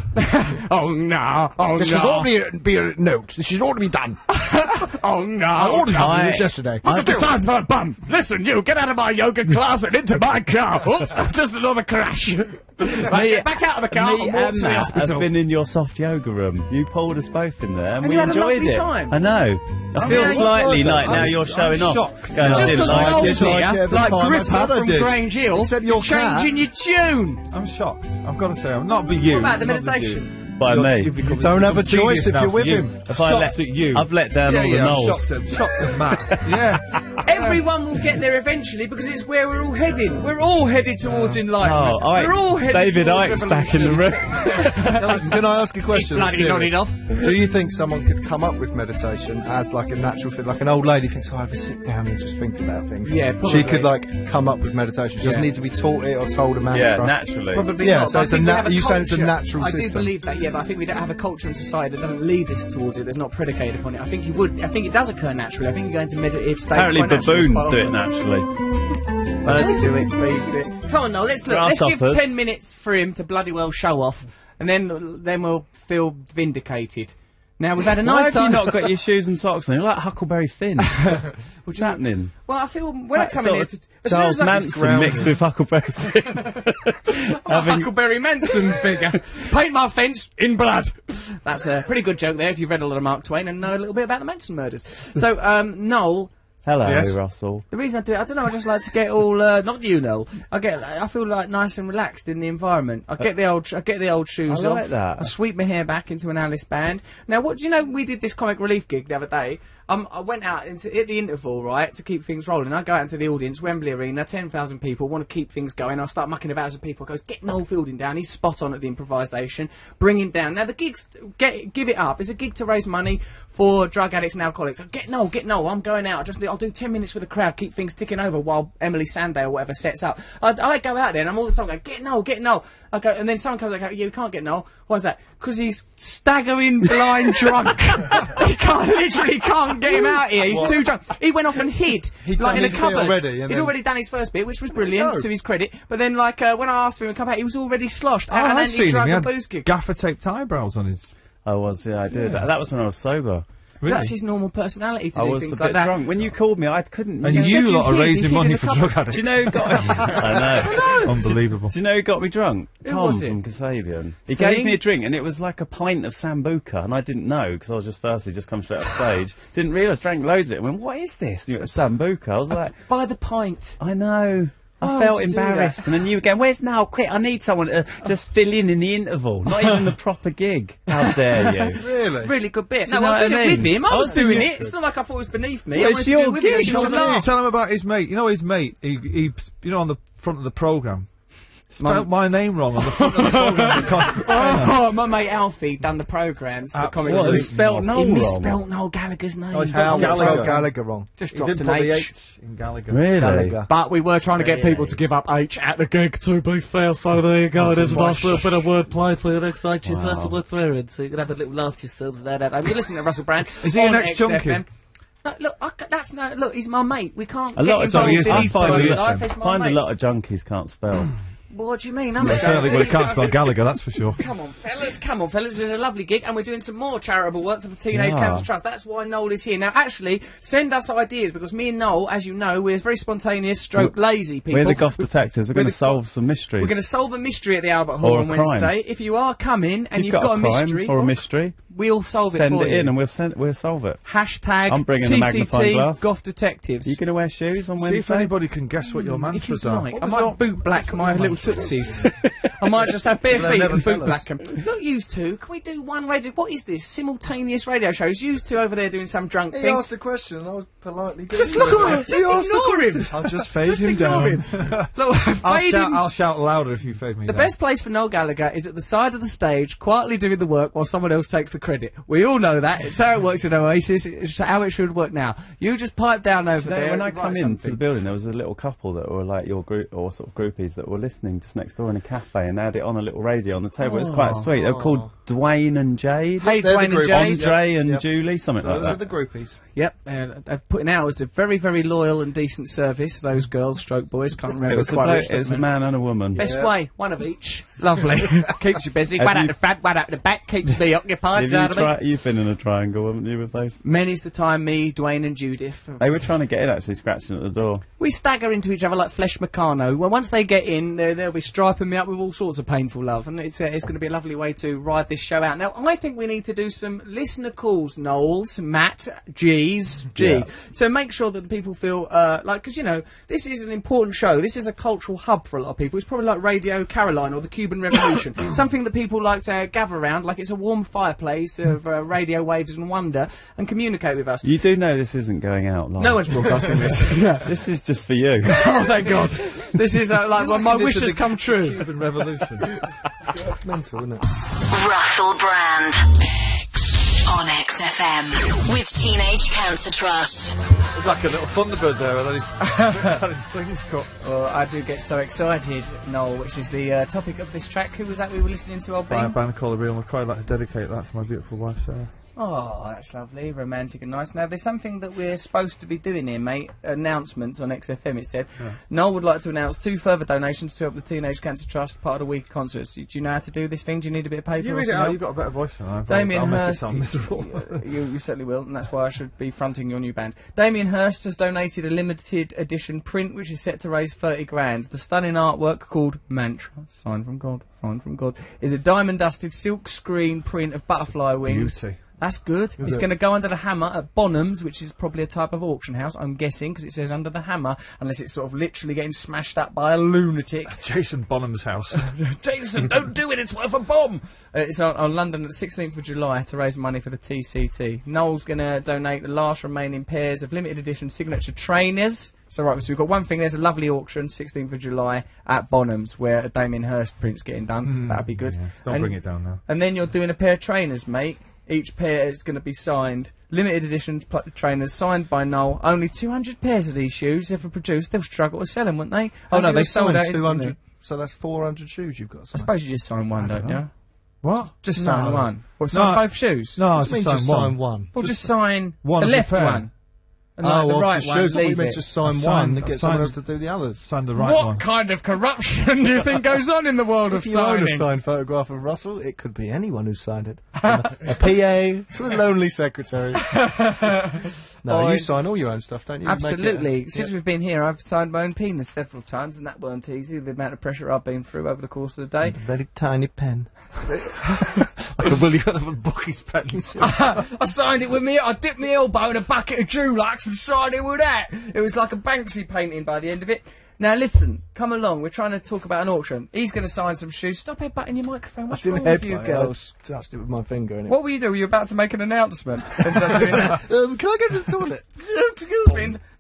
Oh no! Oh This should already be a note. This should already be done. Oh no! I ordered something this yesterday. What's the size of a bum? Listen, you, get out of my yoga class and into my car. Oops, just another crash. Right, get back out of the car and walk to the hospital. I've been in your soft yoga room. You pulled us both in there, and And we you had a enjoyed lovely it. time. I know. I feel yeah, slightly it's nice, like now actually. you're showing off. shocked. Going, I Just didn't because like I it. was here, like it at the like time. I Gripper said I from did. Grange Hill, Except your cat. changing your tune. I'm shocked. I've got to say, I'm not be you. What about the not be meditation? you. By me. You've become- Don't have a it's become choice tedious if now you're for with you. him. If I Shocked let at you. I've let down all the I'm Knowles. shocked at Matt. Yeah. Everyone will get there eventually because it's where we're all heading. We're all headed towards enlightenment. Oh, we're all headed David towards Icke's back in the room. Can I ask a question? Bloody Serious. nodded off. Do you think someone could come up with meditation as like a natural thing? Like an old lady thinks, oh, I have to sit down and just think about things. Yeah, probably. She could like come up with meditation. She doesn't Yeah. need to be taught it or told a mantra. Yeah, naturally. Probably Yeah, not. so but it's I think a we have you saying it's a culture. natural I system. do believe that, yeah, but I think we don't have a culture in society that doesn't lead us towards it. That's not predicated upon it. I think you would. I think it does occur naturally. I think you go into meditative states. Apparently quite naturally, baboons quite do it often. naturally. Birds do it, bees do it. Come on, now let's look. Let's give Grasshoppers. 10 minutes for him to bloody well show off, and then we'll feel vindicated. Now we've had a Why nice have you time. not got your shoes and socks on? You're like Huckleberry Finn. What's happening? Well, I feel when I That come sort in here, of as soon Charles as I- Manson mixed with Huckleberry Finn. a Huckleberry Manson figure. Paint my fence in blood. That's a pretty good joke there if you've read a lot of Mark Twain and know a little bit about the Manson murders. So, Noel, Hello, Yes. Russell. the reason I do it, I don't know, I just like to get all, not you, Noel. I feel like nice and relaxed in the environment. I get the old shoes I off. like that. I sweep my hair back into an Alice band. Now, what do you know? We did this comic relief gig the other day. I went out at the interval, right, to keep things rolling. I go out into the audience, Wembley Arena, 10,000 people, want to keep things going. I start mucking about as a people. Goes, get Noel Fielding down. He's spot on at the improvisation. Bring him down. Now the gigs, give it up. It's a gig to raise money for drug addicts and alcoholics. Get Noel. I'm going out. I'll do 10 minutes with the crowd, keep things ticking over while Emily Sanday or whatever sets up. I go out there and I'm all the time going, get Noel. I go, and then someone comes like, yeah, you can't get Noel. Why is that? Because he's staggering blind drunk. literally can't get him out here. He's too drunk. He went off and hid, He'd like done in a his bit cupboard. already, and He'd then- already done his first bit, which was go. brilliant to his credit. But then, like, when I asked for him to come out, he was already sloshed. Oh, at an I've seen him. anti-drug He and had booze gig. gaffer taped eyebrows on his. I was, yeah, I did. That was when I was sober. Really? That's his normal personality to I do was a things bit like that. drunk. When you called me, I couldn't. And you you know, lot are hid, raising he hid money in for the drug cupboard. addicts. Do you know who got I know. Unbelievable. Do you know who got me drunk? Who Tom was it? from Kasabian. He See? gave me a drink, and it was like a pint of Sambuca, and I didn't know because I was just come straight off stage. Didn't realise, drank loads of it. And went, what is this? And it was Sambuca. I was like, By the pint. I know. I Why felt would you do embarrassed, that? and then you were going, "Where's Noel? Quick! I need someone to just fill in the interval. Not even the proper gig. How dare you?" Really? Really good bit. Do you No, know I was what doing I it with mean? him. I was doing doing it. it. It's not like I thought it was beneath me. Well, I it's wanted to your do it with him. gig. He should laugh. Tell him about his mate. You know his mate. He you know, on the front of the programme. Spelt my name wrong on the front of the programme. Oh, my mate Alfie done the programmes. The comic What? He relief. spelt Noel He wrong. misspelt Noel Gallagher's name. Oh, he's How Gallagher. spelled Gallagher wrong? Just He dropped didn't an put the H. H in Gallagher. Really? Gallagher. But we were trying to get people to give up H at the gig, to be fair, so there you go. There's a nice little bit of wordplay for your next H's. That's what we're throwing, so you can have a little laugh to yourselves there. You're listening to Russell Brand. Is he on an ex-junkie? XFM. No, look, look, he's my mate. We can't A get lot of involved junkies. in I his find private is life. then. It's my Find a mate. lot of junkies can't spell. What do you mean? Certainly, well, he can't spell Gallagher, that's for sure. Come on, fellas. There's a lovely gig, and we're doing some more charitable work for the Teenage Cancer Trust. That's why Noel is here. Now, actually, send us ideas, because me and Noel, as you know, we're very spontaneous, lazy people. We're the goth detectives. We're going to solve some mysteries. We're going to solve a mystery at the Albert Hall on Wednesday. If you are coming and you've got a mystery or a mystery, we'll solve it for you. Send it in and we'll solve it. Hashtag I'm bringing the magnifying glass. TCT Goth Detectives. You going to wear shoes on Wednesday? See if anybody can guess what your mantras are. I might boot black my little tootsies. I might just have bare feet and boot black them. Look, used to. Can we do one radio? What is this? Simultaneous radio shows. Used to over there doing some drunk thing. He asked a question and I was politely doing just look at him. Just ignore him. I'll just fade him down. Look, I'll shout louder if you fade me down. The best place for Noel Gallagher is at the side of the stage, quietly doing the work while someone else takes the credit. We all know that. It's how it works in Oasis. It's how it should work now. You just pipe down over there. When I come into the building, there was a little couple that were like your group or sort of groupies that were listening just next door in a cafe, and they had it on a little radio on the table. It was quite sweet. They were called Dwayne and Jade. Hey, Dwayne and Jade. Andre and Julie, something like that. Those are the groupies. Yep, they've put in hours of very, very loyal and decent service. Those girls, stroke boys, can't remember quite. It was a man and a woman. Best way, one of each. Lovely. Keeps you busy. One out the front, one out the back. Keeps me occupied. You've been in a triangle, haven't you, with those? Many's the time me, Dwayne and Judith. They were trying to get in, actually, scratching at the door. We stagger into each other like Flesh Meccano. Well, once they get in, they'll be striping me up with all sorts of painful love, and it's going to be a lovely way to ride this show out. Now, I think we need to do some listener calls, Noels, Matt, G. So make sure that the people feel because, you know, this is an important show. This is a cultural hub for a lot of people. It's probably like Radio Caroline or the Cuban Revolution. Something that people like to gather around, like it's a warm fireplace of radio waves and wonder, and communicate with us. You do know this isn't going out live. No one's broadcasting this. This is just for you. Oh, thank God. This is like when my wish has come true. Cuban Revolution. Mental, isn't it? Russell Brand. On XFM with Teenage Cancer Trust. It's like a little Thunderbird there, and then his strings cut. Well, I do get so excited, Noel, which is the topic of this track. Who was that we were listening to? By a band called The Real McCoy. I'd like to dedicate that to my beautiful wife, Sarah. Oh, that's lovely, romantic and nice. Now, there's something that we're supposed to be doing here, mate. Announcements on XFM, it said. Yeah. Noel would like to announce 2 further donations to help the Teenage Cancer Trust, part of the week of concerts. Do you know how to do this thing? Do you need a bit of paper? You read it out, you've got a better voice than I have. Damien Hirst. I'll make it sound miserable. You certainly will, and that's why I should be fronting your new band. Damien Hirst has donated a limited edition print, which is set to raise 30 grand. The stunning artwork called Mantra, signed from God, is a diamond-dusted silk screen print of butterfly wings. Beauty. That's good. It's going to go under the hammer at Bonham's, which is probably a type of auction house, I'm guessing, because it says under the hammer, unless it's sort of literally getting smashed up by a lunatic. Jason Bonham's house. Jason, don't do it, it's worth a bomb! It's on London at the 16th of July to raise money for the TCT. Noel's going to donate the last remaining pairs of limited edition signature trainers. So right, so we've got one thing, there's a lovely auction, 16th of July at Bonham's, where a Damien Hirst print's getting done. That'd be good. Yes, don't bring it down now. And then you're doing a pair of trainers, mate. Each pair is going to be signed. Limited edition trainers signed by Noel. Only 200 pairs of these shoes ever produced. They'll struggle to sell them, wouldn't they? Oh, no, they sold out 200. So that's 400 shoes you've got. I suppose you just sign one, don't you? What? Just sign one. Or sign both shoes? No, just sign one. Well, just sign the left one. And the right one, shows we meant just sign one and get someone else to do the others. Sign the right one. What kind of corruption do you think goes on in the world of signing? If you own a signed photograph of Russell, it could be anyone who signed it. From a PA to a lonely secretary. No, you sign all your own stuff, don't you? Absolutely. Since we've been here, I've signed my own penis several times, and that weren't easy, the amount of pressure I've been through over the course of the day. A very tiny pen. Like a Willie Oliver Bucky's pen. I signed it with me. I dipped my elbow in a bucket of Dulux and signed it with that. It was like a Banksy painting by the end of it. Now listen, come along. We're trying to talk about an auction. He's going to sign some shoes. Stop headbutting your microphone. What's wrong with you, girls? I touched it with my finger. Innit? What were you doing? Were you about to make an announcement? Can I go to the toilet?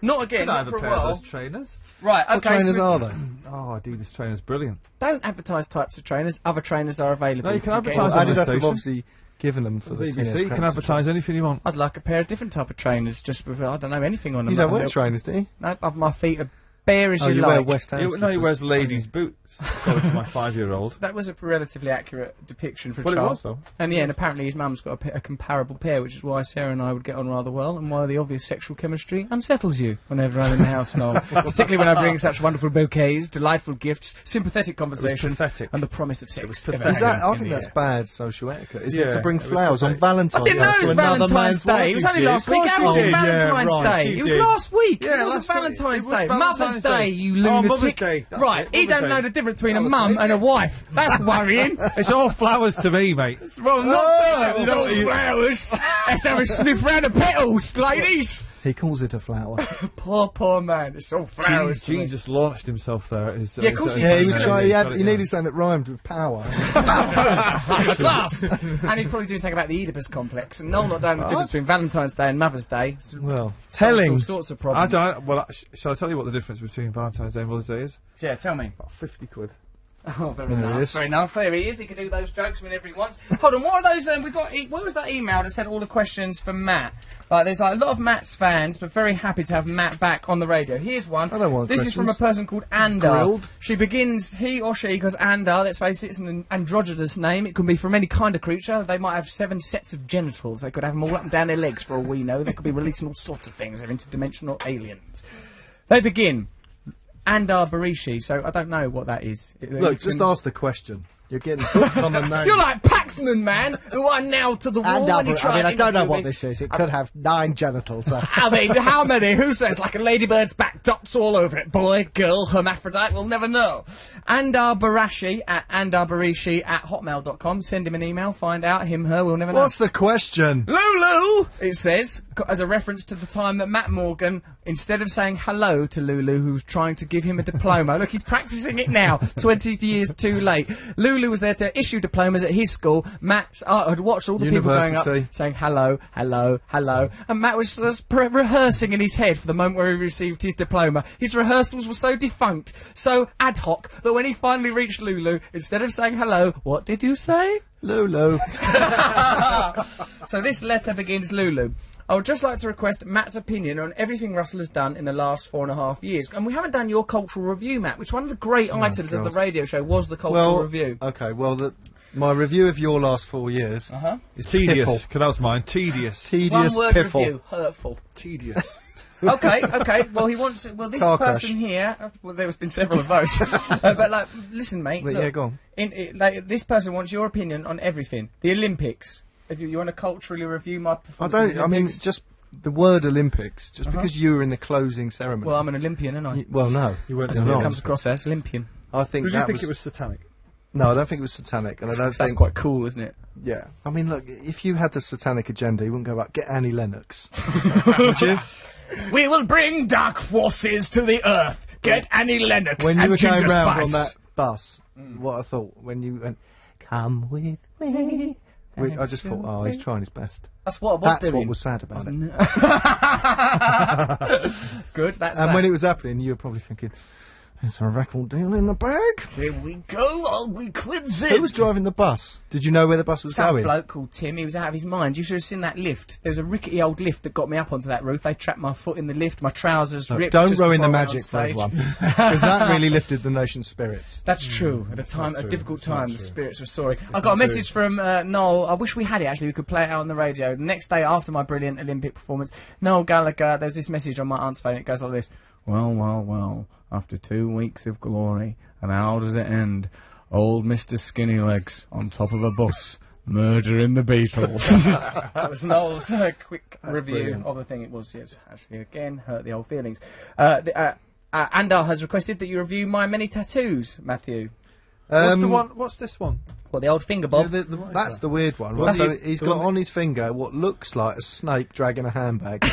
Not again. Can I not have for a pair while. of those trainers? Right. Okay. What trainers are they? Oh, Adidas trainers, brilliant. Don't advertise types of trainers. Other trainers are available. No, you can advertise on the Adidas station. have obviously given them for the BBC. You can advertise anything you want. I'd like a pair of different type of trainers, just with I don't know anything on them. You don't wear trainers, do you? No, my feet are bare as Oh, you you like. wear West Ham No, he slippers. wears ladies' boots, according to my 5-year-old. That was a relatively accurate depiction for a Well, it child. was, though. And yeah, and apparently his mum's got a comparable pair, which is why Sarah and I would get on rather well, and why the obvious sexual chemistry unsettles you whenever I'm in the house, Noel. Particularly when I bring such wonderful bouquets, delightful gifts, sympathetic conversation, pathetic. and the promise of sex. Is that, I think that's bad social etiquette, isn't it? Yeah, To bring it was flowers on pathetic. Valentine's I didn't know Day it was to another Valentine's man's Day. wife. It was only did. last Of week. course How you was did. Valentine's Yeah, right, Day? you It was did. last week. Yeah, it wasn't last week. Valentine's It was Day. Valentine's Mother's Day. Day, you Oh, lunatic. Mother's Day. That's Right, it, he Mother's don't know Day. the difference between a Mother's mum Day. and a wife. That's worrying. It's all flowers to me, mate. Well, not Oh, it's all flowers. Let's have a sniff round the petals, ladies. He calls it a flower. Poor man. It's all flowers. to G me. just launched himself there. Yeah, of course he Yeah, he did. was trying. He needed something that rhymed with power. Class. And he's probably doing something about the Oedipus complex. And Noel not knowing the difference between Valentine's Day and Mother's Day. Well, Telling. All sorts of problems. Shall I tell you what the difference between Valentine's Day and Mother's Day is? Yeah, tell me. About 50 quid. Oh, very There he nice. is. Very nice. There he is. He can do those jokes whenever he wants. Hold on, what are those? We got. Where was that email that said all the questions for Matt? There's like a lot of Matt's fans, but very happy to have Matt back on the radio. Here's one. I don't want This is from a questions. person called Andar. Grilled. She begins, he or she, because Andar, let's face it, it's an androgynous name. It could be from any kind of creature. They might have 7 sets of genitals. They could have them all up and down their legs for all we know. They could be releasing all sorts of things. They're interdimensional aliens. They begin. Andar Barishi, so I don't know what that is. Look, just ask the question. You're getting hooked on the name. You're like Paxman, man, who I nailed to the wall when he tried I don't know interview what me. this is. It could have 9 genitals. I mean, how many? Who says? Like a ladybird's back, dots all over it. Boy, girl, hermaphrodite, we'll never know. Andar Barashi at andarbarishi@hotmail.com. Send him an email, find out. Him, her, we'll never know. What's the question? Lulu! It says, as a reference to the time that Matt Morgan, instead of saying hello to Lulu, who was trying to give him a diploma, look, he's practising it now, 20 years too late. Lulu was there to issue diplomas at his school. Matt had watched all the people going up, saying hello, hello, hello, and Matt was just rehearsing in his head for the moment where he received his diploma. His rehearsals were so defunct, so ad hoc, that when he finally reached Lulu, instead of saying hello, what did you say? Lulu. So this letter begins, Lulu. I would just like to request Matt's opinion on everything Russell has done in the last 4.5 years. And we haven't done your cultural review, Matt, which one of the great items of the radio show was the cultural review. Okay, well, my review of your last 4 years is Tedious. piffle. 'Cause that was mine. Tedious. Tedious One word piffle. review, hurtful. Tedious. Okay. Well, he wants. Well, this Car person crash. here. Well, there's been several of those. But like, listen, mate. But look, yeah, go on. Like, this person wants your opinion on everything. The Olympics. If you want to culturally review my I performance. don't. at the I mean, Olympics. just the word Olympics. Just because you were in the closing ceremony. Well, I'm an Olympian, aren't I? Well, no, You weren't. That's you're what it not. comes across as Olympian. I think Did you that think was, it was satanic? No, I don't think it was satanic, and I don't That's think. quite cool, isn't it? Yeah, I mean, look, if you had the satanic agenda, you wouldn't go right. Get Annie Lennox, would you? We will bring dark forces to the earth. Get Annie Lennox When you and were going Ginger round Spice. on that bus, what I thought when you went, "Come with me," I just thought, oh, he's trying his best. That's what I was That's doing. what was sad about it. Good, that's And that. when it was happening, you were probably thinking, "There's a record deal in the bag." Here we go, I'll be cleansing. Who was driving the bus? Did you know where the bus was Some going? bloke called Tim, he was out of his mind. You should have seen that lift. There was a rickety old lift that got me up onto that roof. They trapped my foot in the lift, my trousers Look, ripped. don't just ruin the before I went on magic for stage. everyone, because that really lifted the nation's spirits. That's true. At a time, a true. difficult It's not time, the true. spirits were soaring. I got a message from Noel. I wish we had it, actually. We could play it out on the radio. The next day after my brilliant Olympic performance, Noel Gallagher, there's this message on my aunt's phone. It goes like this. Well, after 2 weeks of glory, and how does it end? Old Mr. Skinny Legs on top of a bus, murdering the Beatles. That was Noel's quick review brilliant. of the thing. It was, yes, actually, again, hurt the old feelings. Andar has requested that you review my many tattoos, Matthew. What's the one? What's this one? What, the old finger bob? Yeah, that's the weird one. That's So the- he's the got one on his finger what looks like a snake dragging a handbag.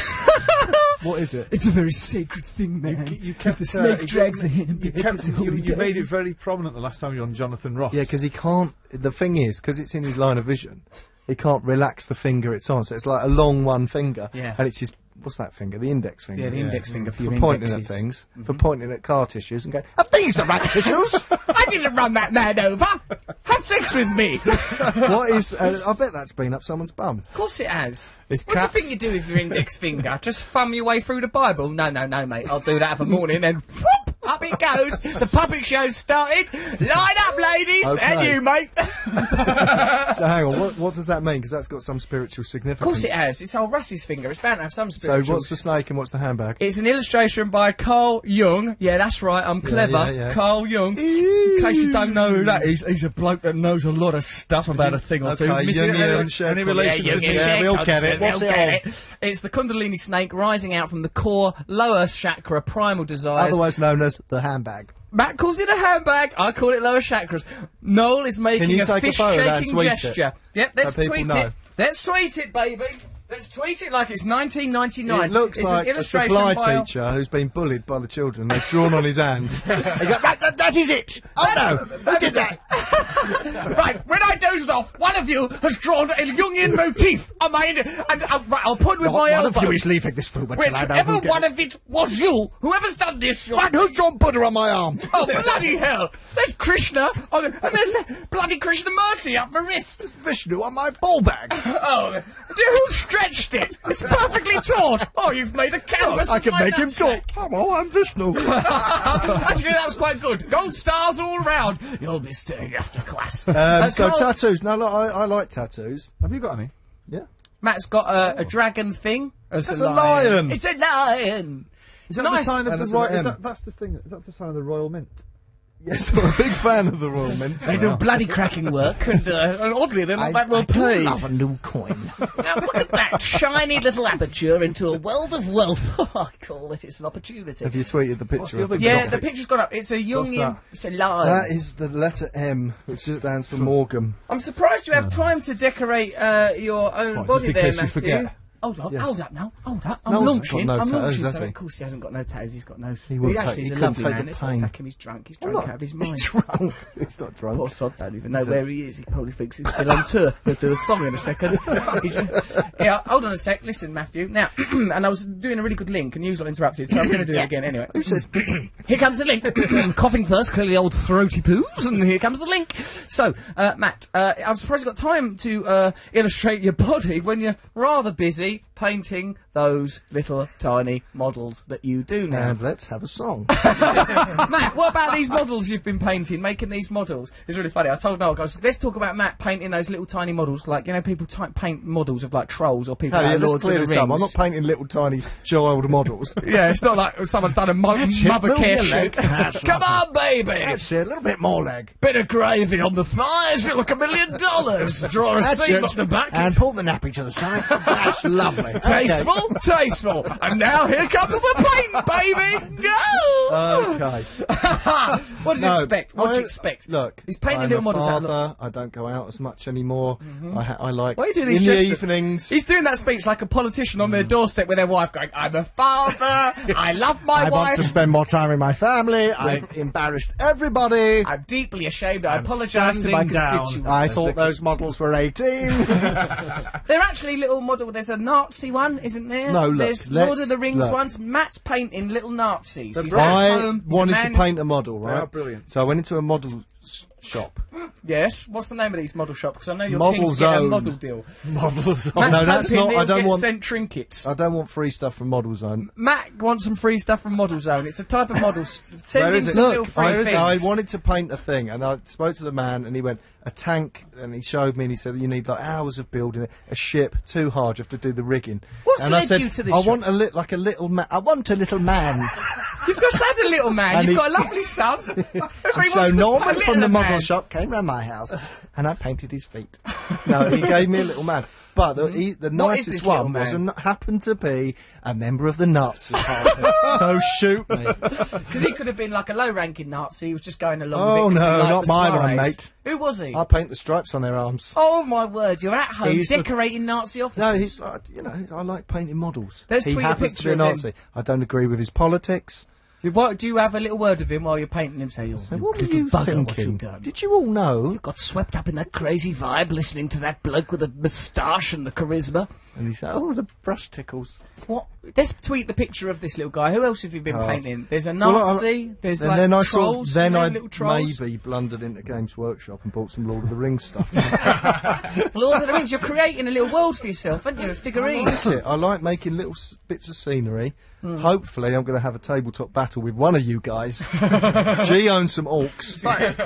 What is it? It's a very sacred thing, man. You kept If the snake drags the hand, You made it very prominent the last time you were on Jonathan Ross. Yeah, because he can't. The thing is, because it's in his line of vision, he can't relax the finger it's on. So it's like a long one finger, Yeah. and it's his. What's that finger? The index finger. Yeah, the index finger for For your pointing indexes. at things, for pointing at car tissues and going, "Are these the right tissues?" I didn't run that man over. Have sex with me. What is? I bet that's been up someone's bum. Of course it has. It's What do you cats. think you do with your index finger? Just thumb your way through the Bible? No, mate. I'll do that of a morning and whoop! goes. The puppet show's started. Line up, ladies, Okay. and you, mate. So hang on, what does that mean? Because that's got some spiritual significance. Of course it has. It's old Russ's finger. It's bound to have some spiritual. So what's the snake and what's the handbag? It's an illustration by Carl Jung. Yeah, that's right. I'm clever. yeah. Carl Jung. In case you don't know who that is, he's a bloke that knows a lot of stuff about a thing or two. Okay, Jungian, any relation to yeah, we all get it. What's it of? It's the Kundalini snake rising out from the core lower chakra primal desires. Otherwise known as the handbag. Matt calls it a handbag. I call it lower chakras. Noel is making you a take a photo of that and fish-shaking tweet it? gesture. Yep, let's So people tweet know. it. Let's tweet it, baby. Let's tweet it like it's 1999. It looks it's like an a illustration supply by teacher who's been bullied by the children. They've drawn on his hand. That is it. Oh no, who did that? Right, when I dozed off, one of you has drawn a Jungian motif on my hand, and right, I'll point with my One elbow. of you is leaving this room until I know Whichever who did one it. of it was you, whoever's done this, you're... Right, who's drawn Buddha on my arm? Oh, bloody hell! There's Krishna, and there's bloody Krishnamurti up my wrist. Vishnu on my ball bag. Oh, who stretched it? It's perfectly taut. Oh, you've made a canvas. I of can my make him nutsack. talk. Oh, I'm Vishnu. Actually, that was quite good. Gold stars all round. You'll be staying after class. So Carl- tattoos. No, look, I like tattoos. Have you got any? Yeah. Matt's got a dragon thing. That's a lion. It's a lion. Is that nice. the sign of And the that's an royal? M. That's the thing. Is that the sign of the Royal Mint? Yes, I'm a big fan of the Royal Mint. They do bloody cracking work, and oddly, they're not that well paid. love a new coin. Now look at that shiny little aperture into a world of wealth. I call it. It's an opportunity. Have you tweeted the picture? of Yeah, it? the picture's gone up. It's a Jungian. It's a lion. That is the letter M, which stands for Morgan. I'm surprised you have time to decorate your own What, body just in there, case you Matthew. forget? Hold up, Yes. hold up now, hold up. I'm Noel's launching, got no I'm tattoos, launching. has So he? of course he hasn't got no tattoos, he's got no... He won't actually take- is he a couldn't lovely take man, the let's not pain. attack him, he's drunk out of his mind. He's drunk. He's not drunk. Poor sod don't even know where he is. He probably thinks he's still on tour. We'll do a song in a second. Yeah, hold on a sec. Listen, Matthew. Now, and I was doing a really good link, and you got interrupted, so I'm going to do it again anyway. Who says... Here comes the link. Coughing first, clearly old throaty poos, and here comes the link. So, Matt, I'm surprised you got time to illustrate your body when you're rather busy painting those little tiny models that you do now. And let's have a song. Matt, what about these models you've been painting, making these models? It's really funny. I told Noel, guys, let's talk about Matt painting those little tiny models, like, you know, people paint models of, like, trolls or people Hey, out of let's Lords of clear the this up. I'm Rings. not painting little tiny child models. Yeah, it's not like someone's done a mother care shoot. Come on, baby! That's it, a little bit more leg. Bit of gravy on the thighs, you look $1 million. Draw a That's seam it. up the back. And pull the nappy to the side. That's lovely. Tasteful, tasteful. And now here comes the paint, baby. Go! Okay. What did you expect? What did you expect? Look, He's painting I'm little a models out. father. I don't go out as much anymore. I like Why are you doing in these the gestures? evenings. He's doing that speech like a politician on their doorstep with their wife going, I'm a father, I love my I want wife, to spend more time with my family. I've embarrassed everybody. I'm deeply ashamed, I apologise to my standing down. constituents. I thought those models were 18. They're actually little model. There's a Nazi one, isn't there? No, look, There's Lord let's- of the Rings look. ones. Matt's painting little Nazis. He's at I home. He's a wanted man- to paint a model, They right? are brilliant. So I went into a model shop. Yes. What's the name of these model shops? Because I know you're Model keen to get a Zone. model deal. Models. Matt's No, that's hoping not- he'll I don't get want- sent trinkets. I don't want free stuff from Model Zone. Matt wants some free stuff from Model Zone. It's a type of model. Send Where him is it? some little Look, free things. I wanted to paint a thing, and I spoke to the man, and he went, a tank, and he showed me, and he said, you need like hours of building it. A ship, too hard, you have to do the rigging. What's and I led said, you to this I shop? want like a little man. I want a little man. You've just had a little man. And You've he- got a lovely son. And so Norman from the model shop came round my house, and I painted his feet. No, he gave me a little man. But the What is nicest this little one was man? happened to be a member of the Nazi party. So shoot me. Because he could have been like a low-ranking Nazi. He was just going along Oh, with it. 'cause he no, liked not the my one, soirees. mate. Who was he? I paint the stripes on their arms. Oh my word! You're at home He's the- decorating Nazi offices. No, he's I like painting models. Let's he tweet a happens to picture be a of him. Nazi. I don't agree with his politics. Do you have a little word with him while you're painting him? Say, So what were you bugger, what thinking? you done? Did you all know? Got swept up in that crazy vibe listening to that bloke with the moustache and the charisma. And he said, "Oh, the brush tickles." What? Let's tweet the picture of this little guy. Who else have you been painting? There's a Well, Nazi. There's and like then I trolls. Little trolls. maybe blundered into Games Workshop and bought some Lord of the Rings stuff. Lord of the Rings. You're creating a little world for yourself, aren't you? Figurines. I like making little bits of scenery. Hopefully, I'm going to have a tabletop battle with one of you guys. G owns some orcs.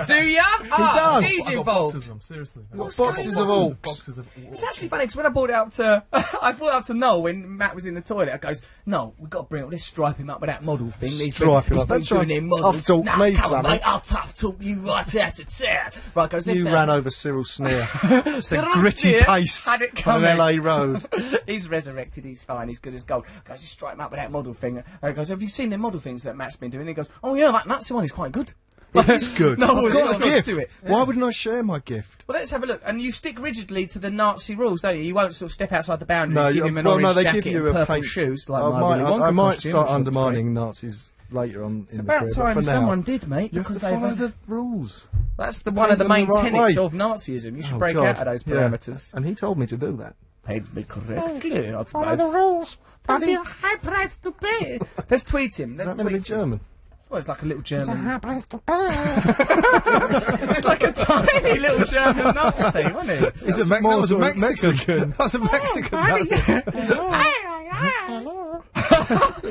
Do ya? He does. G's involved. Boxes of them, seriously. Boxes of orcs. It's actually funny because when I brought it up to, I brought it up to Noel when Matt was in the toilet. I goes, "No, we've got to bring it. Let's stripe him up with that model thing. Stripe him up. Don't Don't try tough talk me, come on, sonny. mate. I'll tough talk you right out of town." Right, goes. You ran over Cyril Sneer. It's a Cyril gritty Sneer paste had it on coming. LA Road. He's resurrected. He's fine. He's good as gold. Goes, just stripe him up with that model thing. And goes, "Have you seen the model things that Matt's been doing?" He goes, "Oh yeah, that Nazi one is quite good." It is good. No, I've got a gift. to it. Why wouldn't I share my gift? Well, let's have a look. And you stick rigidly to the Nazi rules, don't you? You won't sort of step outside the boundaries. No, give him an orange they jacket give you and a purple paint shoes like I my might, Willy Wonka I might costume, start which looks undermining Nazis later on. It's in the about career, time but for someone now, did, mate. You have to Because follow the rules. That's one of the main right tenets way. of Nazism. You should Oh, break God. out of those parameters. Yeah. And he told me to do that. Paid me correctly. Follow the rules. But Paddy. a high price to pay. Let's tweet him. Is Let's that meant to be tweet him. German? Well, it's like a little It's a German. high price to pay. It's like a tiny little German Nazi, wasn't it? He's a that was a Mexican. That's a Mexican.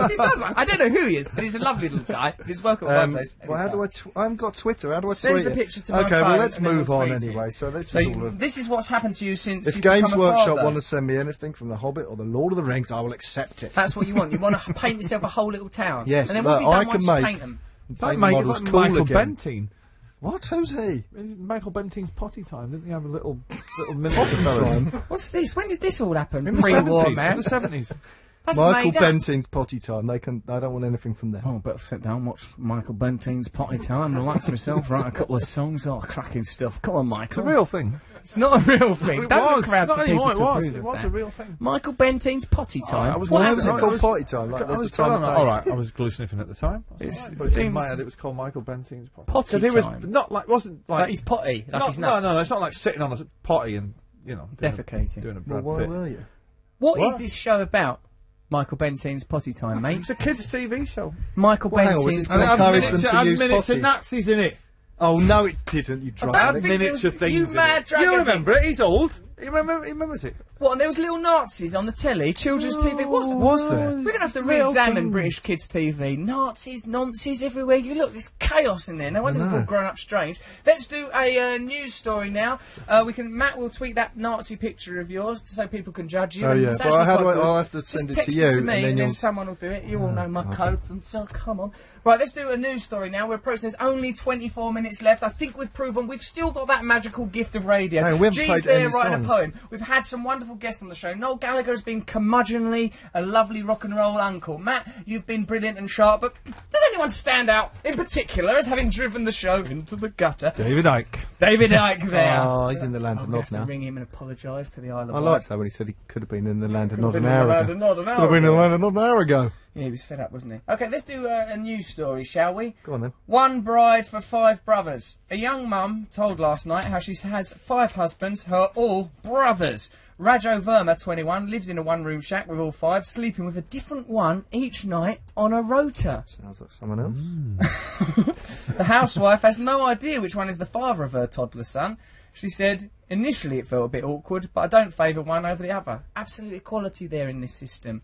He sounds like, I don't know who he is, but he's a lovely little guy. He's welcome to my place. Well, how do I haven't got Twitter. How do I Send tweet the it? picture to my Okay, well, phone let's and then move we'll on tweet it. anyway. So this So is all this is what's happened to you since If you've Games become a Workshop father. want to send me anything from The Hobbit or The Lord of the Rings, I will accept it. That's what you want. You want to paint yourself a whole little town. Yes, And then what have look, you I done can once you make- paint them? Paint the models cool Michael again. Bentine. What? Who's he? Michael Bentine's potty time. Didn't he have a little miniature Potty time? What's this? When did this all happen? In the Pre-war, 70s. man. In the 70s. That's Michael made up. Bentine's potty time. I don't want anything from them. Oh, better sit down, watch Michael Bentine's potty time, relax myself, write a couple of songs. Oh, cracking stuff. Come on, Michael. It's a real thing. It's not a real thing. It Don't was. look around Not for people anymore, to it was. approve It of was that. a real thing. Michael Bentine's potty time. I was Why What was it happened? called potty time? Like, there's a time. All right, I was glue sniffing at the time. It's- But it in my seems- head, it was called Michael Bentine's potty. Potty 'Cause it was time. not like wasn't like, Like he's potty, like he's no, nuts. it's not like sitting on a potty and doing Defecating. doing a Well, Brad why Pitt. were you? What is this show about? Michael Bentine's potty time, mate. It's a kids' TV show. Michael Well, hang on, was Bentine's. it to encourage them to It had use miniature potties? Nazis in it. Oh no, it didn't. You I drunk. don't Had think miniature there was- things you in mad it. dragon. You remember it? He's old. He remembers it. What, and there was little Nazis on the telly, children's TV. Was there? We're going to have to Little re-examine things. British kids' TV. Nazis, nonces everywhere. You look, there's chaos in there. No wonder we've all grown up strange. Let's do a news story now. Matt will tweet that Nazi picture of yours so people can judge you. Oh, and yeah. it's Well, actually how do quite I- good. I'll have to Just send it to text you, to and me, then and then you'll- someone will do it. You all know my codes and stuff. Come on. Right, let's do a news story now. We're approaching. There's only 24 minutes left. I think we've proven we've still got that magical gift of radio. Hey, we haven't G's played there any writing songs. a poem. We've had some wonderful guests on the show. Noel Gallagher has been curmudgeonly a lovely rock and roll uncle. Matt, you've been brilliant and sharp, but does anyone stand out in particular as having driven the show into the gutter? David Icke. David Icke there. Oh, he's in the land I'm of going Nod to have now. to ring him and apologise to the Isle of I Wight. liked that when he said he could have been in the land of Nod Been an in the hour land ago. of Nod an hour Could have been in the ago. land of Nod an hour ago. Yeah, he was fed up, wasn't he? Okay, let's do a news story, shall we? Go on then. One bride for 5 brothers. A young mum told last night how she has 5 husbands, who are all brothers. Rajo Verma, 21, lives in a one-room shack with all 5, sleeping with a different one each night on a rota. Sounds like someone else. The housewife has no idea which one is the father of her toddler son. She said, initially it felt a bit awkward, but I don't favour one over the other. Absolute equality there in this system.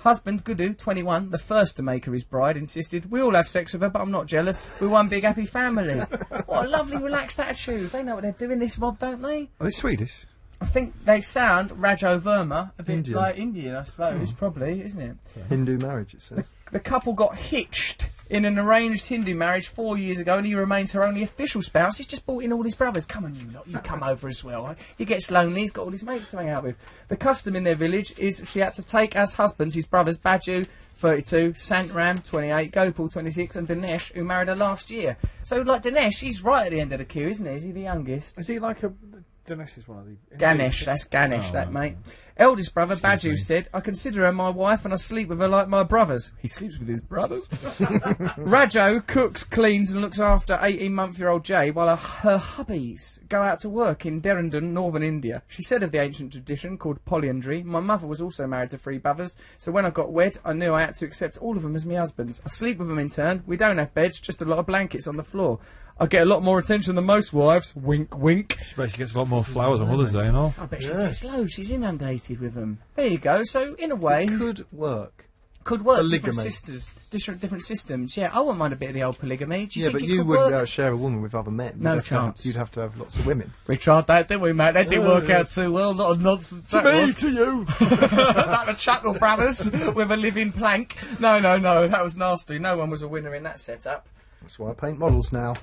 Husband, Gudu, 21, the first to make her his bride, insisted, we all have sex with her, but I'm not jealous. We're one big happy family. What a lovely relaxed attitude. They know what they're doing, this mob, don't they? Are they Swedish? I think they sound, Rajo Verma, a bit Indian. like Indian, I suppose, probably, isn't it? Hindu marriage, it says. The couple got hitched in an arranged Hindu marriage 4 years ago, and he remains her only official spouse. He's just brought in all his brothers. Come on, you lot, you come over as well. He gets lonely, he's got all his mates to hang out with. The custom in their village is she had to take as husbands his brothers Baju, 32, Santram, 28, Gopal, 26, and Dinesh, who married her last year. So, like Dinesh, he's right at the end of the queue, isn't he? Is he the youngest? Is he like a... Dinesh is one of the... Ganesh, that's Ganesh, Oh, that right. mate. Eldest brother, Badu, said, I consider her my wife and I sleep with her like my brothers. He sleeps with his brothers. Rajo cooks, cleans and looks after 18-month-old Jay while her hubbies go out to work in Derrendon, northern India. She said of the ancient tradition called polyandry, my mother was also married to 3 brothers, so when I got wed, I knew I had to accept all of them as my husbands. I sleep with them in turn. We don't have beds, just a lot of blankets on the floor. I get a lot more attention than most wives. Wink, wink. She basically gets a lot more flowers on Mother's Day and all. I bet she gets loads. She's inundated with them. There you go. So, in a way... It could work. Could work. Polygamy. Different systems. Yeah, I wouldn't mind a bit of the old polygamy. Do you Yeah, think but it you could wouldn't work? share a woman with other men. No You'd have to chance. you'd have to have lots of women. We tried that, didn't we, mate? That didn't work out too well. Not a nonsense. To me, to you. Like the Chuckle Brothers with a living plank. No, that was nasty. No one was a winner in that setup. That's why I paint models now.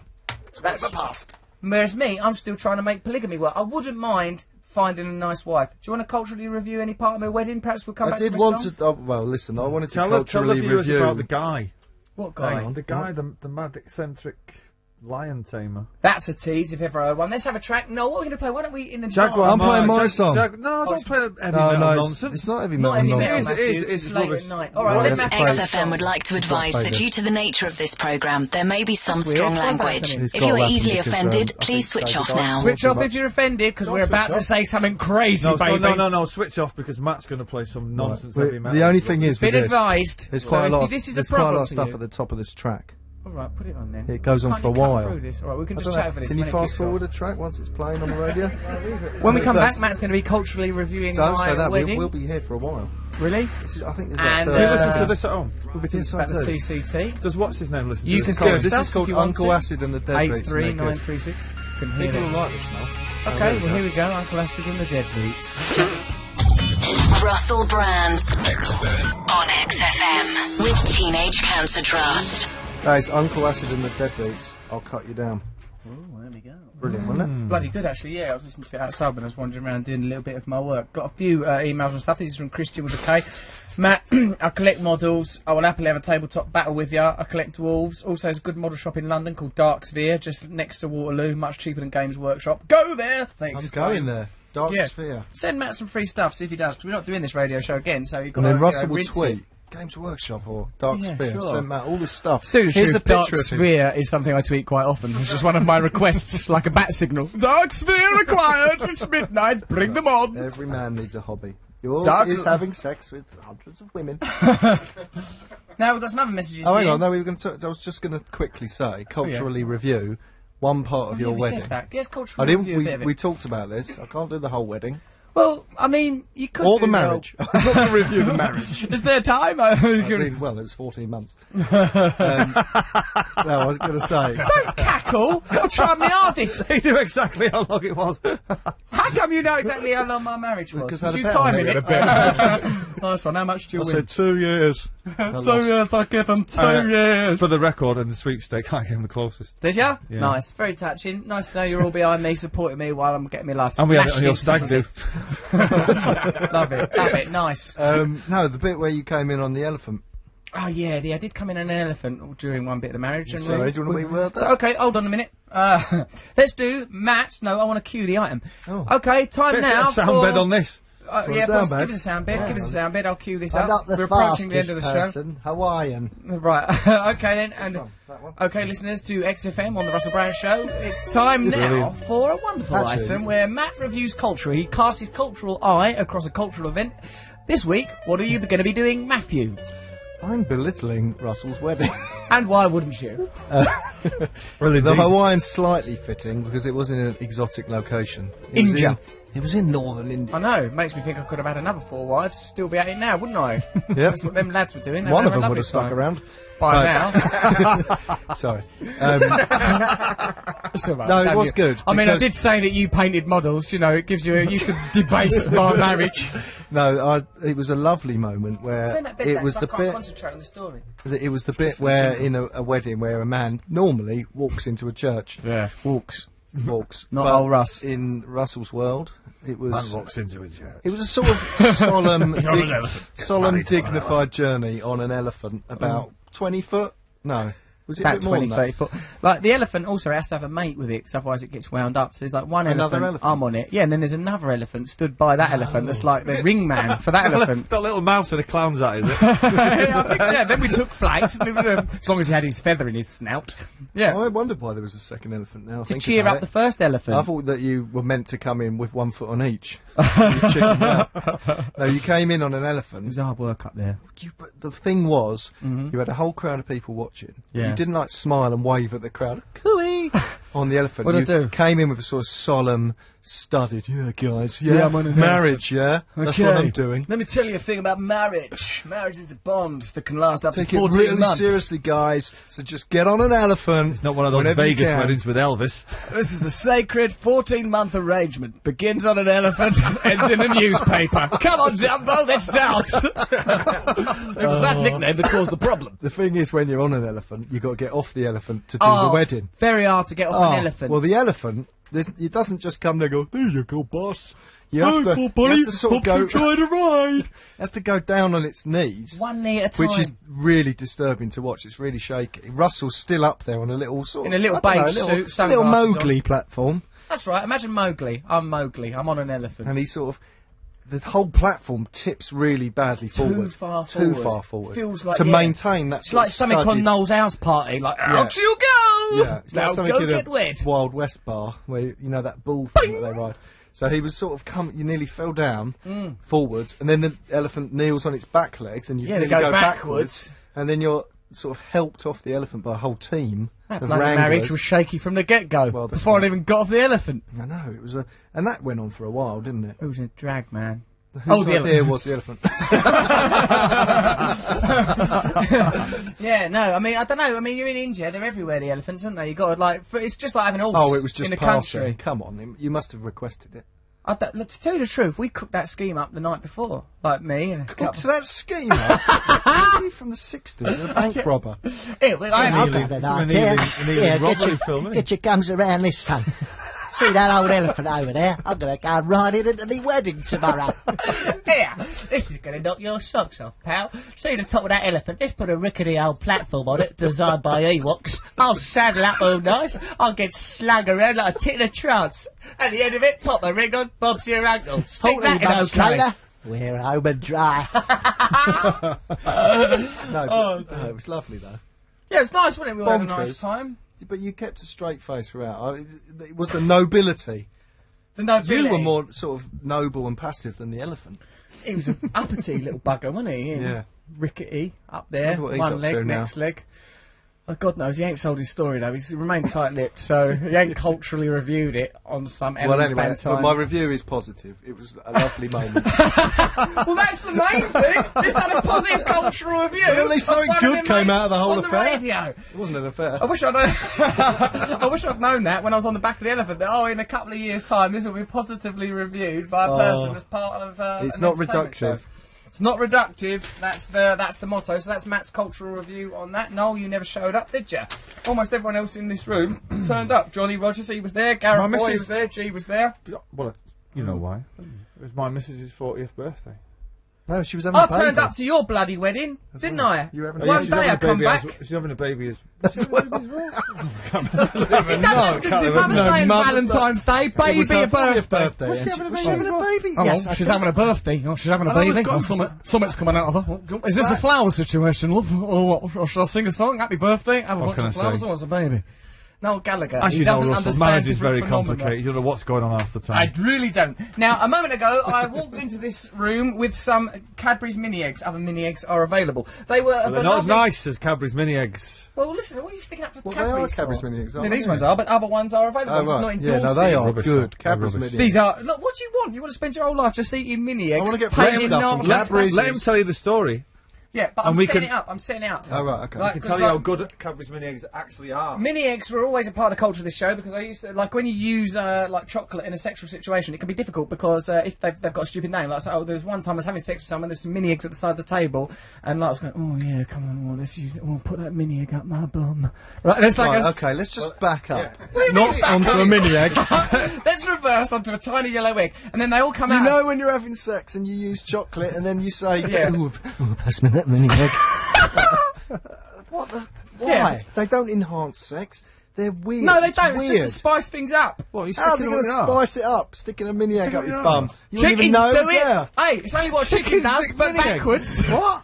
That's the past. Whereas me, I'm still trying to make polygamy work. I wouldn't mind finding a nice wife. Do you want to culturally review any part of my wedding? Perhaps we'll come back to the song? Well, listen, I wanted to Tell the culturally viewers review... about the guy. What guy? Hang on, the guy, the mad eccentric lion tamer. That's a tease if ever I heard one. Let's have a track. No, what are we going to play? Why don't we in the Jaguar. I'm playing my song. No, don't play that heavy No, metal no, nonsense. it's not heavy Not metal heavy metal, nonsense. Matthew. It's late rubbish. at night. All right, let Matthew... XFM would like to advise that due to the nature of this programme, there may be some That's weird. strong Why's that language. happening? If you are It's easily got to happen offended, because, please switch off David, now. Switch off if you're offended, because we're about to say something crazy, baby. No, switch off because Matt's going to play some nonsense heavy metal. The only thing is, with Been this, advised. there's So quite a if lot. this is a There's quite a problem lot of for stuff you- at the top of this track. All right, put it on then. It goes on Can't for a you cut while. through this? All right, we can I just don't know, chat for this. Can you when it fast kicks forward off. a track once it's playing on the radio? When we come back, Matt's going to be culturally reviewing Don't my say that. wedding. We'll be here for a while. Really? I think there's And, like Do you 30 listen to seconds. this at home? We'll be talking Yes, I about the do. TCT. Does what's his name listen You to can this? tell This us is called if you want Uncle to. Acid and the Deadbeats. and they're good. 83936. Can hear People that. will like this now. Okay, well here we go. Uncle Acid and the Deadbeats. Russell Brand on XFM with Teenage Cancer Trust. Guys, Uncle Acid and the Deadbeats. I'll cut you down. Oh, there we go. Brilliant, wasn't it? Bloody good, actually. Yeah, I was listening to it outside when I was wandering around doing a little bit of my work. Got a few emails and stuff. This is from Christian with a K. Matt, I collect models. I will happily have a tabletop battle with you. I collect dwarves. Also, there's a good model shop in London called Dark Sphere, just next to Waterloo. Much cheaper than Games Workshop. Go there! Thanks. I'm going there. Dark Yeah. Sphere. Send Matt some free stuff, see if he does, because we're not doing this radio show again, so you've got And then to Russell will rinse tweet. it. Games Workshop or Dark Yeah, Sphere. sure. Send Matt all this stuff. So Here's a Dark picture of him. Sphere is something I tweet quite often. It's just one of my requests, like a bat signal. Dark Sphere required. It's midnight. Bring them on. Every man needs a hobby. Yours Dark- is having sex with hundreds of women. Now we've got some other messages. Oh, hang here. on. No, we were going to. I was just going to quickly say, culturally review one part of Oh, your yeah, we wedding. said that. Yes, I cultural didn't. review. a bit of it. We talked about this. I can't do the whole wedding Well, I mean, you could or do the marriage. I'm not going to review the marriage. Is there time? I mean, well, it was 14 months. No, I was going to say. Don't cackle. I'm trying my hardest. He knew exactly how long it was. How come you know exactly how long my marriage was? Because I had you a bet timing on it? it. Nice one. How much do you I win? said 2 years. I lost. I give them 2 years. For the record and the sweepstake, I came the closest. Did ya? Yeah. Nice. Very touching. Nice to know you're all behind me, supporting me while I'm getting my life And we had it on your smashed stag do. Love it. Love it. Nice. No, the bit where you came in on the elephant. Oh, yeah, I did come in on an elephant during one bit of the marriage. And Sorry, do you want to be word So, okay, hold on a minute. Let's do Matt. No, I want to cue the item. Oh. Okay, time now. Sound for... bed on this. Yeah, sound boss, bed? give us a sound bed. Yeah. Give us a sound bed. I'll cue this I'm up. not the We're approaching the end fastest of the show. person. Hawaiian. Right. Okay then. And That one. okay, listeners to XFM on the Russell Brand Show. It's time now Brilliant. for a wonderful Actually, item it's- where Matt reviews culture. He casts his cultural eye across a cultural event. This week, what are you going to be doing, Matthew? I'm belittling Russell's wedding. And why wouldn't you? Well, The Hawaiian's slightly fitting because it was in an exotic location. It was India. It was in northern India. I know. Makes me think I could have had another 4 wives. Still be at it now, wouldn't I? Yep. That's what them lads were doing. They One were of them having a would have lovely stuck time. around. By now. Sorry. It's all right, No, it damn was you. good, I mean, I because- did say that you painted models. You know, it gives you. You could debase my marriage. No, it was a lovely moment where Turn that bit it down, was 'cause the I can't bit. concentrate on the story. It was the bit where in a wedding where a man normally walks into a church. Yeah, walks. Not Not old Russ. In Russell's world, it was. Man walks into a church. It was a sort of solemn, He's on an elephant. Gets solemn, married to an dignified journey on an elephant, about 20 foot. No, Was it about a bit more 20, than 30 foot. Like, the elephant also has to have a mate with it, because otherwise it gets wound up. So there's like one Another elephant, I'm on it. Yeah, and then there's another elephant stood by that elephant that's like the ring man for that elephant. That little mouse in a clown's hat, is it? Yeah, I think, yeah, then we took flight, as long as he had his feather in his snout. Yeah. I wondered why there was a second elephant now. To cheer up the first elephant. I thought that you were meant to come in with 1 foot on each. You chickened out. No, you came in on an elephant. It was hard work up there. But the thing was, you had a whole crowd of people watching. Yeah. You didn't like smile and wave at the crowd. Cooey! On the elephant. What'd I do? Came in with a sort of solemn, studied, yeah, guys, yeah, I'm on an marriage, yeah, that's what I'm doing. Let me tell you a thing about marriage. Marriage is a bond that can last up Take to it 14 really months. seriously, guys. So just get on an elephant. It's not one of those whenever you Vegas can. weddings with Elvis. This is a sacred 14-month arrangement. Begins on an elephant, ends in a newspaper. Come on, Jumbo, let's dance. It was that nickname that caused the problem. The thing is, when you're on an elephant, you've got to get off the elephant to do the wedding. Very hard to get off an elephant. Well, the elephant, it doesn't just come there and go, there you go, boss. You have to sort of go. Try to ride. It has to go down on its knees. 1 knee at a time. Which is really disturbing to watch. It's really shaky. Russell's still up there on a little sort in of... a little beige suit, little sunglasses Mowgli on. platform. That's right. Imagine Mowgli. I'm Mowgli. I'm on an elephant. And he sort of... The whole platform tips really badly forward. Too far forward. Feels like, to maintain that it's sort like of something studied- on Noel's house party. Like, out you go! Yeah, it's now like something go in get a wed. Wild West bar where, you know, that bull thing that they ride. So he was sort of you nearly fell down forwards, and then the elephant kneels on its back legs, and you nearly go backwards, and then you're sort of helped off the elephant by a whole team That of bloody wranglers. marriage was shaky from the get-go, Well, that's before right. I even got off the elephant. I know, it was and that went on for a while, didn't it? It was a drag, man. Whose the idea was the elephant? Yeah, no, I mean, I don't know. I mean, you're in India; they're everywhere. The elephants, aren't they? You got to like, it's just like having horse. Oh, it was just in the passing. country. Come on, you must have requested it. Look, to tell you the truth, we cooked that scheme up the night before, like me and a Cooked that scheme up? You from the 60s, a bank robber. Yeah, well, I've got an idea. Yeah, get your gums around this, son. See that old elephant over there? I'm going to go and ride it into the wedding tomorrow. Here, this is going to knock your socks off, pal. See the top of that elephant? Let's put a rickety old platform on it, designed by Ewoks. I'll saddle up all nice. I'll get slung around like a tit in a trance. At the end of it, pop a ring on, Bob's your uncle. Stick 40 that in months okay. later, we're home and dry. No, it was lovely though. Yeah, it's nice, wasn't it? We all had a Bonkers. nice time. But you kept a straight face throughout. It was the nobility. The nobility. You were more sort of noble and passive than the elephant. He was an uppity little bugger, wasn't he? Yeah. Rickety, up there, Wonder what he's one up leg, to now. next leg. Oh, God knows, he ain't sold his story though. He's remained tight-lipped, so he ain't culturally reviewed it on some Well, anyway, elephant but time. my review is positive. It was a lovely moment. Well, that's the main thing. This had a positive cultural review. Well, at least something of one good of came them out of the whole on affair. The radio. It wasn't an affair. I wish I'd known that when I was on the back of the elephant. That in a couple of years' time, this will be positively reviewed by a person that's part of. It's an not entertainment reductive. show. It's not reductive. That's the motto. So that's Matt's cultural review on that. Noel, you never showed up, did you? Almost everyone else in this room turned up. Johnny Rogers, he was there. Gareth Boy was there. G was there. Well, you know why. It was my missus's 40th birthday. No, she was having I a baby. turned up to your bloody wedding, didn't I? You having One day I come back. She's having a baby as It well. doesn't have to do Mother's Day and Valentine's Day, baby, was her a 40th birthday. Was she having a baby? Yes, She's having a birthday. Oh, she's having a baby. Oh, something's coming out of her. Is this a flower situation, love? Or what? Or should I sing a song? Happy birthday. Have a bunch of flowers. Or what's a baby? Noel Gallagher. As He you know, doesn't Russell, understand marriage is very different phenomena. complicated. You don't know what's going on half the time. I really don't. Now, a moment ago, I walked into this room with some Cadbury's mini eggs. Other mini eggs are available. They were. Well, they're not as nice as Cadbury's mini eggs. Well, listen, what are you sticking up for Well, Cadbury's they are for? Cadbury's mini eggs, Yeah, aren't these they? ones are, but other ones are available. Oh, I'm just not right. endorsing. Yeah, no, they are Rubbish good. stuff. Cadbury's Rubbish. mini eggs. These are. Look, what do you want? You want to spend your whole life just eating mini eggs? I wanna get paying free stuff from enormous Cadbury's. Let him tell you the story. Yeah, but And I'm we setting can- it up. I'm setting it up. Oh, right, okay. I can tell you how good Cadbury's mini eggs actually are. Mini eggs were always a part of the culture of this show because I used to, like, when you use like chocolate in a sexual situation, it can be difficult because if they've got a stupid name, like, so, there was one time I was having sex with someone, there's some mini eggs at the side of the table, and like, I was going, oh yeah, come on, well, let's use it, we'll put that mini egg up my bum. Right, and it's like Right, a, okay, let's just back up. What do you Not mean back onto up? a mini egg. let's reverse onto a tiny yellow egg, and then they all come You out. know when you're having sex and you use chocolate and then you say, Yeah. ooh, pass me that mini egg. What the Why? Yeah. They don't enhance sex. They're weird. No, they It's don't. It's Weird. just to spice things up. What, How's it going to spice it up? Sticking a mini egg up your bum. You Chickens wouldn't even know do it was it. there. Hey, it's only what a chicken Chickens does, stick but mini egg. backwards. What?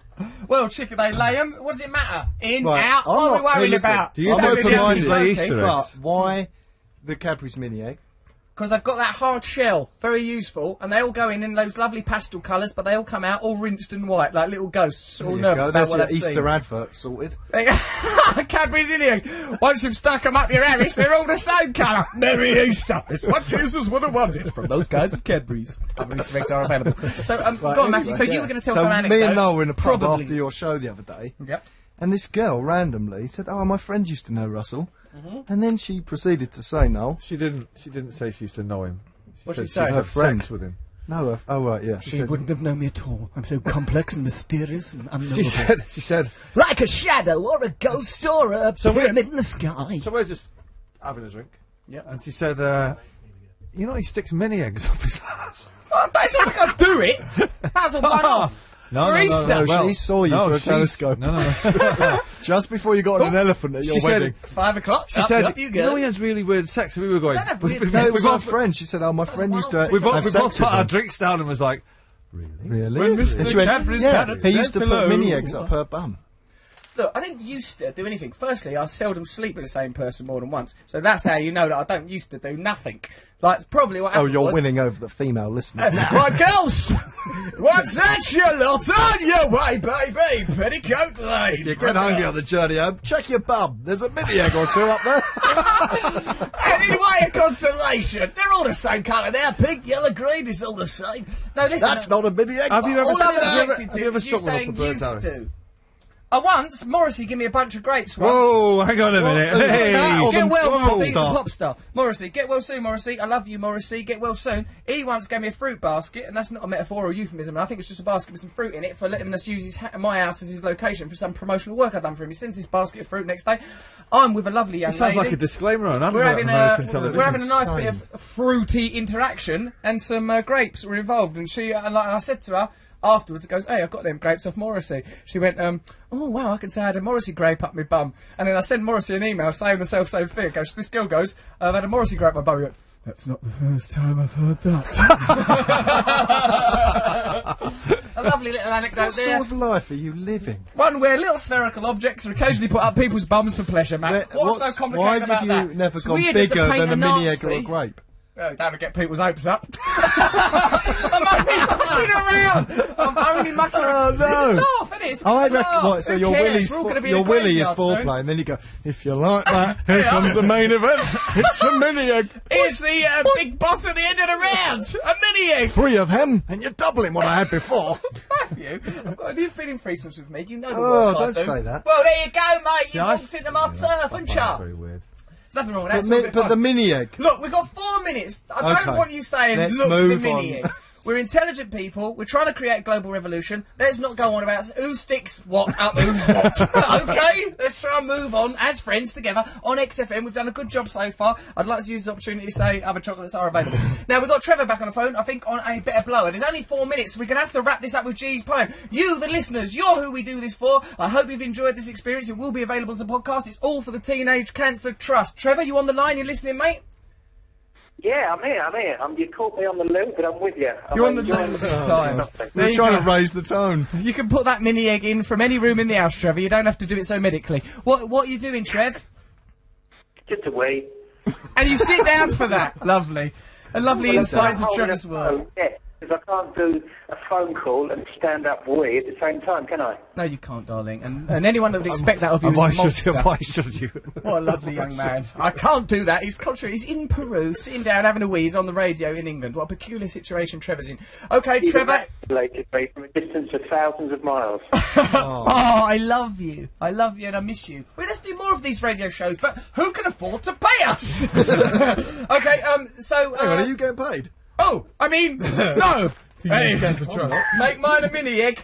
Well, chicken, they lay them. What does it matter? In, Right, out. I'm What are we not- hey, worrying listen, about? do you I'm know open-minded. lay Easter eggs? But why the Cadbury's mini egg? Because they've got that hard shell, very useful, and they all go in those lovely pastel colours, but they all come out all rinsed and white, like little ghosts, all There you nervous go. about That's what your they've Easter seen. advert sorted. Cadbury's in here. Once you've stuck them up your Harris, they're all the same colour. Merry Easter. It's what Jesus would have wanted from those guys at Cadbury's. Other Easter eggs are available. So, Right, go on, Matthew. anyway, So you were going to tell so some anecdote. me and Noel were in a pub Probably. after your show the other day. Yep. And this girl randomly said, "Oh, my friend used to know Russell," Mm-hmm. and then she proceeded to say, "No, She didn't say she used to know him. What'd She she said say? she Her had friend. sex with him. no." Oh, right, yeah. She wouldn't have known me at all. I'm so complex and mysterious and unknowable. She said, Like a shadow or a ghost or a pyramid in the sky. so we're just having a drink. Yep. And she said, you know, he sticks mini eggs up his ass. Oh, that's not like I do it. That's a one-off. No, For Easter. No, well, she saw you through a she's- telescope. No. Just before you got on an elephant at your She said- wedding. 5 o'clock. She up, said, up you you go. know, he has really weird sex. And we were going, Don't have weird No, it was we our both- friend. She said, "Oh, my friend used to one-off have we both sex put with our him." drinks down and was like, Really? When Mr. And she went, Cadbury's yeah, parrot he used to says put hello. mini eggs up her bum. Look, I didn't used to do anything. Firstly, I seldom sleep with the same person more than once. So that's how you know that I don't used to do nothing. Like, probably what Oh, happened you're was... winning over the female listeners now. Right, girls! What's that, you lot? On your way, baby! Petticoat Lane! If you get hungry on the journey home, check your bum. There's a mini egg or two up there. Anyway, a consolation. They're all the same colour now. Pink, yellow, green, it's all the same. No, listen. That's not a mini egg. Have you ever all stuck- I'm have you ever- objecting have to you ever is you stuck one up saying a bird's used arse? to. Once, Morrissey gave me a bunch of grapes once. whoa, hang on a minute. who was Hey, that? Or Get the well, pop Morrissey, star? the pop star. Morrissey, get well soon, Morrissey. I love you, Morrissey. Get well soon. He once gave me a fruit basket, and that's not a metaphor or euphemism. I think it's just a basket with some fruit in it for letting us use my house as his location for some promotional work I've done for him. He sends this basket of fruit next day. I'm with a lovely young It sounds lady. like a disclaimer on We're having a television. nice bit of fruity interaction, and some grapes were involved. And she and I said to her afterwards, it goes, "Hey, I got them grapes off Morrissey." She went, "Oh wow, I can say I had a Morrissey grape up my bum." And then I sent Morrissey an email saying the self-same thing. It goes, this girl goes, "I've had a Morrissey grape up my bum." He went, "That's not the first time I've heard that." A lovely little anecdote What there. sort of life are you living? One where little spherical objects are occasionally put up people's bums for pleasure, Matt. What's so complicated why about have that? you never It's gone weird to bigger paint than a mini egg or a Nazi. grape? Oh, don't get people's hopes up. I'm only mucking around. I'm only mucking around. Oh, no. It's a laugh, isn't it? It's a I good reckon. laugh. Right, so Who your cares? willy's We're all gonna be in your the willy is graveyard soon. foreplay, and then you go, "If you like that, here comes the main event. It's a mini egg. Here's the big boss at the end of the round. A mini egg. 3 of them, and you're doubling what I had before." Matthew, you've been in threesomes with me. You know the Oh, work I don't do. say that. Well, there you go, mate. You I- walked into my turf and chart. Very weird. There's nothing wrong with that. But, It's all a bit but fun. the mini egg. Look, we've got 4 minutes. I don't Okay. want you saying, Let's look, move the mini on. egg. We're intelligent people. We're trying to create a global revolution. Let's not go on about who sticks what up who's what. Okay? Let's try and move on as friends together on XFM. We've done a good job so far. I'd like to use this opportunity to say other chocolates are available. Now, we've got Trevor back on the phone, I think, on a bit of blower. There's only 4 minutes, so we're going to have to wrap this up with G's poem. You, the listeners, you're who we do this for. I hope you've enjoyed this experience. It will be available as a podcast. It's all for the Teenage Cancer Trust. Trevor, you on the line? You listening, mate? Yeah, I'm here. You caught me on the loop, but I'm with you. You're on the loop this time. We're trying to raise the tone. You can put that mini egg in from any room in the house, Trevor. You don't have to do it so medically. What are you doing, Trev? Just a wee. And you sit down for that. Lovely. A lovely insight into Holding Trevor's a world. phone, yeah, because I can't do a phone call and stand up wee at the same time, can I? No, you can't, darling. And anyone that would expect that of you Why is a monster. should you? What a lovely young man. I can't do that. He's contrary. He's in Peru, sitting down, having a wee. He's on the radio in England. What a peculiar situation Trevor's in. Okay, He's Trevor. evacuated me from a distance of thousands of miles. Oh, I love you. I love you and I miss you. Well, let's do more of these radio shows, but who can afford to pay us? Okay, so... Hang on, are you getting paid? Oh, I mean, no. Hey, make mine a mini egg.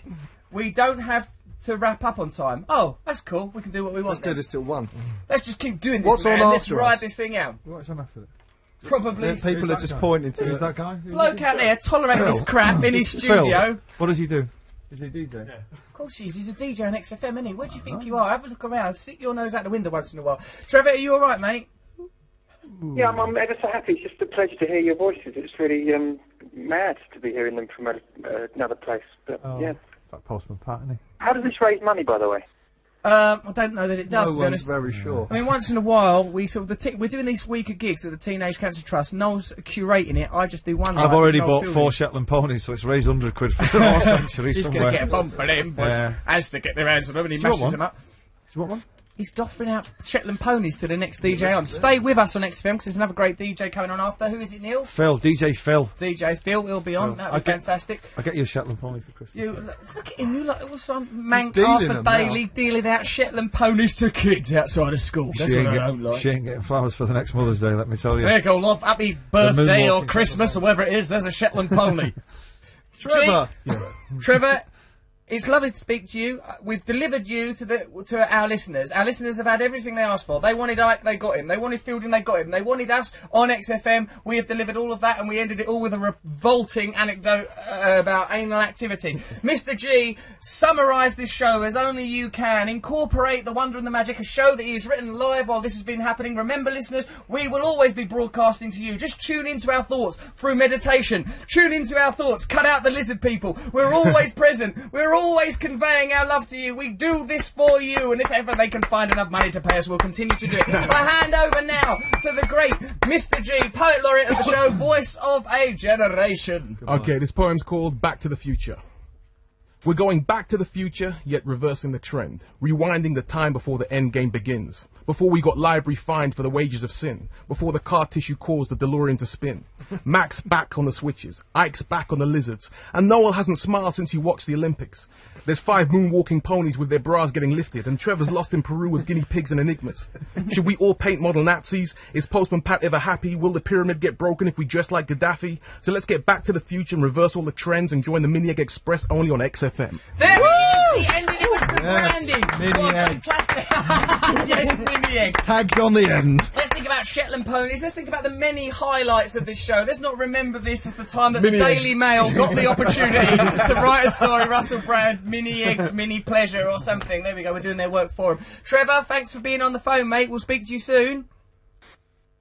We don't have to wrap up on time. Oh, that's cool. We can do what we want. Let's do then. this till 1. Let's just keep doing this, What's man. on Let's after ride us? this thing out. What's on after it? Probably. People are that just guy? pointing to Who's it. that guy? Bloke out there tolerating this crap in his Phil, studio. what does he do? Is he DJ? Yeah. Of course he is. He's a DJ on XFM, isn't he? Where do you think you are? Have a look around. Stick your nose out the window once in a while. Trevor, are you all right, mate? Yeah, I'm ever so happy. It's just a pleasure to hear your voices. It's really mad to be hearing them from another place. But yeah. That Postman Pat, isn't he? How does this raise money, by the way? I don't know that it does, to be honest. very sure. I mean, once in a while, we sort of we're doing this week of gigs at the Teenage Cancer Trust. Noel's curating it. I just do one. I've already bought 4 Shetland ponies, so it's raised £100 for the horse sanctuary He's somewhere. going to get a bump for them, but has to get their hands on them, and he mashes them up. Do you want one? He's doffering out Shetland ponies to the next DJ on. Stay with us on XFM, because there's another great DJ coming on after. Who is it, Neil? Phil, DJ Phil. DJ Phil, he'll be on. That'll be fantastic. I'll get you a Shetland pony for Christmas. Look at him, you like some mank Arthur Daly dealing out Shetland ponies to kids outside of school. That's what I don't like. She ain't getting flowers for the next Mother's Day, let me tell you. There you go, love. Happy birthday or Christmas or whatever it is, there's a Shetland pony. Trevor! Trevor, it's lovely to speak to you. We've delivered you to our listeners. Our listeners have had everything they asked for. They wanted Icke, they got him. They wanted Fielding, they got him. They wanted us on XFM. We have delivered all of that, and we ended it all with a revolting anecdote about anal activity. Mr. G summarised this show as only you can. Incorporate the wonder and the magic. A show that he has written live while this has been happening. Remember, listeners, we will always be broadcasting to you. Just tune into our thoughts through meditation. Tune into our thoughts. Cut out the lizard people. We're always present. We're always conveying our love to you. We do this for you, and if ever they can find enough money to pay us, we'll continue to do it. I hand over now to the great Mr. G, poet laureate of the show, voice of a generation. Okay, this poem's called Back to the Future. We're going back to the future, yet reversing the trend, rewinding the time before the end game begins, before we got library fined for the wages of sin, before the car tissue caused the DeLorean to spin. Mac's back on the switches, Ike's back on the lizards, and Noel hasn't smiled since he watched the Olympics. There's 5 moonwalking ponies with their bras getting lifted, and Trevor's lost in Peru with guinea pigs and enigmas. Should we all paint model Nazis? Is Postman Pat ever happy? Will the pyramid get broken if we dress like Gaddafi? So let's get back to the future and reverse all the trends and join the Mini Egg Express only on XFM. There he is! He ended it with the branding! Mini eggs. Yes, Mini eggs. Tagged on the end. Let's think about Shetland ponies. Let's think about the many highlights of this show. Let's not remember this as the time that Mini the eggs. Daily Mail got the opportunity to write a story. Russell Brand, Mini Eggs, Mini Pleasure or something. There we go, we're doing their work for them. Trevor, thanks for being on the phone, mate. We'll speak to you soon.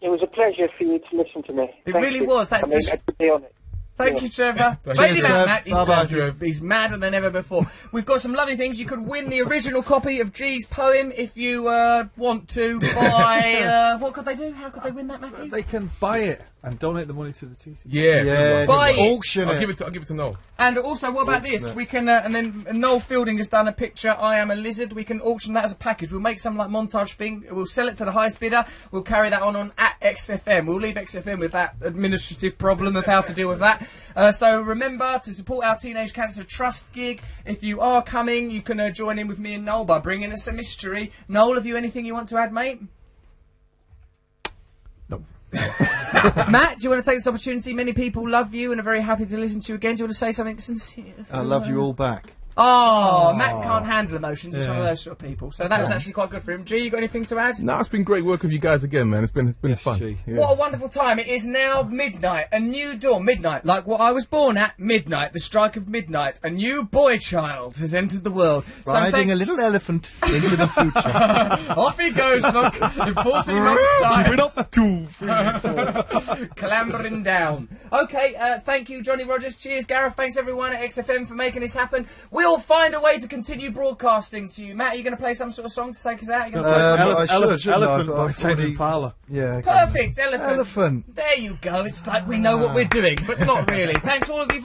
It was a pleasure for you to listen to me. It Thank really you. was. That's to be on it. Thank you, Trevor. Cheers, Baby Trev. Matt, he's madder than ever before. We've got some lovely things. You could win the original copy of G's poem if you want to buy... what could they do? How could they win that, Matthew? They can buy it and donate the money to the TC. Yeah, Buy it. Auction I'll it. give it to Noel. And also, what about this? We can, and then Noel Fielding has done a picture, I am a lizard. We can auction that as a package. We'll make some like montage thing. We'll sell it to the highest bidder. We'll carry that on at XFM. We'll leave XFM with that administrative problem of how to deal with that. So remember to support our Teenage Cancer Trust gig. If you are coming, you can join in with me and Noel by bringing us a mystery. Noel, have you anything you want to add, mate? No. Matt, do you want to take this opportunity? Many people love you and are very happy to listen to you again. Do you want to say something sincere? I love you all back. Oh, Matt can't handle emotions. He's one of those sort of people. So that was actually quite good for him. G, you got anything to add? No, it's been great working with you guys again, man. It's been fun. Yeah. What a wonderful time. It is now midnight. A new dawn. Midnight. Like what I was born at. Midnight. The strike of midnight. A new boy child has entered the world. Riding a little elephant into the future. Off he goes, look. In 14 months' time. We're up 2, 3, 4. Clambering down. Okay, thank you, Johnny Rogers. Cheers, Gareth. Thanks, everyone at XFM for making this happen. We'll find a way to continue broadcasting to you. Matt, are you going to play some sort of song to take us out? Elephant by Tame Impala. Yeah. Perfect, elephant. Elephant. There you go. It's like we know what we're doing, but not really. Thanks all of you for